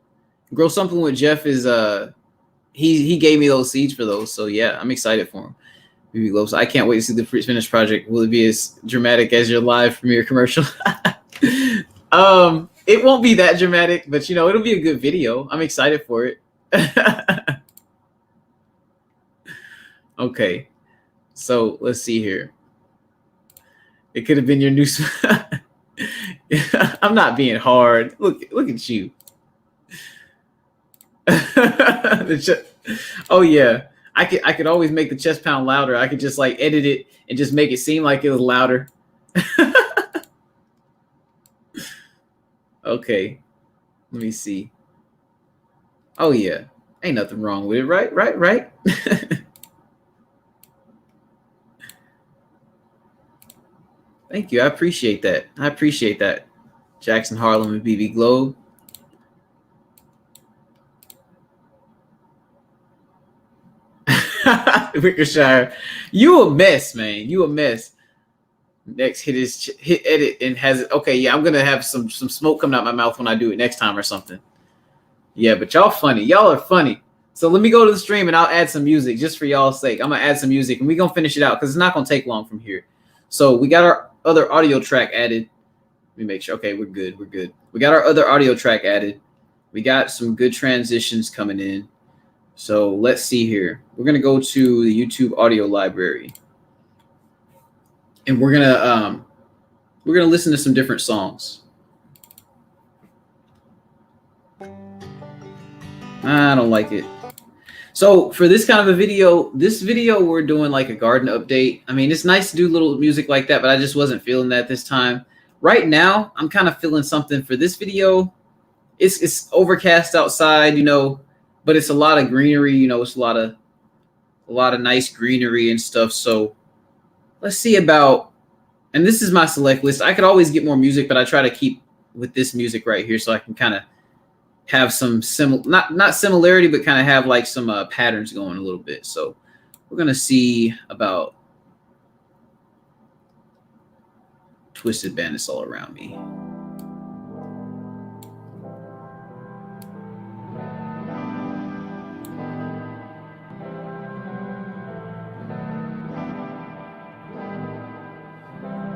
Grow Something with Jeff is he gave me those seeds for those. So yeah, I'm excited for him. So I can't wait to see the finished project. Will it be as dramatic as your live premiere commercial? It won't be that dramatic, but it'll be a good video. I'm excited for it. Okay, so let's see here. It could have been your new. I'm not being hard. Look at you. Oh yeah. I could always make the chest pound louder. I could just like edit it and just make it seem like it was louder. Okay. Let me see. Oh yeah. Ain't nothing wrong with it, right? Right. Thank you. I appreciate that. Jackson Harlem and BB Globe. Wickershire, you a mess, man. You a mess. Next hit edit and has it. Okay, yeah, I'm gonna have some smoke coming out my mouth when I do it next time or something. Yeah, but y'all funny. Y'all are funny. So let me go to the stream and I'll add some music just for y'all's sake. I'm gonna add some music and we're gonna finish it out because it's not gonna take long from here. So we got our other audio track added. Let me make sure. Okay, we're good. We got our other audio track added. We got some good transitions coming in. So let's see here. We're gonna go to the YouTube audio library, and we're gonna listen to some different songs. I don't like it. So for this kind of a video, we're doing like a garden update. I mean, it's nice to do little music like that, but I just wasn't feeling that this time. Right now, I'm kind of feeling something for this video. It's overcast outside, but it's a lot of greenery, it's a lot of nice greenery and stuff. So let's see about, and this is my select list. I could always get more music, but I try to keep with this music right here so I can kind of have some not similarity, but kind of have like some patterns going a little bit. So we're going to see about Twisted Bandits All Around Me.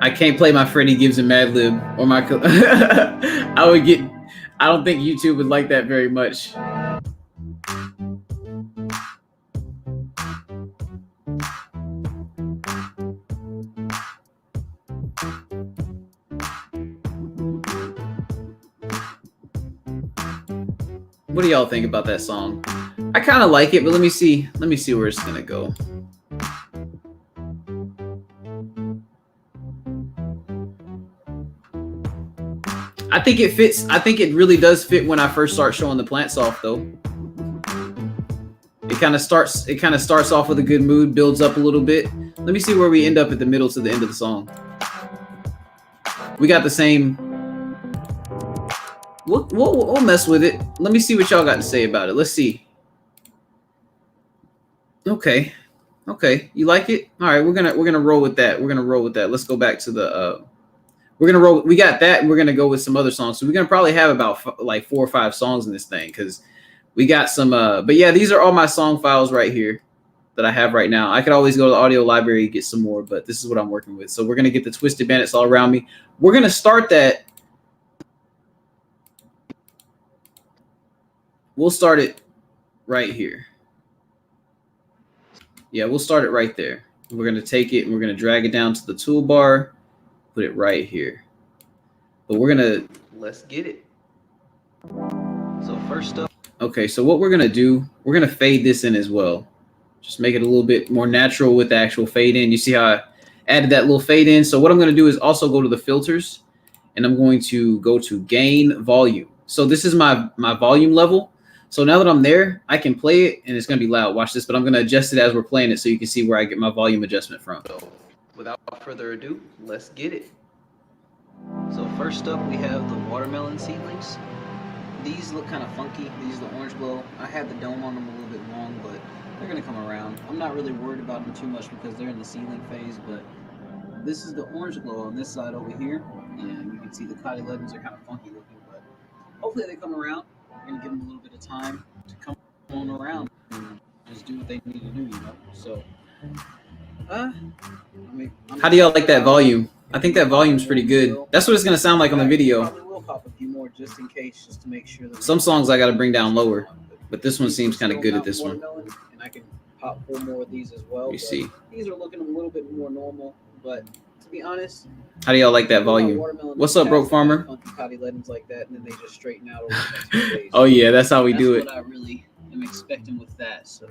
I can't play my Freddie Gibbs and Mad Lib or my. I don't think YouTube would like that very much. What do y'all think about that song? I kind of like it, but let me see where it's gonna go. I think it fits. I think it really does fit when I first start showing the plants off, though. It kind of starts off with a good mood, builds up a little bit. Let me see where we end up at the middle to the end of the song. We got the same. We'll mess with it. Let me see what y'all got to say about it. Let's see. Okay, you like it? All right, we're gonna roll with that. Let's go back to the we're gonna roll. We got that, and we're gonna go with some other songs. So we're gonna probably have about like 4 or 5 songs in this thing because we got some. But yeah, these are all my song files right here that I have right now. I could always go to the audio library and get some more, but this is what I'm working with. So we're gonna get the Twisted Bandits all around me. We're gonna start that. We'll start it right here. Yeah, we'll start it right there. We're gonna take it and we're gonna drag it down to the toolbar, put it right here. But we're gonna let's get it. So first up, okay, so what we're gonna do, we're gonna fade this in as well. Just make it a little bit more natural with the actual fade in. You see how I added that little fade in? So what I'm gonna do is also go to the filters and I'm going to go to gain volume. So this is my volume level. So now that I'm there, I can play it and it's gonna be loud. Watch this, but I'm gonna adjust it as we're playing it so you can see where I get my volume adjustment from. So without further ado, let's get it. So first up, we have the watermelon seedlings. These look kind of funky. These are the orange glow. I had the dome on them a little bit long, but they're gonna come around. I'm not really worried about them too much because they're in the seedling phase, but this is the orange glow on this side over here. And you can see the cotyledons are kind of funky looking, but hopefully they come around. We're gonna give them a little bit of time to come on around and just do what they need to do, you know? So, how do y'all like that volume? I think that volume's pretty good. That's what it's gonna sound like on the video. Probably will pop a few more just in case, just to make sure that some songs I gotta bring down lower, but this one seems kind of good at this one. And I can pop 4 more of these as well. You see, these are looking a little bit more normal, but to be honest, how do y'all like that volume? What's up, Broke Farmer? Cotyledons like that, and then they just straighten out over the next few days. Oh yeah, that's how we do it. That's what I really am expecting with that. So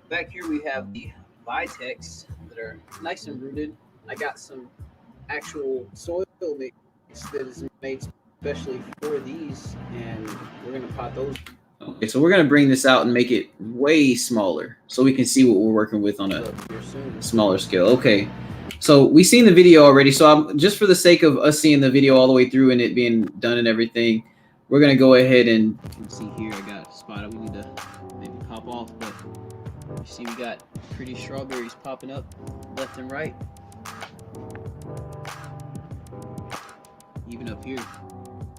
back here we have the Vitex that are nice and rooted. I got some actual soil mix that is made especially for these, and we're gonna pot those. Okay, so we're gonna bring this out and make it way smaller so we can see what we're working with on a smaller scale. Okay, so we've seen the video already, so I'm just for the sake of us seeing the video all the way through and it being done and everything, we're gonna go ahead and see here. I got a spot we need to maybe pop off, but you see we got pretty strawberries popping up left and right. Even up here.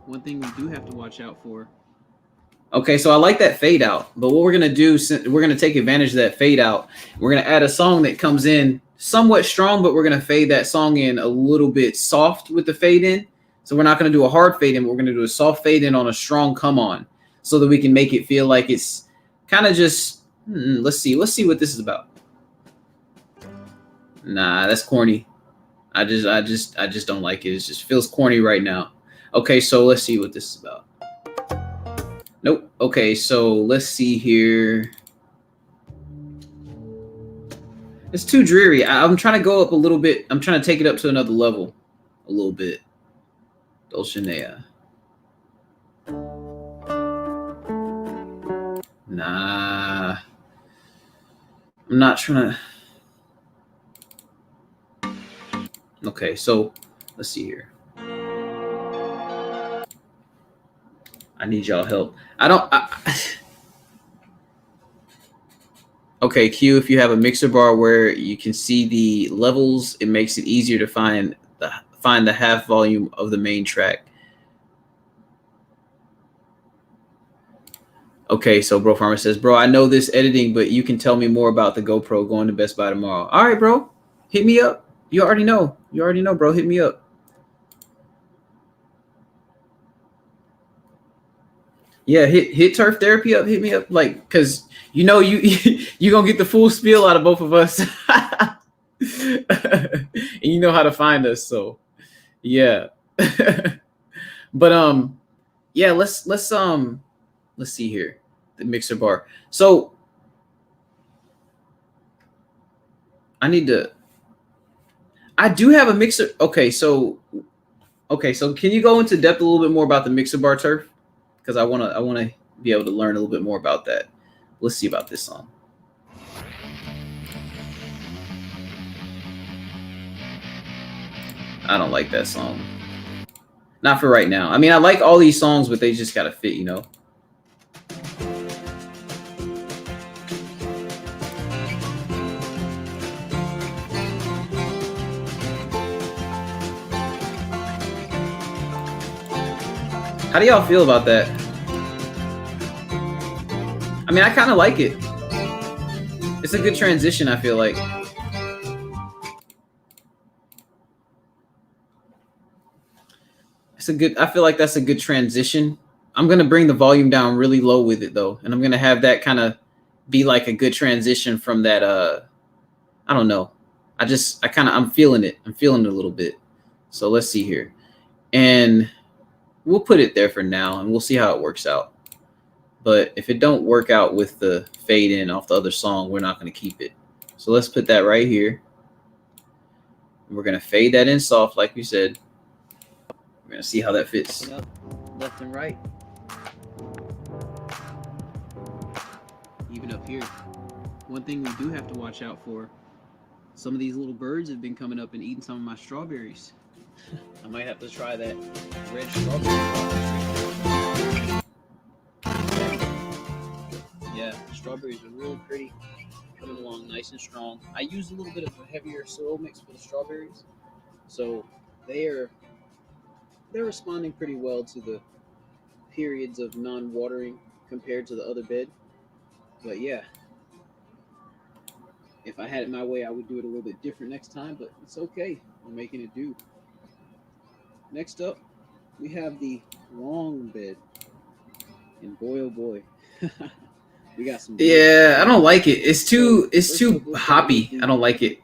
One thing we do have to watch out for. Okay, so I like that fade out, but what we're gonna do, we're gonna take advantage of that fade out. We're gonna add a song that comes in somewhat strong, but we're gonna fade that song in a little bit soft with the fade in. So we're not gonna do a hard fade in, but we're gonna do a soft fade in on a strong come on, so that we can make it feel like it's kind of just. Let's see what this is about. Nah, that's corny. I just don't like it. It just feels corny right now. Okay, so let's see what this is about. Nope. Okay, so let's see here. It's too dreary. I'm trying to go up a little bit. I'm trying to take it up to another level a little bit. Dulcinea. Nah. I'm not trying to. Okay, so let's see here. I need y'all help. Okay, Q, if you have a mixer bar where you can see the levels, it makes it easier to find the half volume of the main track. Okay, so Bro Farmer says, bro, I know this editing, but you can tell me more about the GoPro going to Best Buy tomorrow. All right, bro, hit me up. You already know. You already know, bro. Hit me up. Yeah, hit Turf Therapy up. Hit me up, like, cause you know you gonna get the full spiel out of both of us, and you know how to find us. So, yeah. But yeah. Let's see here, the mixer bar. So I do have a mixer. Okay, so can you go into depth a little bit more about the mixer bar, Turf? Because I wanna be able to learn a little bit more about that. Let's see about this song. I don't like that song. Not for right now. I mean, I like all these songs, but they just gotta fit, you know. How do y'all feel about that? I mean, I kind of like it. It's a good transition, I feel like. I feel like that's a good transition. I'm going to bring the volume down really low with it though. And I'm going to have that kind of be like a good transition from that. I don't know. I'm feeling it. I'm feeling it a little bit. So let's see here. And we'll put it there for now and we'll see how it works out. But if it don't work out with the fade in off the other song, we're not going to keep it. So let's put that right here. We're going to fade that in soft, like we said. We're going to see how that fits. Up, left and right. Even up here. One thing we do have to watch out for, some of these little birds have been coming up and eating some of my strawberries. I might have to try that red strawberry. Yeah, strawberries are really pretty, coming along nice and strong. I used a little bit of a heavier soil mix for the strawberries, so they're responding pretty well to the periods of non-watering compared to the other bed. But yeah, if I had it my way, I would do it a little bit different next time, but it's okay. We're making it do. Next up, we have the long bed. And boy, oh boy, we got some. Yeah, I don't like it. It's too hoppy. I don't like it.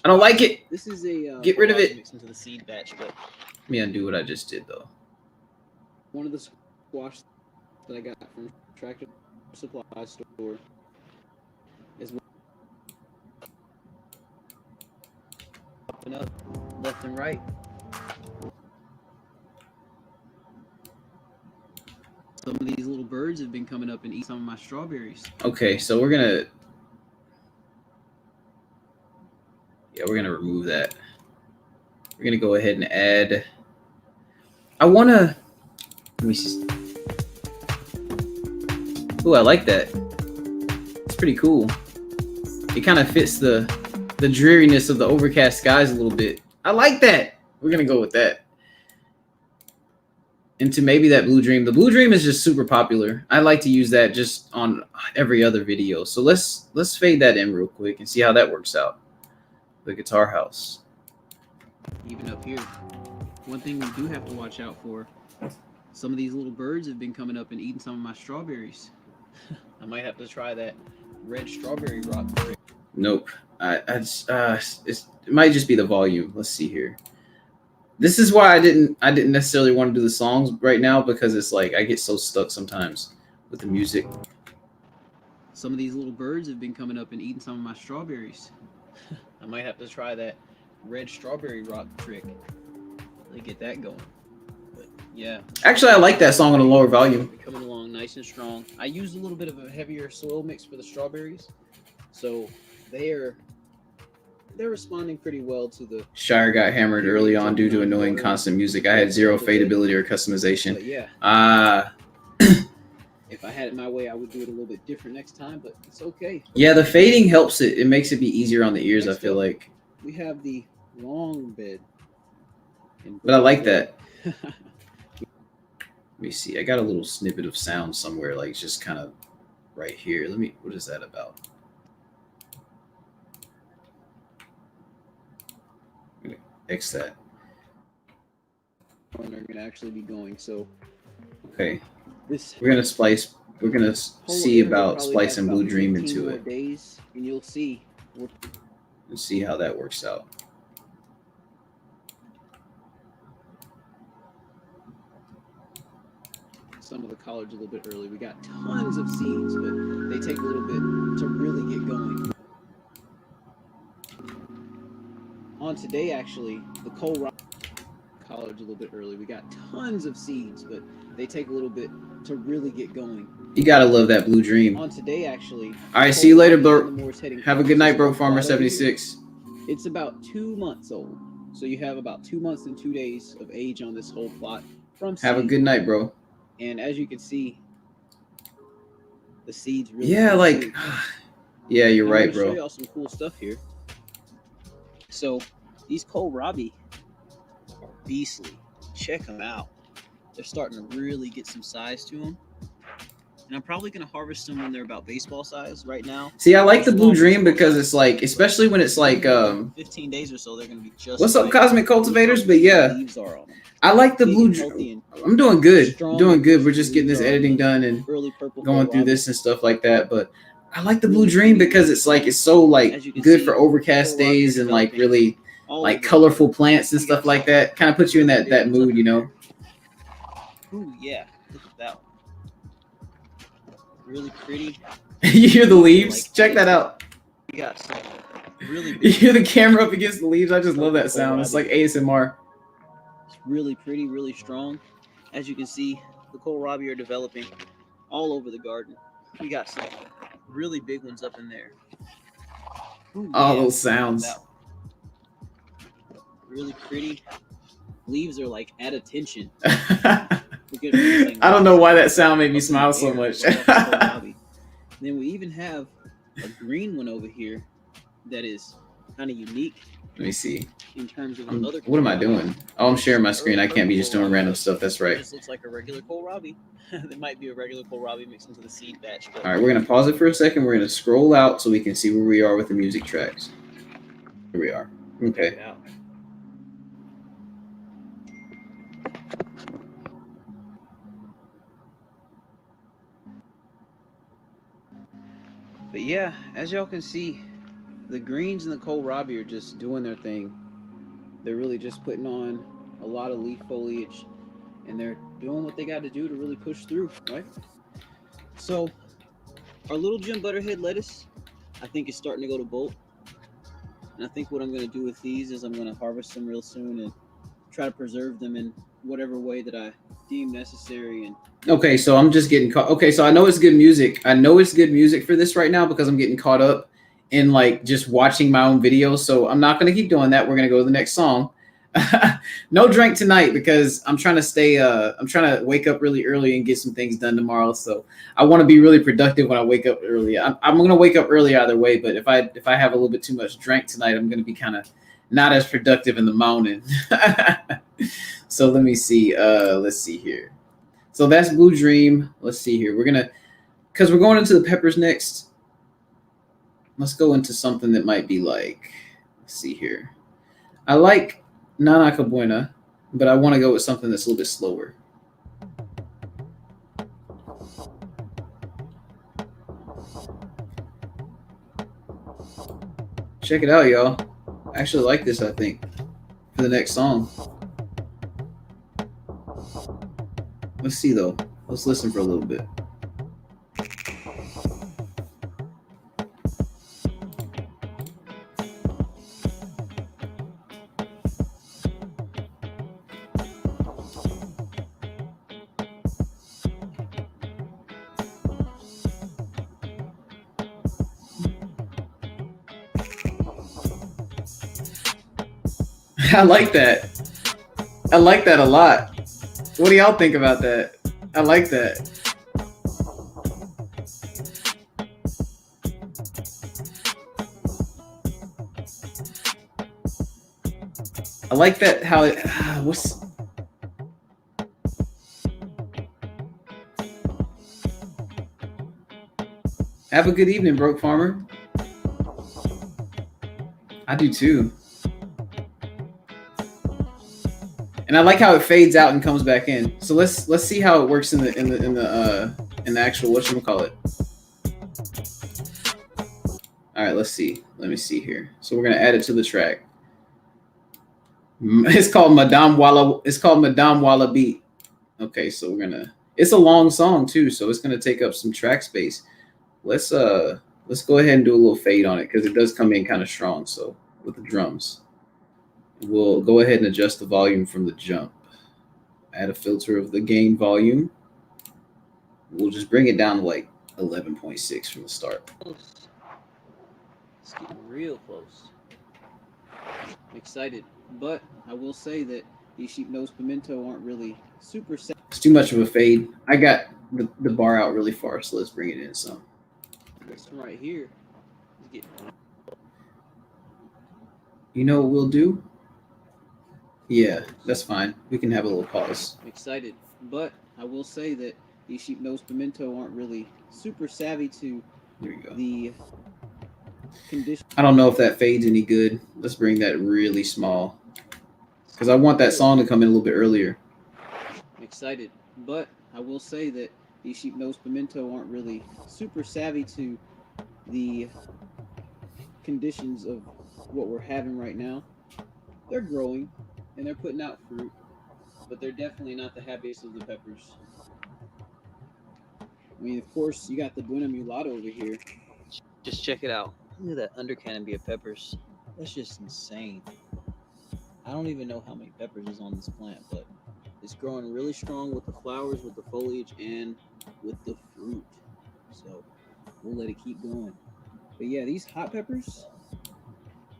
I don't like it. This is a get rid of it. Mix into the seed batch, but let me undo what I just did though. One of the squash that I got from Tractor Supply Store is popping up left and right. Some of these little birds have been coming up and eating some of my strawberries. Okay, so we're gonna remove that. We're gonna go ahead and add. Let me see. Ooh, I like that. It's pretty cool. It kind of fits the dreariness of the overcast skies a little bit. I like that. We're gonna go with that. Into maybe that Blue Dream. The Blue Dream is just super popular. I like to use that just on every other video. So let's fade that in real quick and see how that works out. The Guitar House. Even up here. One thing we do have to watch out for, some of these little birds have been coming up and eating some of my strawberries. I might have to try that red strawberry rock. Nope. It might just be the volume. Let's see here. This is why I didn't necessarily want to do the songs right now, because it's like I get so stuck sometimes with the music. Some of these little birds have been coming up and eating some of my strawberries. I might have to try that red strawberry rock trick. Really get that going. But yeah. Actually, I like that song on a lower volume. Coming along nice and strong. I used a little bit of a heavier soil mix for the strawberries, so they're responding pretty well to the. Shire got hammered early on due to annoying constant music. I had zero fadeability or customization. But yeah. If I had it my way, I would do it a little bit different next time, but it's okay. Yeah, the fading helps it. It makes it be easier on the ears, I feel like. We have the long bed. But I like that. Let me see. I got a little snippet of sound somewhere, like just kind of right here. What is that about? I'm gonna X that. They're going to actually be going, so. Okay. We're gonna see about splicing Blue Dream into it. Days, and you'll see. And see how that works out. Some of the collards a little bit early. We got tons of seeds, but they take a little bit to really get going. On today, actually, the collards a little bit early. We got tons of seeds, but they take a little bit to really get going. You gotta love that Blue Dream. On today, actually. All right, see you later, bro. Have a good night, bro. Farmer76. It's about 2 months old, so you have about 2 months and 2 days of age on this whole plot from seed. Have a good night, bro. And as you can see, the seeds really. Yeah, like. Yeah, you're right, bro. I'm gonna show y'all some cool stuff here. So these kohlrabi are beastly. Check them out. they're starting to really get some size to them. And I'm probably going to harvest them when they're about baseball size right now. See, I like the Blue Dream because it's like, especially when it's like 15 days or so, they're going to be just what's up, Cosmic Cultivators? But yeah, leaves are on them. I like the Blue Dream. I'm doing good. Doing good. We're just getting this editing done and going through this and stuff like that. But I like the Blue Dream because it's like it's so like good for overcast days and like really like colorful plants and stuff like that. Kind of puts you in that mood, you know. Ooh, yeah. Look at that one. Really pretty. You hear the leaves? Check that out. We got some really you hear the camera up against the leaves? I just love that sound. It's like ASMR. It's really pretty, really strong. As you can see, the kohlrabi are developing all over the garden. We got some really big ones up in there. Ooh, all those sounds. Really pretty. Leaves are like at attention. I don't know why that sound made me smile so much. Then we even have a green one over here that is kind of unique. Let me see. In terms of other what am I doing? Oh, I'm sharing my screen. I can't be just doing random stuff. That's right. This looks like a regular kohlrabi. There might be a regular kohlrabi mixed into the seed batch. All right, we're going to pause it for a second. We're going to scroll out so we can see where we are with the music tracks. Here we are. Okay. But yeah, as y'all can see, the greens and the kohlrabi are just doing their thing. They're really just putting on a lot of leaf foliage, and they're doing what they got to do to really push through, right? So our little Jim Butterhead lettuce, I think, is starting to go to bolt. And I think what I'm going to do with these is I'm going to harvest them real soon and try to preserve them in whatever way that I deem necessary. And okay, so I'm just getting caught. Okay, so I know it's good music. I know it's good music for this right now because I'm getting caught up in like just watching my own videos. So I'm not going to keep doing that. We're going to go to the next song. No drink tonight because I'm trying to stay. I'm trying to wake up really early and get some things done tomorrow. So I want to be really productive when I wake up early. I'm going to wake up early either way. But if I have a little bit too much drink tonight, I'm going to be kind of not as productive in the morning. So let me see. Let's see here. So that's Blue Dream. Let's see here. Because we're going into the peppers next. Let's go into something that might be like, let's see here. I like Nana Cabuena, but I want to go with something that's a little bit slower. Check it out, y'all. I actually like this, I think, for the next song. Let's see, though. Let's listen for a little bit. I like that. I like that a lot. What do y'all think about that? I like that. I like that how it what's Have a good evening, Broke Farmer. I do too. And I like how it fades out and comes back in. So let's see how it works in the actual whatchamacallit. All right, let's see. Let me see here. So we're gonna add it to the track. It's called Madame Walla. It's called Madame Walla Beat. Okay, so we're gonna. It's a long song too, so it's gonna take up some track space. Let's go ahead and do a little fade on it because it does come in kind of strong. So with the drums. We'll go ahead and adjust the volume from the jump. Add a filter of the gain volume. We'll just bring it down to like 11.6 from the start. It's getting real close. I'm excited, but I will say that these sheep nose pimento aren't really super set. It's too much of a fade. I got the bar out really far, so let's bring it in some. This one right here is getting. You know what we'll do? Yeah, that's fine. We can have a little pause. I'm excited. But I will say that these sheep nose pimento aren't really super savvy to There we go. the condition. I don't know if that fades any good. Let's bring that really small because I want that song to come in a little bit earlier. I'm excited, but I will say that these sheep nose pimento aren't really super savvy to the conditions of what we're having right now. They're growing and they're putting out fruit, but they're definitely not the happiest of the peppers. I mean, of course, you got the Buena Mulatto over here. Just check it out. Look at that under canopy of peppers. That's just insane. I don't even know how many peppers is on this plant, but it's growing really strong with the flowers, with the foliage, and with the fruit. So we'll let it keep going. But yeah, these hot peppers,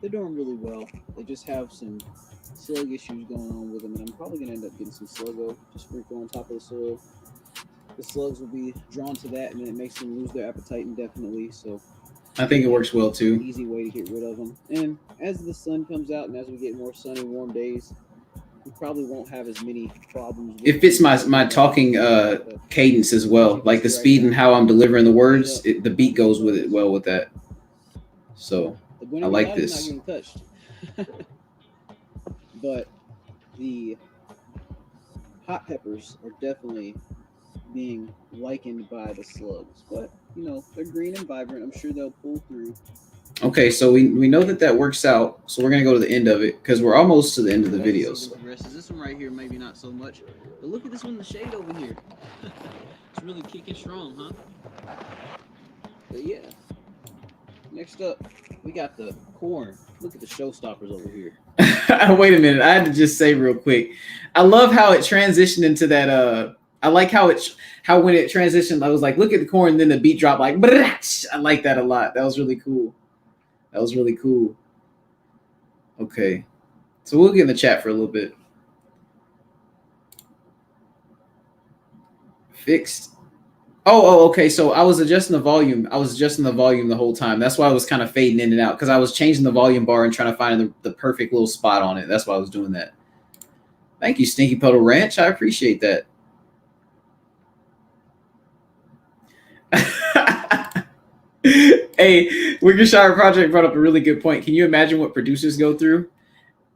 they're doing really well. They just have some slug issues going on with them, and I'm probably gonna end up getting some sluggo to sprinkle on top of the soil. The slugs will be drawn to that, and then it makes them lose their appetite indefinitely. So I think it works well too. easy way to get rid of them. And as the sun comes out, and as we get more sunny, warm days, we probably won't have as many problems. It fits my talking cadence as well, like the speed and how I'm delivering the words. The beat goes with it well with that. So I like this. Not getting touched. But the hot peppers are definitely being likened by the slugs. But you know, they're green and vibrant. I'm sure they'll pull through. Okay, so we know that works out. So we're gonna go to the end of it because we're almost to the end of the video. So. This one right here, maybe not so much. But look at this one in the shade over here. It's really kicking strong, huh? But yeah. Next up, we got the corn. Look at the showstoppers over here. Wait a minute. I had to just say real quick. I love how it transitioned into that. I like how when it transitioned, I was like, look at the corn, and then the beat dropped like. I like that a lot. That was really cool. Okay, so we'll get in the chat for a little bit. Fixed. Oh, okay. So I was adjusting the volume. The whole time. That's why I was kind of fading in and out because I was changing the volume bar and trying to find the perfect little spot on it. That's why I was doing that. Thank you, Stinky Puddle Ranch. I appreciate that. Hey, Wickershire Project brought up a really good point. Can you imagine what producers go through?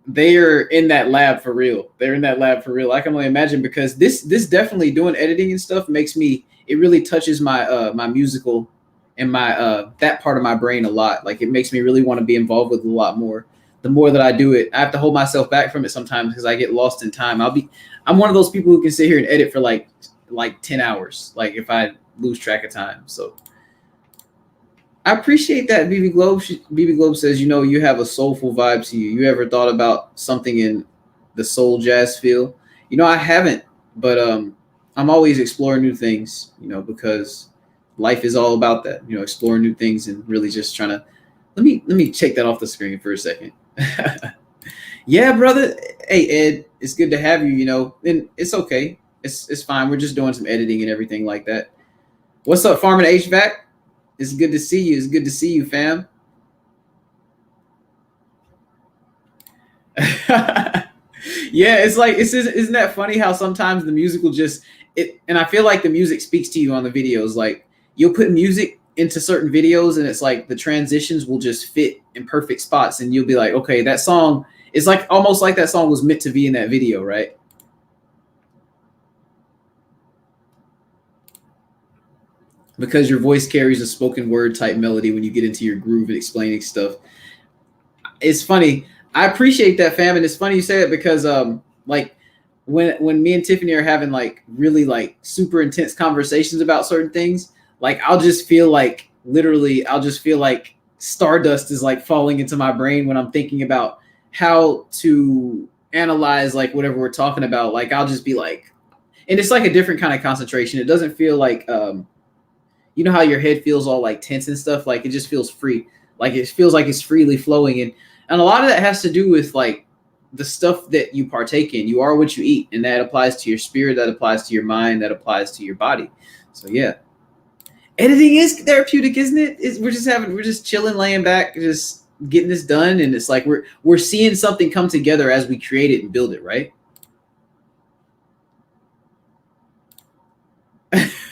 They are in that lab for real. I can only imagine because this definitely doing editing and stuff makes me. It really touches my my musical and my that part of my brain a lot. Like it makes me really want to be involved with it a lot more. The more that I do it, I have to hold myself back from it sometimes because I get lost in time. I'm one of those people who can sit here and edit for like 10 hours. Like if I lose track of time. So I appreciate that, BB Globe. BB Globe says, you have a soulful vibe to you. You ever thought about something in the soul jazz feel? I haven't, but I'm always exploring new things, because life is all about that, exploring new things and really just trying to. Let me take that off the screen for a second. Yeah, brother. Hey, Ed, it's good to have you. And it's okay. It's fine. We're just doing some editing and everything like that. What's up, Farming HVAC? It's good to see you. Fam. Yeah, it's like isn't that funny how sometimes the music will and I feel like the music speaks to you on the videos. Like you'll put music into certain videos and it's like the transitions will just fit in perfect spots and you'll be like, okay, that song is like almost like that song was meant to be in that video, right? Because your voice carries a spoken word type melody when you get into your groove and explaining stuff. It's funny. I appreciate that, fam, and it's funny you say it because like when me and Tiffany are having like really like super intense conversations about certain things, like I'll just feel like stardust is like falling into my brain when I'm thinking about how to analyze like whatever we're talking about. Like I'll just be like, and it's like a different kind of concentration. It doesn't feel like you know how your head feels all like tense and stuff? Like it just feels free. Like it feels like it's freely flowing. And a lot of that has to do with like the stuff that you partake in. You are what you eat. And that applies to your spirit. That applies to your mind. That applies to your body. So yeah. Editing is therapeutic, isn't it? We're just chilling, laying back, just getting this done. And it's like we're seeing something come together as we create it and build it, right?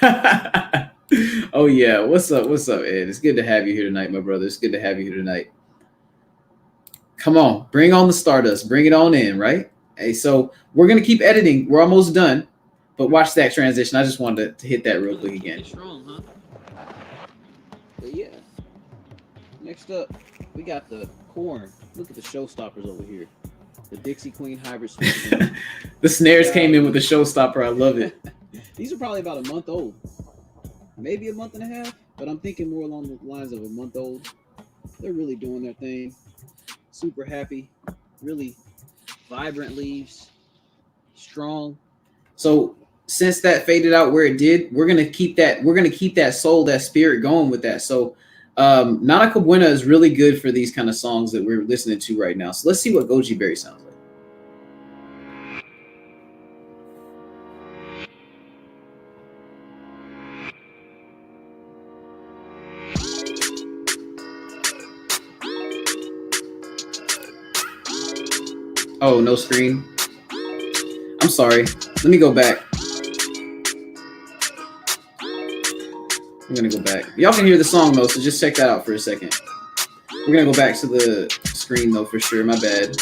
Oh yeah, what's up? What's up, Ed? It's good to have you here tonight, my brother. It's good to have you here tonight. Come on, bring on the Stardust. Bring it on in, right? Hey, so we're gonna keep editing. We're almost done, but watch that transition. I just wanted to hit that real quick again. Strong, huh? But yeah. Next up, we got the corn. Look at the showstoppers over here. The Dixie Queen hybrid. The snares came in with the showstopper. I love it. These are probably about a month old, maybe a month and a half, but I'm thinking more along the lines of a month old. They're really doing their thing. Super happy, really vibrant leaves, strong. So since that faded out where it did, we're gonna keep that. We're gonna keep that soul, that spirit going with that. So Nana Cabuena is really good for these kind of songs that we're listening to right now. So let's see what Goji Berry sounds like. Oh, no screen. I'm sorry. Let me go back. I'm gonna go back. Y'all can hear the song though, so just check that out for a second. We're gonna go back to the screen though for sure. My bad.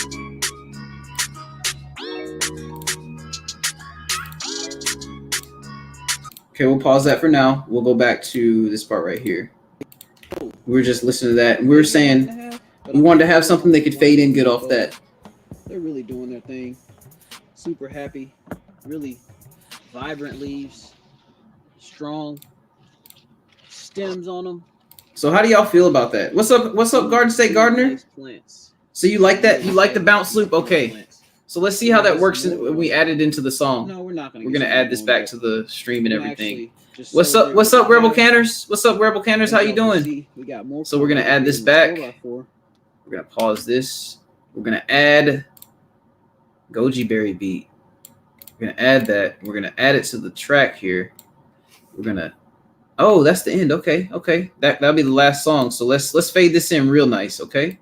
Okay, we'll pause that for now. We'll go back to this part right here. We were just listening to that, and we were saying we wanted to have something that could fade in good off that. They're really doing their thing. Super happy, really vibrant leaves, strong stems on them. So how do y'all feel about that? What's up, Garden State Gardener? Nice plants. So you like that? You like the bounce loop? Okay. So let's see how that works when we add it into the song. No, we're not gonna. We're gonna add this back to the stream and everything. What's up, Rebel Canners? What's up, Rebel Canners? How you doing? We got more. So we're gonna add this back. We're gonna pause this. We're gonna add Goji Berry beat. We're gonna add that. We're gonna add it to the track here. We're gonna. Oh, that's the end. Okay, okay. That'll be the last song. So let's fade this in real nice. Okay.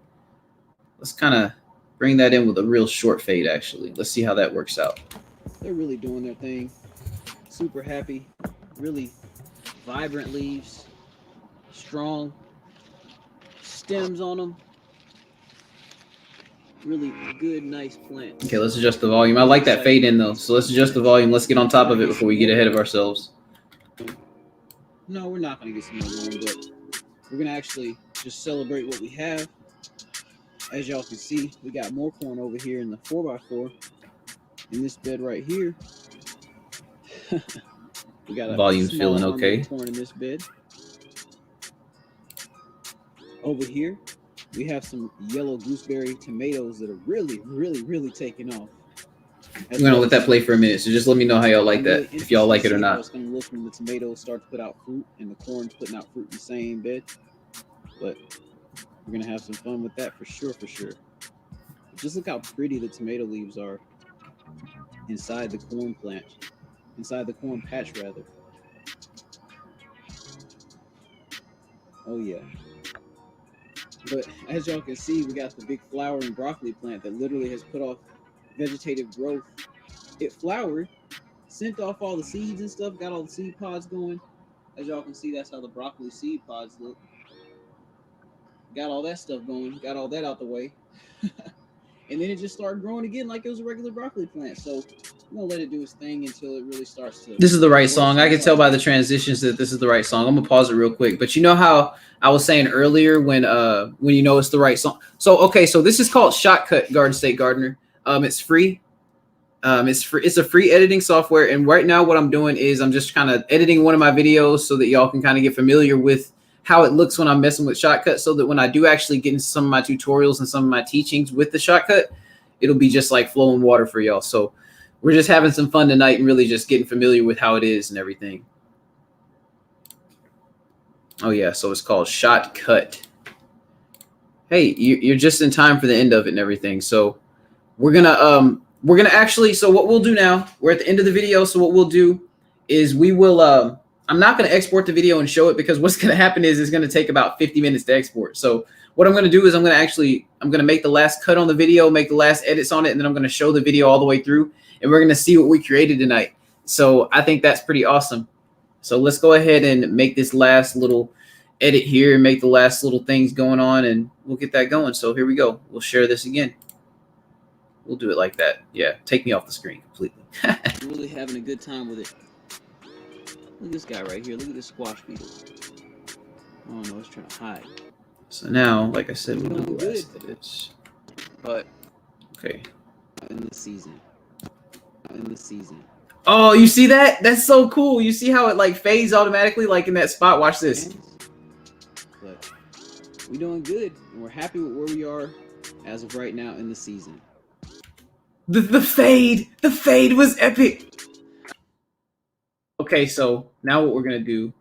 Let's kind of bring that in with a real short fade. Actually, let's see how that works out. They're really doing their thing. Super happy. Really vibrant leaves. Strong stems on them. Really good, nice plants. Okay, let's adjust the volume. I like that fade in though. So let's adjust the volume. Let's get on top of it before we get ahead of ourselves. No, we're not going to get some more long, but we're going to actually just celebrate what we have. As y'all can see, we got more corn over here in the 4x4 in this bed right here. We got a volume's feeling okay. Corn in this bed. Over here, we have some yellow gooseberry tomatoes that are really taking off. I'm gonna let that play for a minute, so just let me know how y'all like that, if y'all like it or not. It's gonna look when the tomatoes start to put out fruit and the corn's putting out fruit in the same bed. But we're gonna have some fun with that for sure. Just look how pretty the tomato leaves are inside the corn plant, inside the corn patch rather. Oh yeah. But as y'all can see, we got the big flowering broccoli plant that literally has put off vegetative growth. It flowered, sent off all the seeds and stuff, got all the seed pods going. As y'all can see, that's how the broccoli seed pods look. Got all that stuff going, got all that out the way. And then it just started growing again like it was a regular broccoli plant. So I'm gonna let it do its thing until it really starts to. This is the right song. I can tell by the transitions that this is the right song. I'm gonna pause it real quick. But you know how I was saying earlier when you know it's the right song. So okay, so this is called Shotcut, Garden State Gardener. It's free. It's free. It's a free editing software. And right now what I'm doing is I'm just kind of editing one of my videos so that y'all can kind of get familiar with how it looks when I'm messing with Shotcut, so that when I do actually get into some of my tutorials and some of my teachings with the Shotcut, it'll be just like flowing water for y'all. So we're just having some fun tonight and really just getting familiar with how it is and everything. Oh yeah, so it's called Shotcut. Hey, you're just in time for the end of it and everything. So we're gonna actually, so what we'll do now, we're at the end of the video. So what we'll do is we will I'm not going to export the video and show it, because what's going to happen is it's going to take about 50 minutes to export. So what I'm going to do is I'm going to make the last cut on the video, make the last edits on it, and then I'm going to show the video all the way through, and we're going to see what we created tonight. So I think that's pretty awesome. So let's go ahead and make this last little edit here and make the last little things going on, and we'll get that going. So here we go. We'll share this again. We'll do it like that. Yeah, take me off the screen completely. Really having a good time with it. Look at this guy right here. Look at this squash beetle. Oh no, it's trying to hide. So now, like I said, we'll do the last edits. But okay. In the season. Oh, you see that? That's so cool. You see how it like fades automatically, like in that spot. Watch this. But we're doing good, and we're happy with where we are as of right now in the season. The fade was epic. Okay, so now what we're gonna do.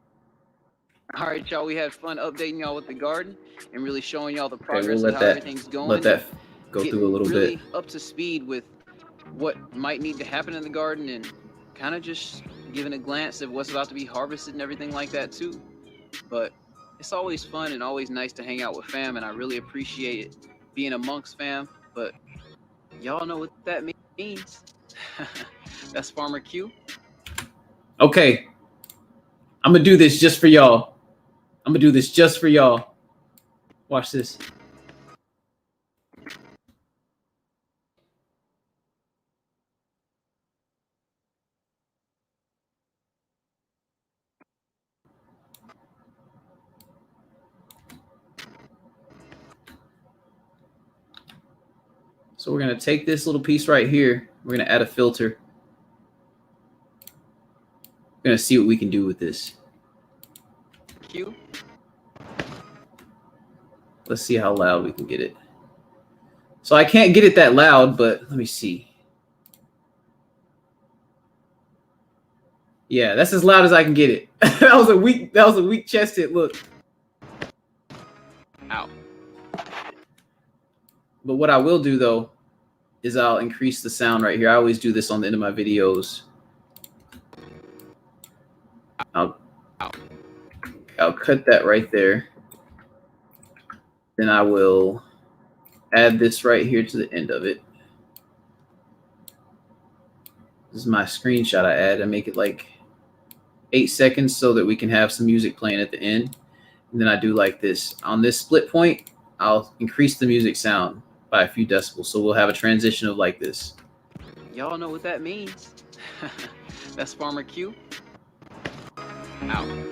All right, y'all. We had fun updating y'all with the garden and really showing y'all the progress we'll of how everything's going. Let that go through a little really bit. Up to speed with what might need to happen in the garden, and kind of just giving a glance at what's about to be harvested and everything like that too. But it's always fun and always nice to hang out with fam, and I really appreciate it being amongst fam. But y'all know what that means. That's FarmerQ. Okay, I'm gonna do this just for y'all. Watch this. So we're gonna take this little piece right here. We're gonna add a filter. We're gonna see what we can do with this. Q. Let's see how loud we can get it. So I can't get it that loud, but let me see. Yeah, that's as loud as I can get it. that was a weak chest hit. Look. Ow. But what I will do though is I'll increase the sound right here. I always do this on the end of my videos. I'll cut that right there. Then I will add this right here to the end of it. This is my screenshot I add. I make it like 8 seconds so that we can have some music playing at the end. And then I do like this. On this split point, I'll increase the music sound by a few decibels. So we'll have a transition of like this. Y'all know what that means. That's FarmerQ. Ow.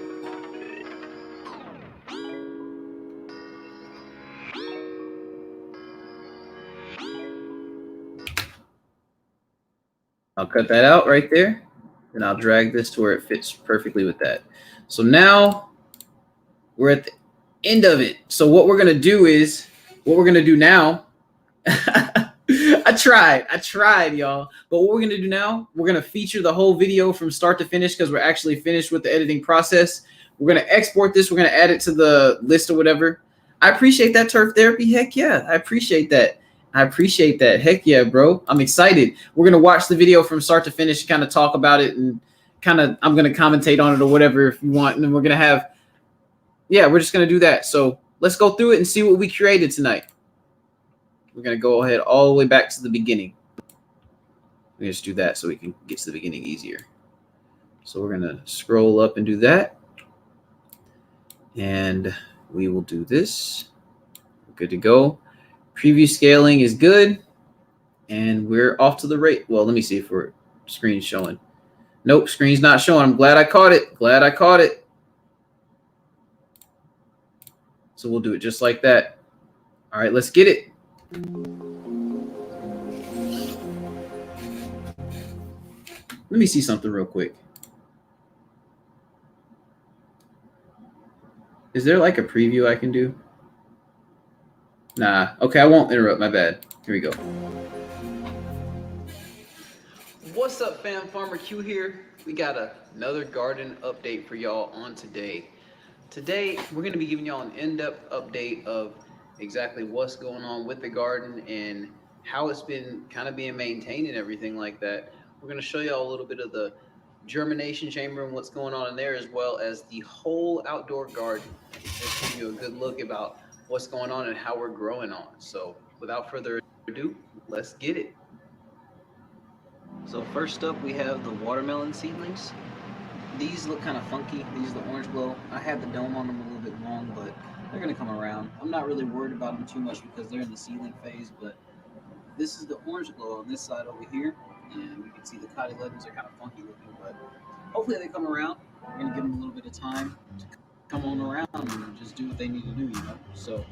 I'll cut that out right there. And I'll drag this to where it fits perfectly with that. So now we're at the end of it. So what we're going to do now, I tried, y'all. But what we're going to do now, we're going to feature the whole video from start to finish because we're actually finished with the editing process. We're going to export this. We're going to add it to the list or whatever. I appreciate that, Turf Therapy. Heck yeah, I appreciate that. Heck yeah, bro. I'm excited. We're going to watch the video from start to finish, kind of talk about it, and I'm going to commentate on it or whatever if you want. And then we're going to have, we're just going to do that. So let's go through it and see what we created tonight. We're going to go ahead all the way back to the beginning. Let me just do that so we can get to the beginning easier. So we're going to scroll up and do that. And we will do this. We're good to go. Preview scaling is good. And we're off to the right. Well, let me see if we're screen's showing. Nope, screen's not showing. I'm glad I caught it. So we'll do it just like that. All right, let's get it. Let me see something real quick. Is there like a preview I can do? Nah. Okay, I won't interrupt. My bad. Here we go. What's up, fam? FarmerQ here. We got another garden update for y'all on today. Today, we're going to be giving y'all an in-depth update of exactly what's going on with the garden and how it's been kind of being maintained and everything like that. We're going to show y'all a little bit of the germination chamber and what's going on in there, as well as the whole outdoor garden. Just give you a good look about what's going on and how we're growing on. So without further ado, let's get it. So first up, we have the watermelon seedlings. These look kind of funky. These are the orange glow. I had the dome on them a little bit long, but they're gonna come around. I'm not really worried about them too much because they're in the seedling phase, but this is the orange glow on this side over here, and you can see the cotyledons are kind of funky looking, but hopefully they come around. We're gonna give them a little bit of time to come on around and just do what they need to do, you know. So,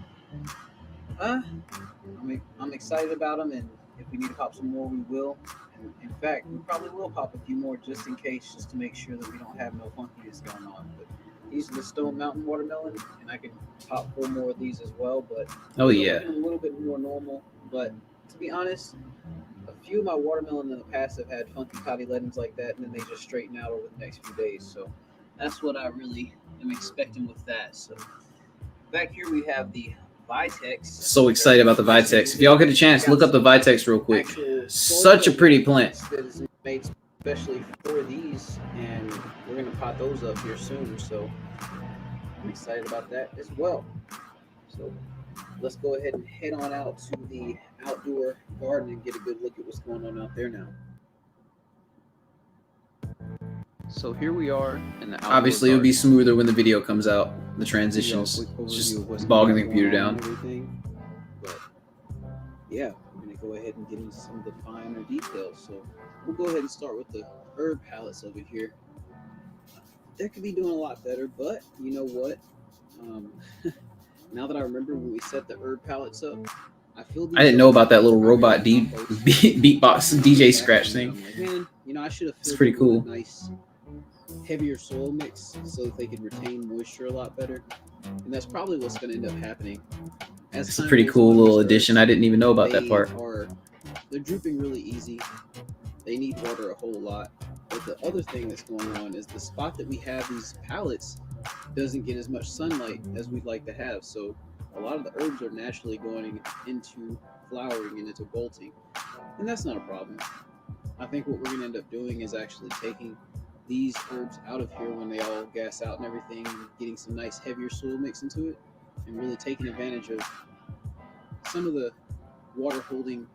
I'm excited about them, and if we need to pop some more, we will. And in fact, we probably will pop a few more just in case, just to make sure that we don't have no funkiness going on. But these are the Stone Mountain watermelon, and I can pop 4 more of these as well. But Oh yeah. a little bit more normal. But to be honest, a few of my watermelon in the past have had funky cotyledons like that, and then they just straighten out over the next few days. So that's what I really am expecting with that. So back here we have the Vitex. So excited about the Vitex. If y'all get a chance, look up the Vitex real quick. Such a pretty plant. That is made especially for these, and we're gonna pot those up here soon. So I'm excited about that as well. So let's go ahead and head on out to the outdoor garden and get a good look at what's going on out there now. So here we are in the outdoor Obviously, it'll be garden. smoother when the video comes out. The transitions. It's just bogging the computer down. But yeah, we're gonna go ahead and get into some of the finer details. So we'll go ahead and start with the herb palettes over here. That could be doing a lot better, but you know what? Now that I remember when we set the herb palettes up, I didn't know about that little robot beatbox DJ scratch thing. Like, man, you know, I should have. It's pretty cool. A nice, heavier soil mix so that they could retain moisture a lot better, and that's probably what's going to end up happening. It's a pretty cool little addition. I didn't even know about that part. They're drooping really easy. They need water a whole lot. But the other thing that's going on is the spot that we have these pallets doesn't get as much sunlight as we'd like to have. So a lot of the herbs are naturally going into flowering and into bolting. And that's not a problem. I think what we're going to end up doing is actually taking these herbs out of here when they all gas out and everything, and getting some nice heavier soil mix into it, and really taking advantage of some of the water holding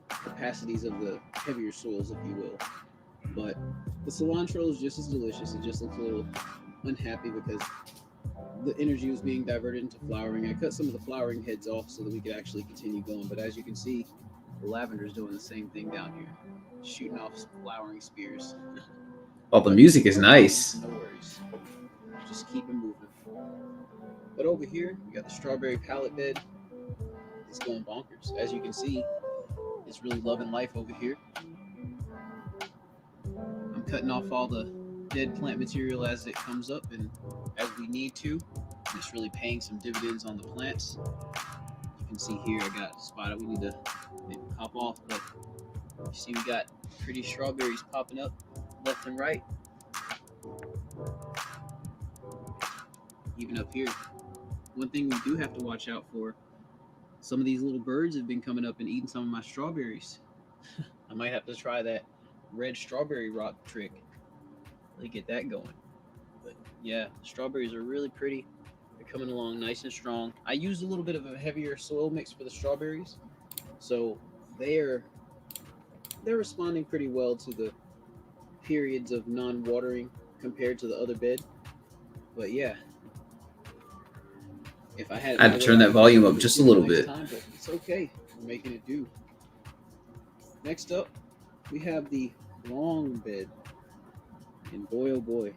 capacities of the heavier soils, if you will. But the cilantro is just as delicious. It just looks a little unhappy because the energy was being diverted into flowering. I cut some of the flowering heads off so that we could actually continue going. But as you can see, the lavender is doing the same thing down here, shooting off flowering spears. Oh, the music is nice. No worries. Just keep it moving. But over here, we got the strawberry palette bed. It's going bonkers. As you can see, it's really loving life over here. I'm cutting off all the dead plant material as it comes up and as we need to. It's really paying some dividends on the plants. You can see here, I got a spot we need to maybe pop off, but you see we got pretty strawberries popping up left and right. Even up here. One thing we do have to watch out for, some of these little birds have been coming up and eating some of my strawberries. I might have to try that red strawberry rock trick. Really get that going. But yeah, strawberries are really pretty. They're coming along nice and strong. I used a little bit of a heavier soil mix for the strawberries, so they're responding pretty well to the periods of non-watering compared to the other bed. But yeah, if I had to turn that volume up just a little bit. But it's okay. We're making it do. Next up, we have the long bed. And boy, oh boy,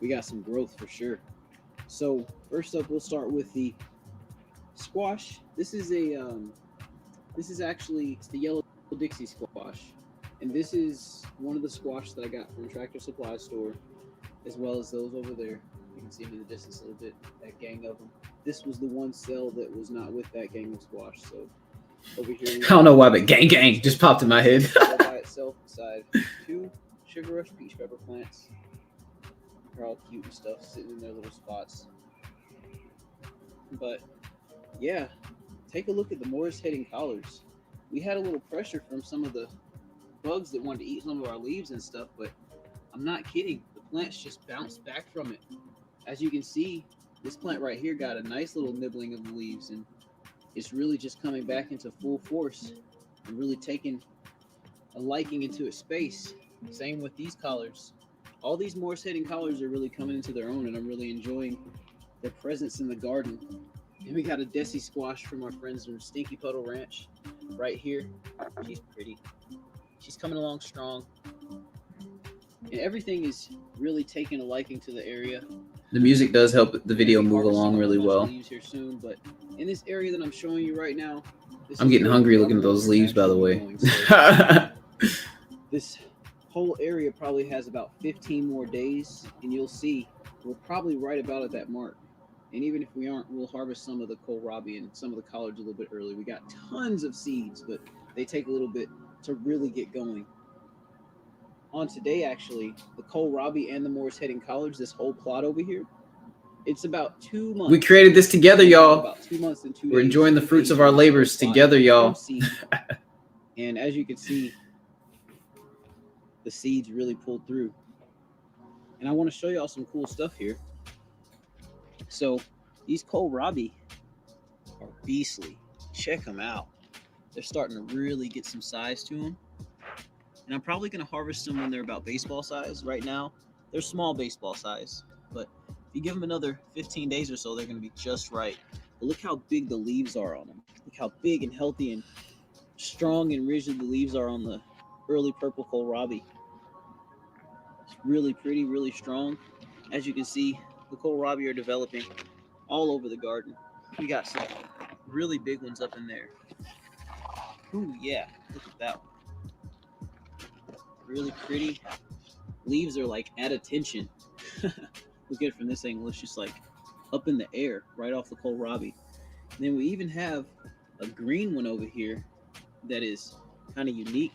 we got some growth for sure. So first up, we'll start with the squash. This is actually it's the yellow Dixie squash. And this is one of the squash that I got from Tractor Supply store, as well as those over there. You can see them in the distance a little bit, that gang of them. This was the one cell that was not with that gang of squash. So over here, I don't know why, but gang just popped in my head. by itself beside 2 sugar rush peach pepper plants. They're all cute and stuff, sitting in their little spots. But yeah, take a look at the Morris heading collards. We had a little pressure from some of the bugs that wanted to eat some of our leaves and stuff, but I'm not kidding. The plants just bounced back from it. As you can see, this plant right here got a nice little nibbling of the leaves, and it's really just coming back into full force and really taking a liking into its space. Same with these collards. all these Morse head and collards are really coming into their own, and I'm really enjoying their presence in the garden. And we got a Desi squash from our friends from Stinky Puddle Ranch right here. She's pretty. She's coming along strong. And everything is really taking a liking to the area. The music does help the video move along really well. Leaves here soon, but in this area that I'm showing you right now, I'm getting hungry looking at those leaves, by the way. This whole area probably has about 15 more days, and you'll see we're probably right about at that mark. And even if we aren't, we'll harvest some of the kohlrabi and some of the collards a little bit early. We got tons of seeds, but they take a little bit to really get going. On today, actually, the kohlrabi and the Morse head and collards, this whole plot over here, it's about 2 months. We created this together, y'all. About 2 months and 2 days. We're enjoying the fruits of our labors together, y'all. And as you can see, the seeds really pulled through. And I want to show y'all some cool stuff here. So these kohlrabi are beastly. Check them out. They're starting to really get some size to them. And I'm probably going to harvest them when they're about baseball size. Right now, they're small baseball size. But if you give them another 15 days or so, they're going to be just right. But look how big the leaves are on them. Look how big and healthy and strong and rigid the leaves are on the early purple kohlrabi. It's really pretty, really strong. As you can see, the kohlrabi are developing all over the garden. We got some really big ones up in there. Ooh, yeah, look at that one. Really pretty. Leaves are like at attention. Look at it from this angle. It's just like up in the air, right off the kohlrabi. And then we even have a green one over here that is kind of unique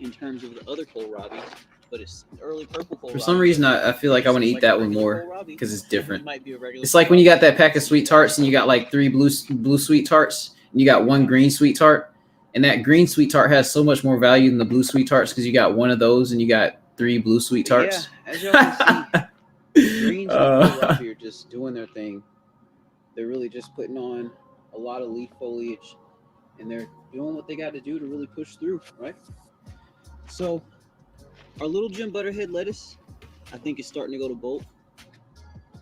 in terms of the other kohlrabi, but it's early purple kohlrabi. For some reason, I feel like I want to eat that one more because it's different. It's like when you got that pack of sweet tarts and you got like 3 blue sweet tarts and you got 1 green sweet tart. And that green sweet tart has so much more value than the blue sweet tarts because you got 1 of those and you got 3 blue sweet tarts. Yeah, as y'all can see, greens and kohlrabi are just doing their thing. They're really just putting on a lot of leaf foliage, and they're doing what they got to do to really push through, right? So our little Jim Butterhead lettuce, I think, is starting to go to bolt.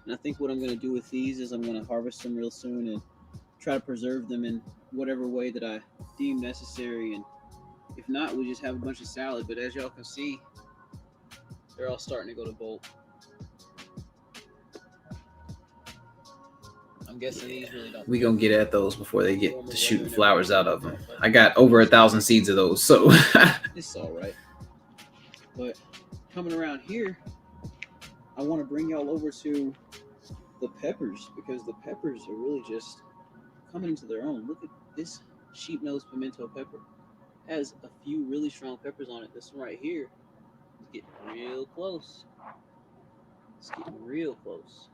And I think what I'm going to do with these is I'm going to harvest them real soon and try to preserve them in whatever way that I deem necessary. And if not, we just have a bunch of salad. But as y'all can see, they're all starting to go to bolt. I'm guessing these really don't. We gonna get at those before they get to shooting flowers out of them. I got over 1,000 seeds of those, so it's all right. But coming around here, I want to bring y'all over to the peppers, because the peppers are really just coming into their own. Look at this sheep nose pimento pepper. It has a few really strong peppers on it. This one right here is getting real close. It's getting real close.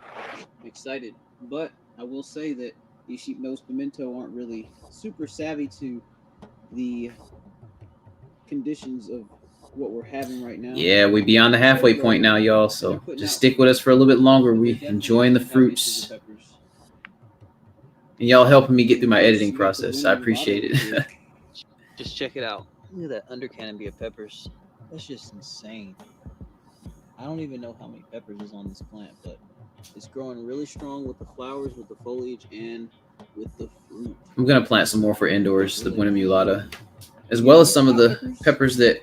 I'm excited, but I will say that these sheep nose pimento aren't really super savvy to the conditions of what we're having right now. Yeah, we beyond the halfway point now, y'all. So just stick with us for a little bit longer. We enjoying the fruits. And y'all helping me get through my editing process. I appreciate it. Just check it out. Look at that undercanopy of peppers. That's just insane. I don't even know how many peppers is on this plant, but it's growing really strong with the flowers, with the foliage, and with the fruit. I'm going to plant some more for indoors, the Buena Mulata, as well as some of the peppers that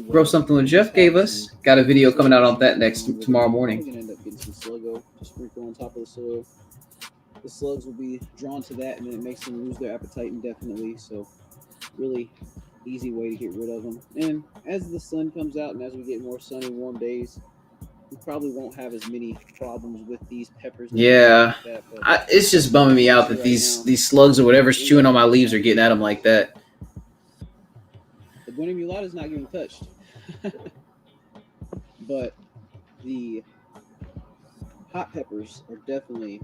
Grow Something with Jeff gave us. Got a video coming out on that tomorrow morning. I'm going to end up getting some sluggo to sprinkle on top of the soil. The slugs will be drawn to that, and then it makes them lose their appetite indefinitely. So really easy way to get rid of them. And as the sun comes out and as we get more sunny, warm days, we probably won't have as many problems with these peppers. Yeah, like that, it's just bumming me out that these slugs or whatever's chewing on my leaves are getting at them like that. The Buena Mulata is not getting touched. But the hot peppers are definitely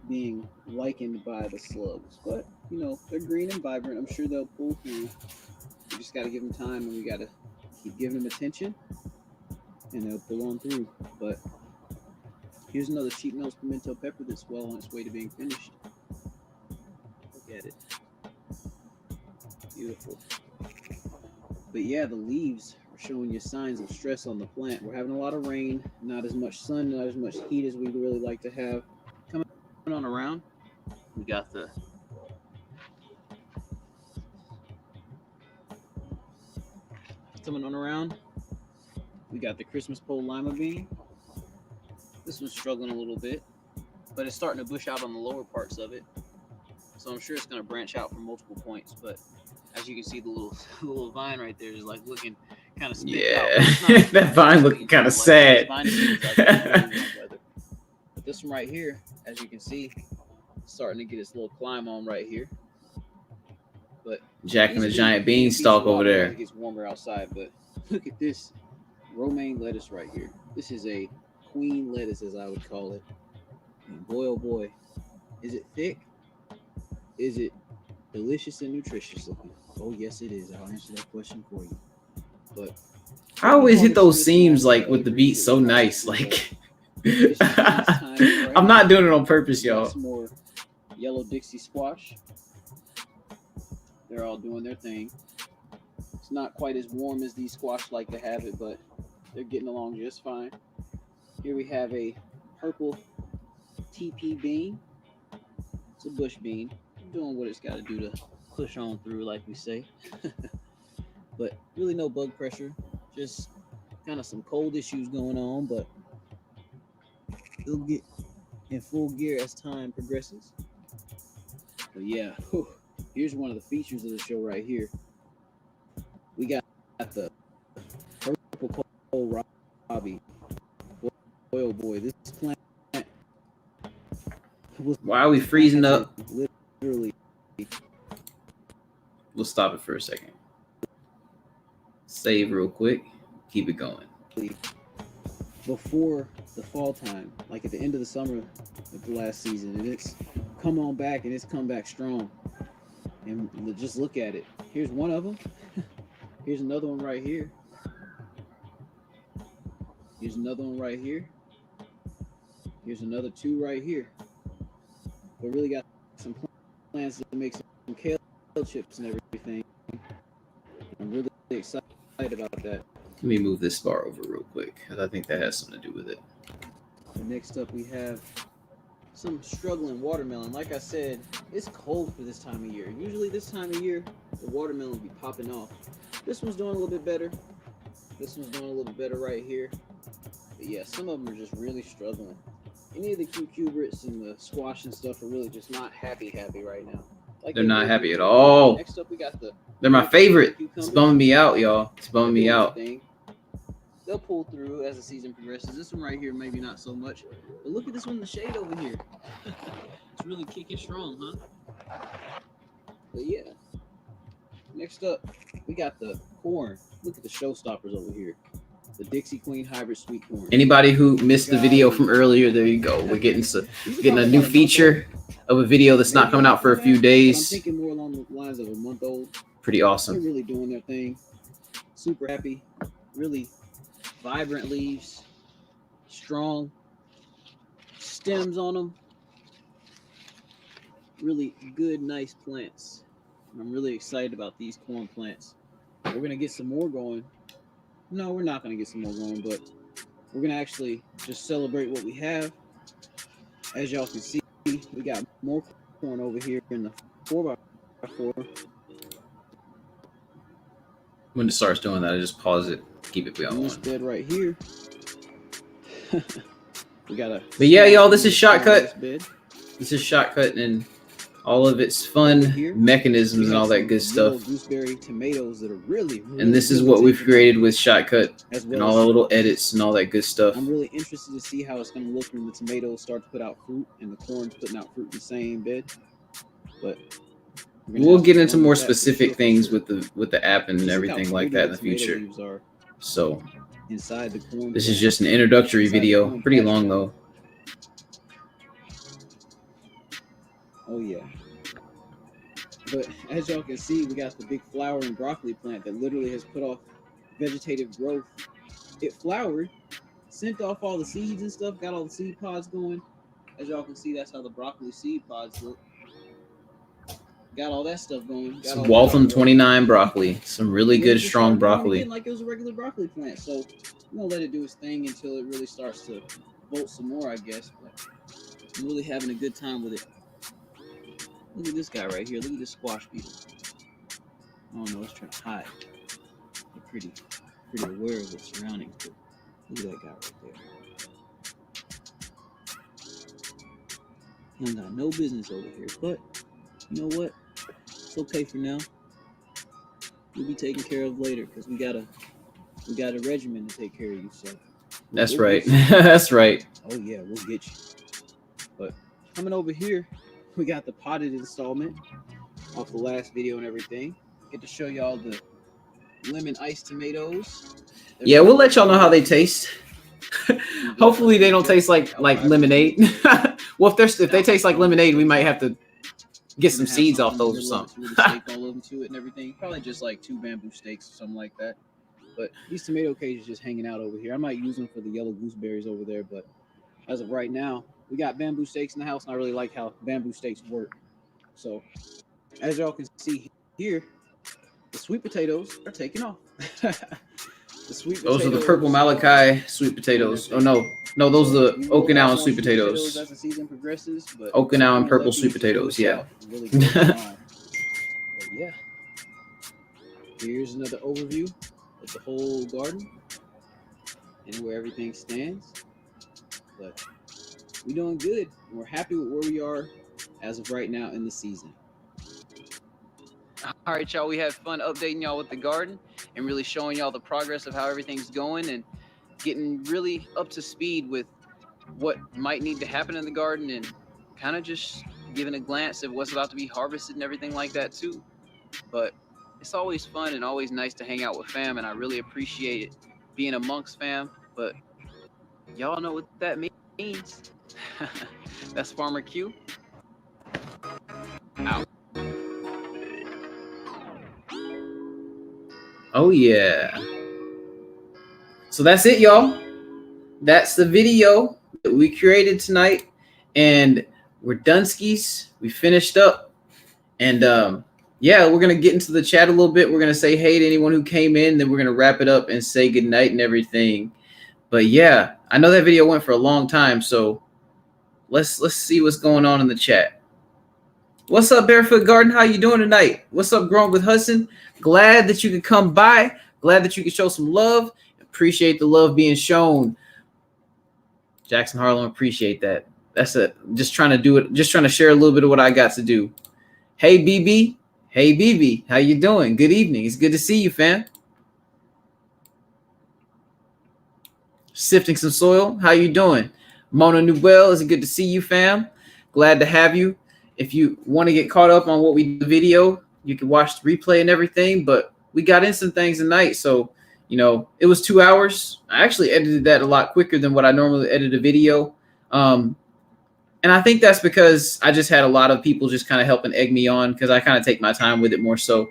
being likened by the slugs. But, you know, they're green and vibrant. I'm sure they'll pull through. We just got to give them time, and we got to keep giving them attention, and they'll pull on through. But here's another sheep nose pimento pepper that's well on its way to being finished. Look at it. Beautiful. But yeah, the leaves are showing you signs of stress on the plant. We're having a lot of rain, not as much sun, not as much heat as we'd really like to have. Coming on around, we got the Christmas pole lima bean. This one's struggling a little bit, but it's starting to bush out on the lower parts of it. So I'm sure it's going to branch out from multiple points. But as you can see, the little vine right there is like looking kind of spit out. That vine looking kind of sad. But this one right here, as you can see, starting to get its little climb on right here. But jacking the giant beanstalk over there. It gets warmer outside, but look at this romaine lettuce right here. This is a queen lettuce, as I would call it. And boy, oh boy, is it thick? Is it delicious and nutritious looking? Oh yes, it is. I'll answer that question for you. But I always hit those seams like with the beat so nice. Like I'm not doing it on purpose, y'all. Some more yellow Dixie squash. They're all doing their thing. It's not quite as warm as these squash like to have it, but they're getting along just fine. Here we have a purple TP bean. It's a bush bean, doing what it's got to do to push on through, like we say. But really no bug pressure, just kind of some cold issues going on, but it'll get in full gear as time progresses. But yeah, here's one of the features of the show right here. We got the purple coal Robbie. Boy, oh boy, this plant. Why are we freezing up? Literally. We'll stop it for a second. Save real quick. Keep it going. Before the fall time, like at the end of the summer of the last season, and it's come on back and it's come back strong. And just look at it. Here's one of them. Here's another one right here. Here's another one right here. Here's another two right here. We really got some plans to make some kale chips and everything. I'm really excited about that. Let me move this bar over real quick, because I think that has something to do with it. And next up, we have some struggling watermelon. Like I said, it's cold for this time of year. Usually this time of year, the watermelon will be popping off. This one's doing a little bit better. This one's doing a little bit better right here. But yeah, some of them are just really struggling. Any of the cucurbits and the squash and stuff are really just not happy right now. Like they're not happy at all. Next up, we got they're my favorite. It's bumming me out, y'all. It's bumming me out. They'll pull through as the season progresses. This one right here, maybe not so much. But look at this one in the shade over here. It's really kicking strong, huh? But yeah. Next up, we got the corn. Look at the showstoppers over here. The Dixie Queen Hybrid Sweet Corn. Anybody who missed the video from earlier, there you go. We're getting a new feature of a video that's not coming out for a few days. I'm thinking more along the lines of a month old. Pretty awesome. They're really doing their thing. Super happy. Really vibrant leaves. Strong stems on them. Really good, nice plants. I'm really excited about these corn plants. We're going to get some more going. No, we're not going to get some more going, but we're going to actually just celebrate what we have. As y'all can see, we got more corn over here in the 4x4. When it starts doing that, I just pause it, keep it going. This bed right here. We got a. But yeah, y'all, this is Shotcut. This is Shotcut and all of its fun mechanisms and all that good stuff. Gooseberry tomatoes that are really and this is what we've created with Shotcut and all the little edits and all that good stuff. I'm really interested to see how it's going to look when the tomatoes start to put out fruit and the corn's putting out fruit in the same bed. But we'll get into more specific things with the app and everything like that in the future. So inside the corn, this is just an introductory video. Pretty long though. Oh yeah. But as y'all can see, we got the big flowering broccoli plant that literally has put off vegetative growth. It flowered, sent off all the seeds and stuff, got all the seed pods going. As y'all can see, that's how the broccoli seed pods look. got all that stuff going. Got Some all Waltham that 29 broccoli. Some really And good, it just strong started growing broccoli. again like it was a regular broccoli plant. So I'm gonna let it do its thing until it really starts to bolt some more, I guess. But I'm really having a good time with it. Look at this guy right here. Look at this squash beetle. I don't know, it's trying to hide. They're pretty aware of its surroundings. But look at that guy right there. He don't got no business over here. But you know what? It's okay for now. We'll be taken care of later because we got a regimen to take care of you. So That's right. That's right. Oh yeah, we'll get you. But coming over here, we got the potted installment off the last video and everything. Get to show y'all the lemon iced tomatoes. Yeah, we'll let y'all know how they taste. Hopefully they don't taste like lemonade. Well, if they taste like lemonade, we might have to get some seeds off those or something. Really stake all of them to it and everything. Probably just like 2 bamboo stakes or something like that. But these tomato cages just hanging out over here. I might use them for the yellow gooseberries over there, but as of right now, we got bamboo stakes in the house, and I really like how bamboo stakes work. So, as y'all can see here, the sweet potatoes are taking off. The sweet potatoes. Those are the purple Malachi sweet potatoes. Oh no, those are the Okinawan sweet potatoes. As the season progresses, but Okinawan purple sweet potatoes. Yeah. Really but yeah. Here's another overview of the whole garden and where everything stands. But we're doing good. We're happy with where we are as of right now in the season. All right, y'all. We had fun updating y'all with the garden and really showing y'all the progress of how everything's going and getting really up to speed with what might need to happen in the garden and kind of just giving a glance at what's about to be harvested and everything like that too. But it's always fun and always nice to hang out with fam, and I really appreciate it being amongst fam. But y'all know what that means. That's FarmerQ. Out. Oh yeah. So that's it, y'all. That's the video that we created tonight, and we're done skis. We finished up, and yeah, we're gonna get into the chat a little bit. We're gonna say hey to anyone who came in, then we're gonna wrap it up and say good night and everything. But yeah, I know that video went for a long time, so let's see what's going on in the chat. What's up, Barefoot Garden? How you doing tonight? What's up, Growing with Hudson? Glad that you could come by. Glad that you could show some love. Appreciate the love being shown. Jackson Harlem, appreciate that. That's it. Just trying to do it. Just trying to share a little bit of what I got to do. Hey, BB. Hey, BB. How you doing? Good evening. It's good to see you, fam. Sifting some soil. How you doing? Mona Nubel, it's good to see you, fam. Glad to have you. If you want to get caught up on what we did the video, you can watch the replay and everything. But we got in some things tonight, so you know it was 2 hours. I actually edited that a lot quicker than what I normally edit a video, and I think that's because I just had a lot of people just kind of helping egg me on because I kind of take my time with it more so.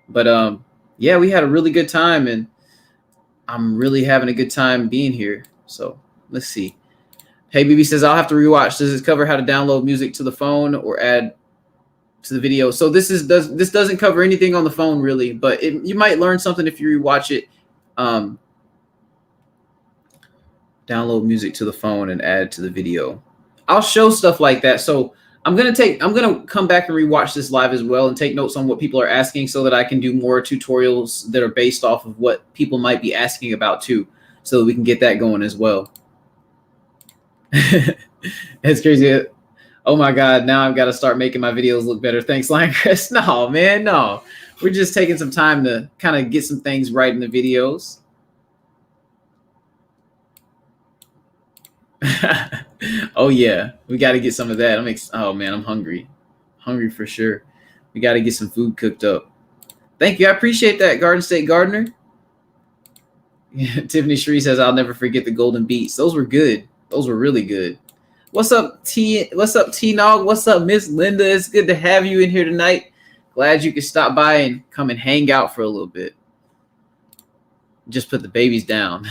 But yeah, we had a really good time, and I'm really having a good time being here. So let's see. Hey, BB says, I'll have to rewatch. Does it cover how to download music to the phone or add to the video? So this doesn't cover anything on the phone really, but you might learn something if you rewatch it. Download music to the phone and add to the video. I'll show stuff like that. So I'm gonna come back and rewatch this live as well and take notes on what people are asking so that I can do more tutorials that are based off of what people might be asking about too, so that we can get that going as well. It's crazy. Oh my God, now I've got to start making my videos look better. Thanks, Lion Chris. No, man, no. We're just taking some time to kind of get some things right in the videos. Oh yeah, we got to get some of that. Oh man, I'm hungry. Hungry for sure. We got to get some food cooked up. Thank you. I appreciate that, Garden State Gardener. Tiffany Shree says, I'll never forget the golden beets. Those were good. Those were really good. What's up, T? What's up, T-Nog? What's up, Miss Linda? It's good to have you in here tonight. Glad you could stop by and come and hang out for a little bit. Just put the babies down.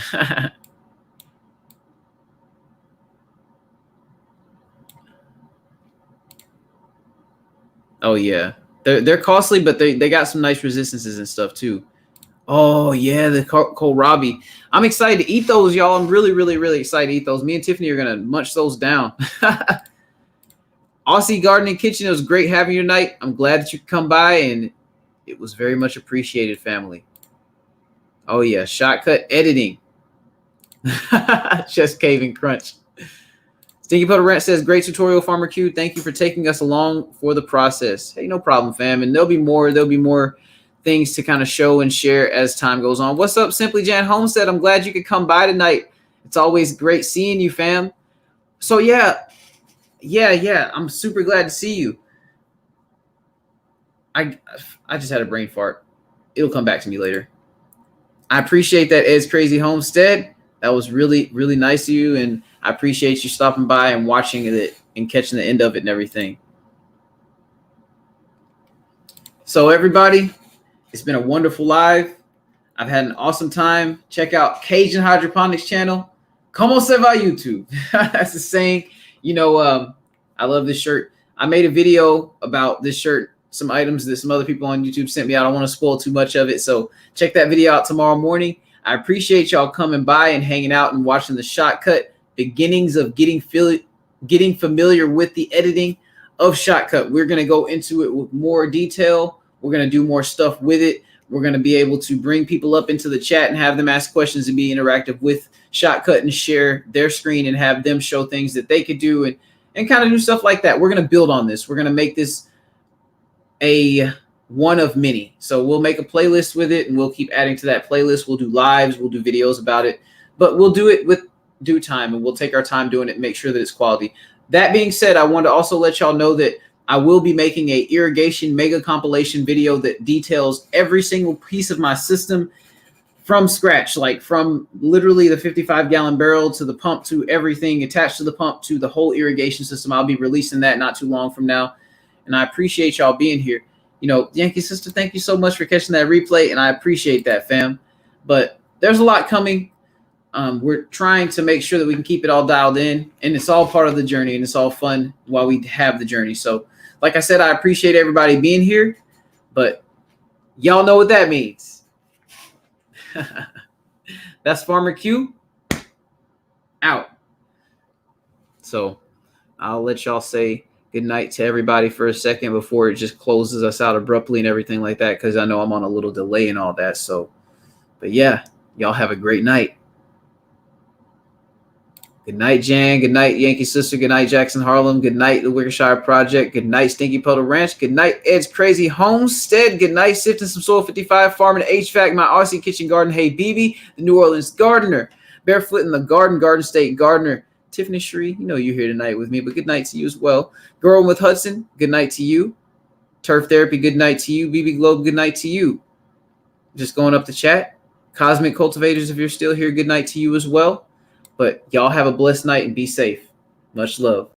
Oh, yeah. They're costly, but they got some nice resistances and stuff too. Oh yeah, the kohlrabi. I'm excited to eat those, y'all. I'm really, really, really excited to eat those. Me and Tiffany are gonna munch those down. Aussie Gardening Kitchen, it was great having you tonight. I'm glad that you could come by, and it was very much appreciated, family. Oh yeah, Shotcut editing. Chest cave and crunch. Stinky Puddle Rant says, great tutorial, FarmerQ. Thank you for taking us along for the process. Hey, no problem, fam. And there'll be more things to kind of show and share as time goes on. What's up, Simply Jan Homestead? I'm glad you could come by tonight. It's always great seeing you, fam. So yeah. I'm super glad to see you. I just had a brain fart. It'll come back to me later. I appreciate that, Ed's Crazy Homestead. That was really, really nice of you, and I appreciate you stopping by and watching it and catching the end of it and everything. So everybody, it's been a wonderful live. I've had an awesome time. Check out Cajun Hydroponics channel. Como se va YouTube? That's the saying. You know, I love this shirt. I made a video about this shirt, some items that some other people on YouTube sent me out. I don't want to spoil too much of it, so check that video out tomorrow morning. I appreciate y'all coming by and hanging out and watching the Shotcut beginnings of getting familiar with the editing of Shotcut. We're going to go into it with more detail. We're going to do more stuff with it. We're going to be able to bring people up into the chat and have them ask questions and be interactive with Shotcut and share their screen and have them show things that they could do and kind of do stuff like that. We're going to build on this. We're going to make this a one of many. So we'll make a playlist with it and we'll keep adding to that playlist. We'll do lives, we'll do videos about it, but we'll do it with due time and we'll take our time doing it and make sure that it's quality. That being said, I want to also let y'all know that I will be making a irrigation mega compilation video that details every single piece of my system from scratch, like from literally the 55-gallon barrel to the pump to everything attached to the pump to the whole irrigation system. I'll be releasing that not too long from now. And I appreciate y'all being here. You know, Yankee Sister, thank you so much for catching that replay, and I appreciate that, fam. But there's a lot coming. We're trying to make sure that we can keep it all dialed in, and it's all part of the journey, and it's all fun while we have the journey. So, like I said, I appreciate everybody being here, but y'all know what that means. That's FarmerQ out. So I'll let y'all say good night to everybody for a second before it just closes us out abruptly and everything like that, because I know I'm on a little delay and all that. So, but yeah, y'all have a great night. Good night, Jan. Good night, Yankee Sister. Good night, Jackson Harlem. Good night, the Wickershire Project. Good night, Stinky Puddle Ranch. Good night, Ed's Crazy Homestead. Good night, Sifting Some Soil 55, Farming HVAC, My Aussie Kitchen Garden, Hey BB, the New Orleans Gardener, Barefoot in the Garden State Gardener, Tiffany Shree, you know you're here tonight with me, but good night to you as well. Growing with Hudson, good night to you. Turf Therapy, good night to you. BB Globe, good night to you. Just going up the chat. Cosmic Cultivators, if you're still here, good night to you as well. But y'all have a blessed night and be safe. Much love.